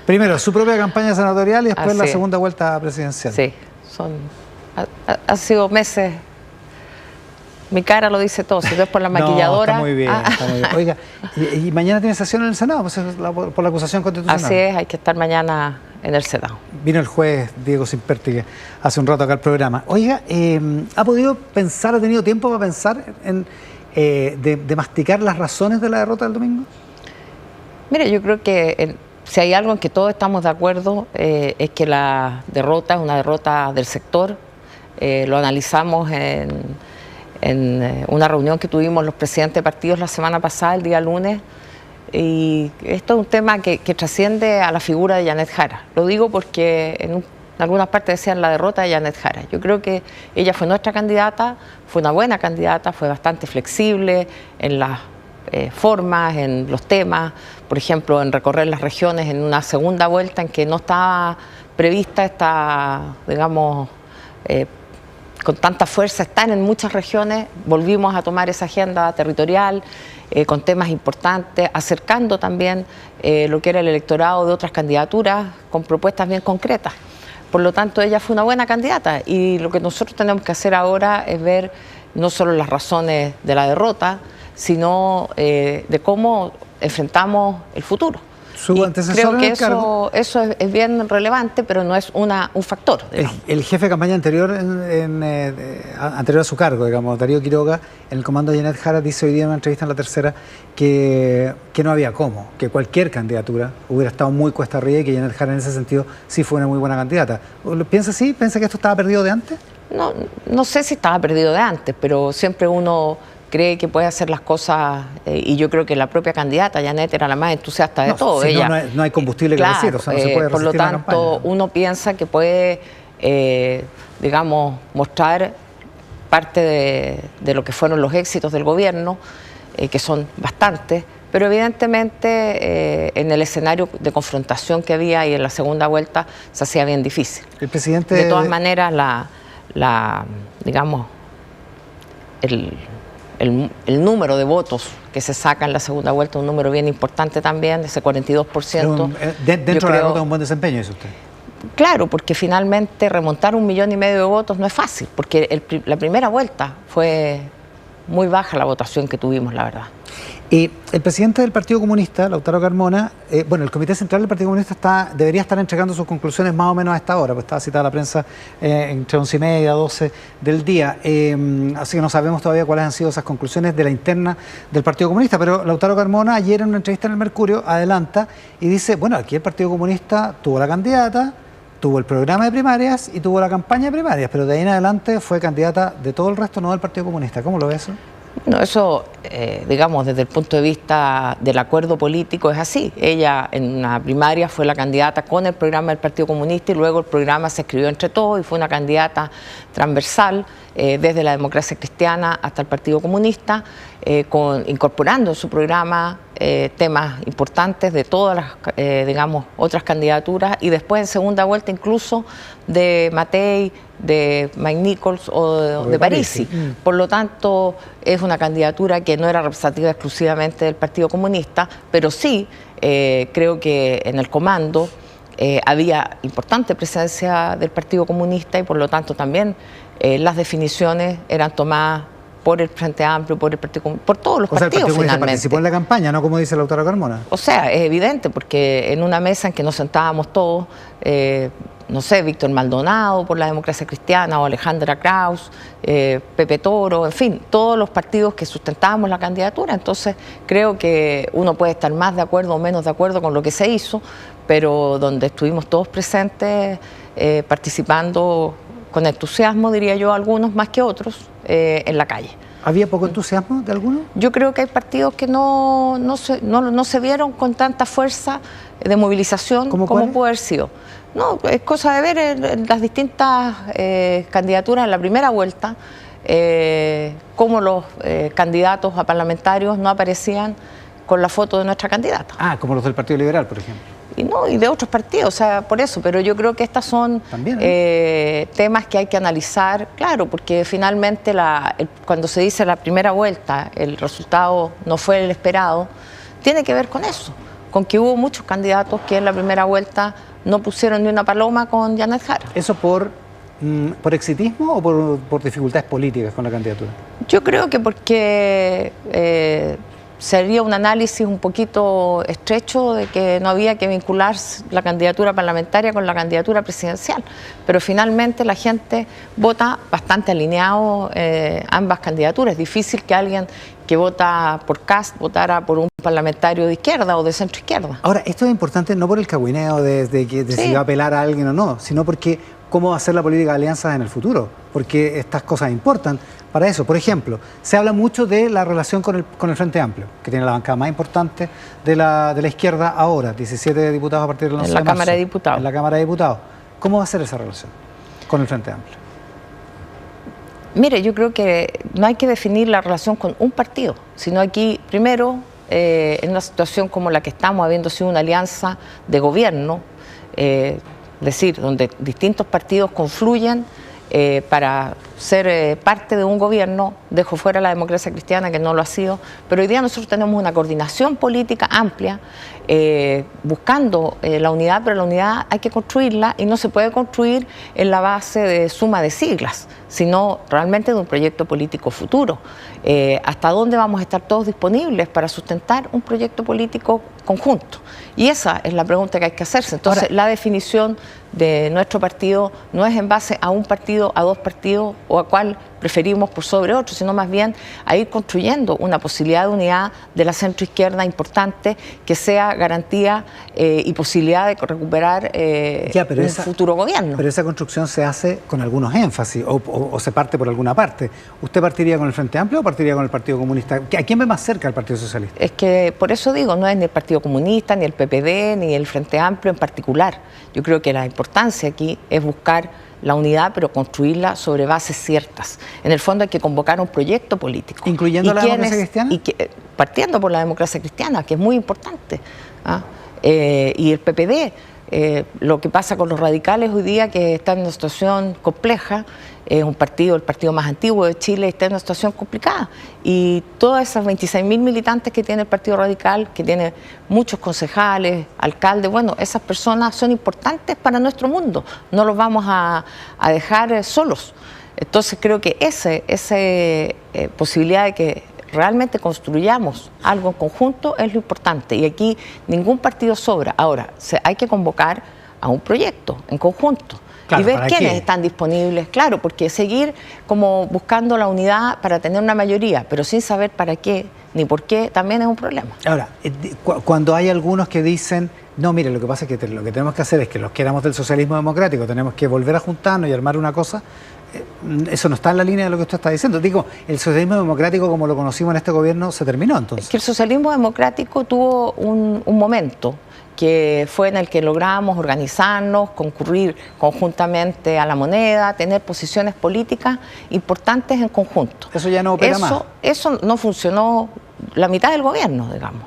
Primero, su propia campaña senatorial y después Así la es. segunda vuelta presidencial. Sí, ha sido meses. Mi cara lo dice todo, si no es por la maquilladora. No, está muy bien, está muy bien. Oiga, y mañana tiene sesión en el Senado, pues, por la acusación constitucional. Así es, hay que estar mañana en el Senado. Vino el juez Diego Simperti, que hace un rato acá al programa. Oiga, ¿ha podido pensar, ha tenido tiempo para pensar en de masticar las razones de la derrota del domingo? Mire, yo creo que si hay algo en que todos estamos de acuerdo, es que la derrota es una derrota del sector. Lo analizamos en una reunión que tuvimos los presidentes de partidos la semana pasada, el día lunes, y esto es un tema que trasciende a la figura de Janet Jara. Lo digo porque en algunas partes decían la derrota de Janet Jara. Yo creo que ella fue nuestra candidata, fue una buena candidata, fue bastante flexible en las formas, en los temas, por ejemplo, en recorrer las regiones en una segunda vuelta en que no estaba prevista esta, digamos, con tanta fuerza, están en muchas regiones. Volvimos a tomar esa agenda territorial con temas importantes, acercando también lo que era el electorado de otras candidaturas con propuestas bien concretas. Por lo tanto, ella fue una buena candidata y lo que nosotros tenemos que hacer ahora es ver no solo las razones de la derrota, sino de cómo enfrentamos el futuro. Su antecesor creo que en el cargo, eso es bien relevante, pero no es un factor. el jefe de campaña anterior anterior a su cargo, digamos, Darío Quiroga, en el comando de Janet Jara, dice hoy día en una entrevista en La Tercera que no había cómo, que cualquier candidatura hubiera estado muy cuesta arriba y que Janet Jara en ese sentido sí fue una muy buena candidata. ¿Piensa así? ¿Piensa que esto estaba perdido de antes? No sé si estaba perdido de antes, pero siempre uno cree que puede hacer las cosas, y yo creo que la propia candidata, Janet, era la más entusiasta de todo. Si ella, no hay combustible que decir, o sea, no se puede resistir por lo una tanto, campaña. uno piensa que puede, digamos, mostrar parte de lo que fueron los éxitos del gobierno, que son bastantes, pero evidentemente en el escenario de confrontación que había y en la segunda vuelta se hacía bien difícil. El presidente... De todas maneras, digamos, el número de votos que se saca en la segunda vuelta es un número bien importante también, ese 42%. Dentro de la derrota es un buen desempeño, dice usted. Claro, porque finalmente remontar 1,5 millones de votos no es fácil, porque la primera vuelta fue muy baja la votación que tuvimos, la verdad. El presidente del Partido Comunista, Lautaro Carmona, el Comité Central del Partido Comunista debería estar entregando sus conclusiones más o menos a esta hora, pues estaba citada la prensa entre 11:30 y 12 del día. Así que no sabemos todavía cuáles han sido esas conclusiones de la interna del Partido Comunista, pero Lautaro Carmona ayer en una entrevista en el Mercurio adelanta y dice, bueno, aquí el Partido Comunista tuvo la candidata, tuvo el programa de primarias y tuvo la campaña de primarias, pero de ahí en adelante fue candidata de todo el resto, no del Partido Comunista. ¿Cómo lo ves eso? No, eso, digamos, desde el punto de vista del acuerdo político es así. Ella en una primaria fue la candidata con el programa del Partido Comunista y luego el programa se escribió entre todos y fue una candidata transversal desde la democracia cristiana hasta el Partido Comunista, incorporando en su programa temas importantes de todas las, digamos, otras candidaturas y después en segunda vuelta incluso de Matei, de Mike Nichols o de Parisi. Por lo tanto, es una candidatura que no era representativa exclusivamente del Partido Comunista, pero sí creo que en el comando había importante presencia del Partido Comunista y por lo tanto también las definiciones eran tomadas por el Frente Amplio, por el Partido Comunista, por todos los partidos el Partido Comunista finalmente. participó en la campaña, no como dice Lautaro Carmona. O sea, es evidente porque en una mesa en que nos sentábamos todos, no sé, Víctor Maldonado por la democracia cristiana o Alejandra Kraus, Pepe Toro, en fin, todos los partidos que sustentábamos la candidatura. Entonces creo que uno puede estar más de acuerdo o menos de acuerdo con lo que se hizo, pero donde estuvimos todos presentes participando con entusiasmo, diría yo, algunos más que otros, en la calle. ¿Había poco entusiasmo de algunos? Yo creo que hay partidos que no se vieron con tanta fuerza de movilización como pudo haber sido. No, es cosa de ver en las distintas candidaturas en la primera vuelta, cómo los candidatos a parlamentarios no aparecían con la foto de nuestra candidata. Ah, como los del Partido Liberal, por ejemplo. Y de otros partidos, o sea, por eso, pero yo creo que estas son temas que hay que analizar, claro, porque finalmente cuando se dice la primera vuelta, el resultado no fue el esperado, tiene que ver con eso, con que hubo muchos candidatos que en la primera vuelta no pusieron ni una paloma con Janet Jara. ¿Eso por exitismo o por dificultades políticas con la candidatura? Yo creo que porque sería un análisis un poquito estrecho de que no había que vincular la candidatura parlamentaria con la candidatura presidencial, pero finalmente la gente vota bastante alineado ambas candidaturas. Es difícil que alguien que vota por Kast votara por un parlamentario de izquierda o de centro izquierda. Ahora, esto es importante no por el cagüineo de si va a apelar a alguien o no, sino porque cómo va a ser la política de alianzas en el futuro, porque estas cosas importan para eso. Por ejemplo, se habla mucho de la relación con el Frente Amplio, que tiene la bancada más importante de la izquierda ahora, 17 diputados a partir del 11 de marzo. En la Cámara de Diputados. En la Cámara de Diputados. ¿Cómo va a ser esa relación con el Frente Amplio? Mire, yo creo que no hay que definir la relación con un partido, sino aquí, primero, en una situación como la que estamos, habiendo sido una alianza de gobierno, es decir, donde distintos partidos confluyen para ser parte de un gobierno, dejo fuera la democracia cristiana que no lo ha sido, pero hoy día nosotros tenemos una coordinación política amplia buscando la unidad, pero la unidad hay que construirla y no se puede construir en la base de suma de siglas, sino realmente de un proyecto político futuro. ¿Hasta dónde vamos a estar todos disponibles para sustentar un proyecto político conjunto? Y esa es la pregunta que hay que hacerse. Entonces, ahora, la definición de nuestro partido no es en base a un partido, a dos partidos o a cuál preferimos por sobre otro, sino más bien a ir construyendo una posibilidad de unidad de la centroizquierda importante que sea garantía y posibilidad de recuperar un futuro gobierno. Pero esa construcción se hace con algunos énfasis o se parte por alguna parte. ¿Usted partiría con el Frente Amplio o partiría con el Partido Comunista? ¿A quién ve más cerca el Partido Socialista? Es que por eso digo, no es ni el Partido Comunista, ni el PPD, ni el Frente Amplio en particular. Yo creo que la importancia aquí es buscar la unidad, pero construirla sobre bases ciertas. En el fondo hay que convocar un proyecto político. ¿Incluyendo la democracia cristiana? Partiendo por la democracia cristiana, que es muy importante. Y el PPD, lo que pasa con los radicales hoy día, que están en una situación compleja, es un partido, el partido más antiguo de Chile, está en una situación complicada. Y todas esas 26.000 militantes que tiene el Partido Radical, que tiene muchos concejales, alcaldes, bueno, esas personas son importantes para nuestro mundo, no los vamos a dejar solos. Entonces creo que esa posibilidad de que realmente construyamos algo en conjunto es lo importante. Y aquí ningún partido sobra. Ahora, hay que convocar a un proyecto en conjunto. Claro, y ver quiénes están disponibles, claro, porque seguir como buscando la unidad para tener una mayoría, pero sin saber para qué ni por qué, también es un problema. Ahora, cuando hay algunos que dicen, no, mire, lo que pasa es que lo que tenemos que hacer es que los que éramos del socialismo democrático tenemos que volver a juntarnos y armar una cosa, eso no está en la línea de lo que usted está diciendo. Digo, el socialismo democrático como lo conocimos en este gobierno se terminó entonces. Es que el socialismo democrático tuvo un momento que fue en el que logramos organizarnos, concurrir conjuntamente a la moneda, tener posiciones políticas importantes en conjunto. Eso ya no opera más. Eso no funcionó la mitad del gobierno, digamos,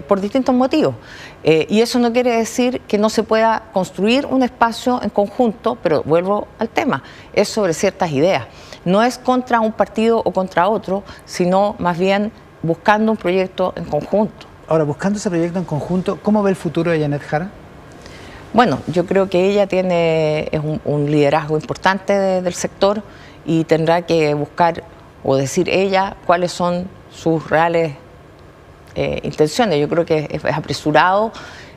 por distintos motivos. Y eso no quiere decir que no se pueda construir un espacio en conjunto, pero vuelvo al tema, es sobre ciertas ideas. No es contra un partido o contra otro, sino más bien buscando un proyecto en conjunto. Ahora, buscando ese proyecto en conjunto, ¿cómo ve el futuro de Janet Jara? Bueno, yo creo que ella es un liderazgo importante del sector y tendrá que buscar o decir ella cuáles son sus reales intenciones. Yo creo que es apresurado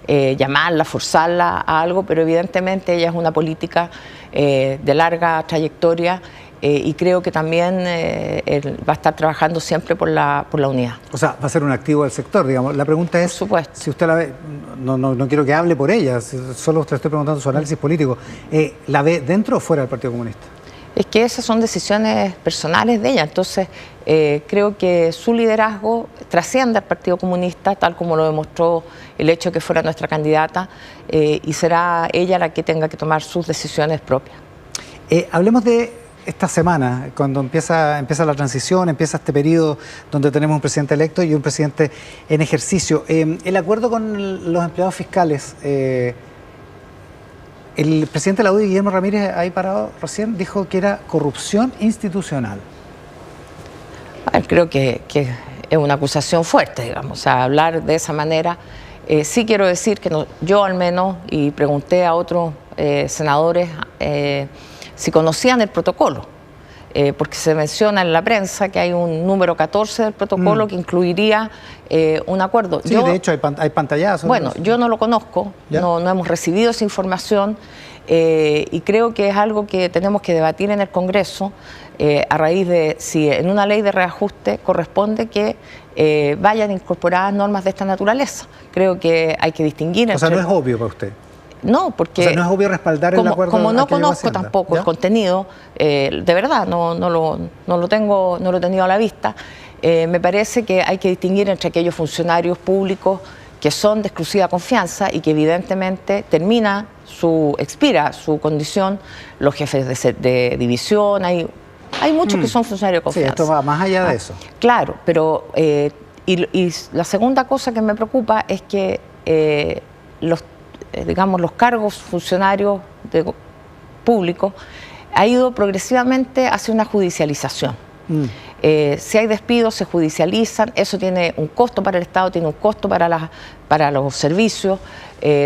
llamarla, forzarla a algo, pero evidentemente ella es una política de larga trayectoria y creo que también él va a estar trabajando siempre por la unidad. O sea, va a ser un activo del sector, digamos. La pregunta es, si usted la ve, no quiero que hable por ella, solo usted estoy preguntando su análisis político, ¿la ve dentro o fuera del Partido Comunista? Es que esas son decisiones personales de ella, entonces creo que su liderazgo trasciende al Partido Comunista, tal como lo demostró el hecho de que fuera nuestra candidata, y será ella la que tenga que tomar sus decisiones propias. Hablemos de esta semana, cuando empieza la transición, empieza este periodo donde tenemos un presidente electo y un presidente en ejercicio. El acuerdo con los empleados fiscales, el presidente de la UDI, Guillermo Ramírez, ahí parado recién, dijo que era corrupción institucional. Creo que es una acusación fuerte, digamos, o sea, hablar de esa manera. Sí quiero decir que yo al menos, y pregunté a otros senadores si conocían el protocolo, porque se menciona en la prensa que hay un número 14 del protocolo que incluiría un acuerdo. Sí, de hecho hay pantallazos. Bueno, yo no lo conozco, no hemos recibido esa información, y creo que es algo que tenemos que debatir en el Congreso a raíz de si en una ley de reajuste corresponde que vayan incorporadas normas de esta naturaleza. Creo que hay que distinguir entre... O sea, no es obvio para usted. No, porque... O sea, no es obvio respaldar el acuerdo. Como no conozco tampoco el contenido, de verdad, no lo he tenido a la vista, me parece que hay que distinguir entre aquellos funcionarios públicos que son de exclusiva confianza y que evidentemente expira su condición, los jefes de división, hay muchos que son funcionarios de confianza. Sí, esto va más allá de eso. Claro, pero y la segunda cosa que me preocupa es que los cargos funcionarios públicos ha ido progresivamente hacia una judicialización. Si hay despidos, se judicializan, eso tiene un costo para el Estado, tiene un costo para los servicios,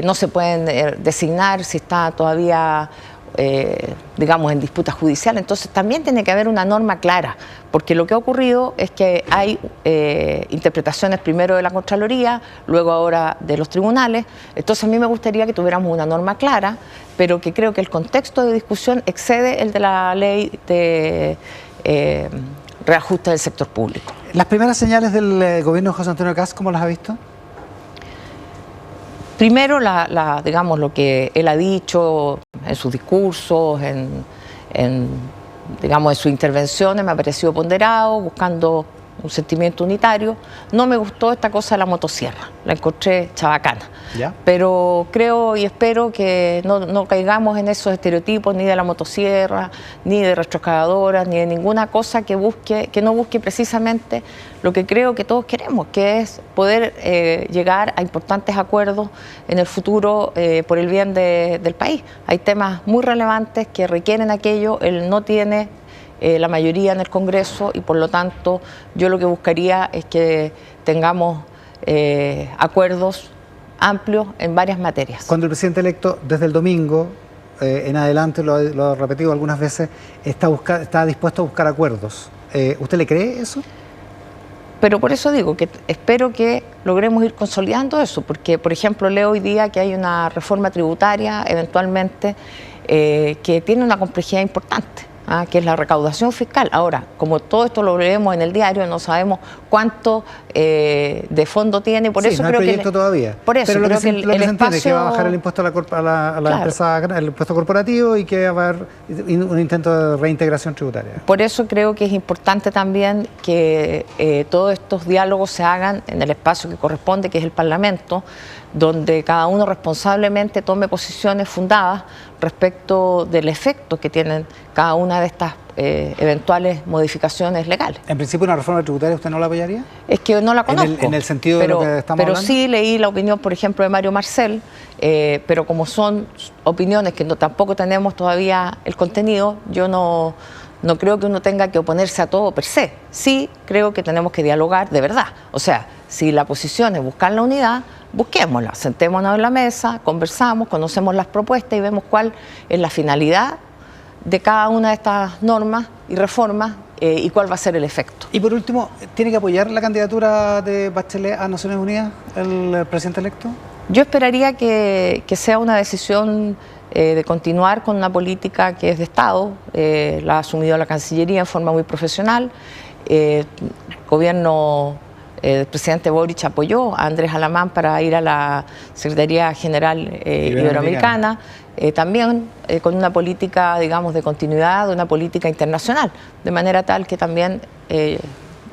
no se pueden designar si está todavía en disputa judicial. Entonces también tiene que haber una norma clara, porque lo que ha ocurrido es que hay interpretaciones primero de la Contraloría, luego ahora de los tribunales. Entonces a mí me gustaría que tuviéramos una norma clara, pero que creo que el contexto de discusión excede el de la ley de reajuste del sector público. ¿Las primeras señales del gobierno de José Antonio Kast, cómo las ha visto? Primero, lo que él ha dicho en sus discursos, en sus intervenciones, me ha parecido ponderado, buscando un sentimiento unitario. No me gustó esta cosa de la motosierra, la encontré chabacana. ¿Ya? Pero creo y espero que no caigamos en esos estereotipos ni de la motosierra, ni de retroexcavadoras, ni de ninguna cosa que no busque precisamente lo que creo que todos queremos, que es poder llegar a importantes acuerdos en el futuro por el bien del país. Hay temas muy relevantes que requieren aquello, él no tiene la mayoría en el Congreso y por lo tanto yo lo que buscaría es que tengamos acuerdos amplios en varias materias. Cuando el presidente electo desde el domingo en adelante, lo ha repetido algunas veces, está dispuesto a buscar acuerdos, ¿usted le cree eso? Pero por eso digo que espero que logremos ir consolidando eso, porque por ejemplo leo hoy día que hay una reforma tributaria eventualmente que tiene una complejidad importante. Que es la recaudación fiscal. Ahora, como todo esto lo leemos en el diario, no sabemos cuánto de fondo tiene, por eso no creo hay proyecto todavía. Por eso pero creo que lo que se entiende es que va a bajar el impuesto a la empresa, el impuesto corporativo, y que va a haber un intento de reintegración tributaria. Por eso creo que es importante también que todos estos diálogos se hagan en el espacio que corresponde, que es el Parlamento, donde cada uno responsablemente tome posiciones fundadas respecto del efecto que tienen cada una de estas eventuales modificaciones legales. En principio, ¿una reforma tributaria usted no la apoyaría? Es que no la conozco. En el sentido de lo que estamos hablando. Pero sí leí la opinión, por ejemplo, de Mario Marcel, pero como son opiniones que tampoco tenemos todavía el contenido, yo no creo que uno tenga que oponerse a todo per se. Sí creo que tenemos que dialogar de verdad. O sea, si la posición es buscar la unidad, busquémosla, sentémonos en la mesa, conversamos, conocemos las propuestas y vemos cuál es la finalidad de cada una de estas normas y reformas y cuál va a ser el efecto. Y por último, ¿tiene que apoyar la candidatura de Bachelet a Naciones Unidas, el presidente electo? Yo esperaría que sea una decisión de continuar con una política que es de Estado, la ha asumido la Cancillería en forma muy profesional, el gobierno el presidente Boric apoyó a Andrés Alamán para ir a la Secretaría General Iberoamericana, también con una política, digamos, de continuidad, una política internacional, de manera tal que también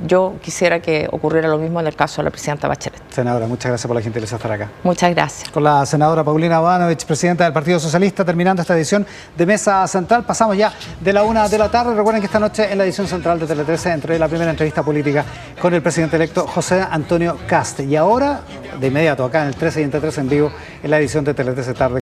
yo quisiera que ocurriera lo mismo en el caso de la presidenta Bachelet. Senadora, muchas gracias por la gentileza de estar acá. Muchas gracias. Con la senadora Paulina Bodanovich, presidenta del Partido Socialista, terminando esta edición de Mesa Central. Pasamos ya de la 1 de la tarde. Recuerden que esta noche en la edición central de Tele 13 entre la primera entrevista política con el presidente electo José Antonio Kast. Y ahora, de inmediato, acá en el 13 y entre 13 en vivo, en la edición de Tele 13 Tarde.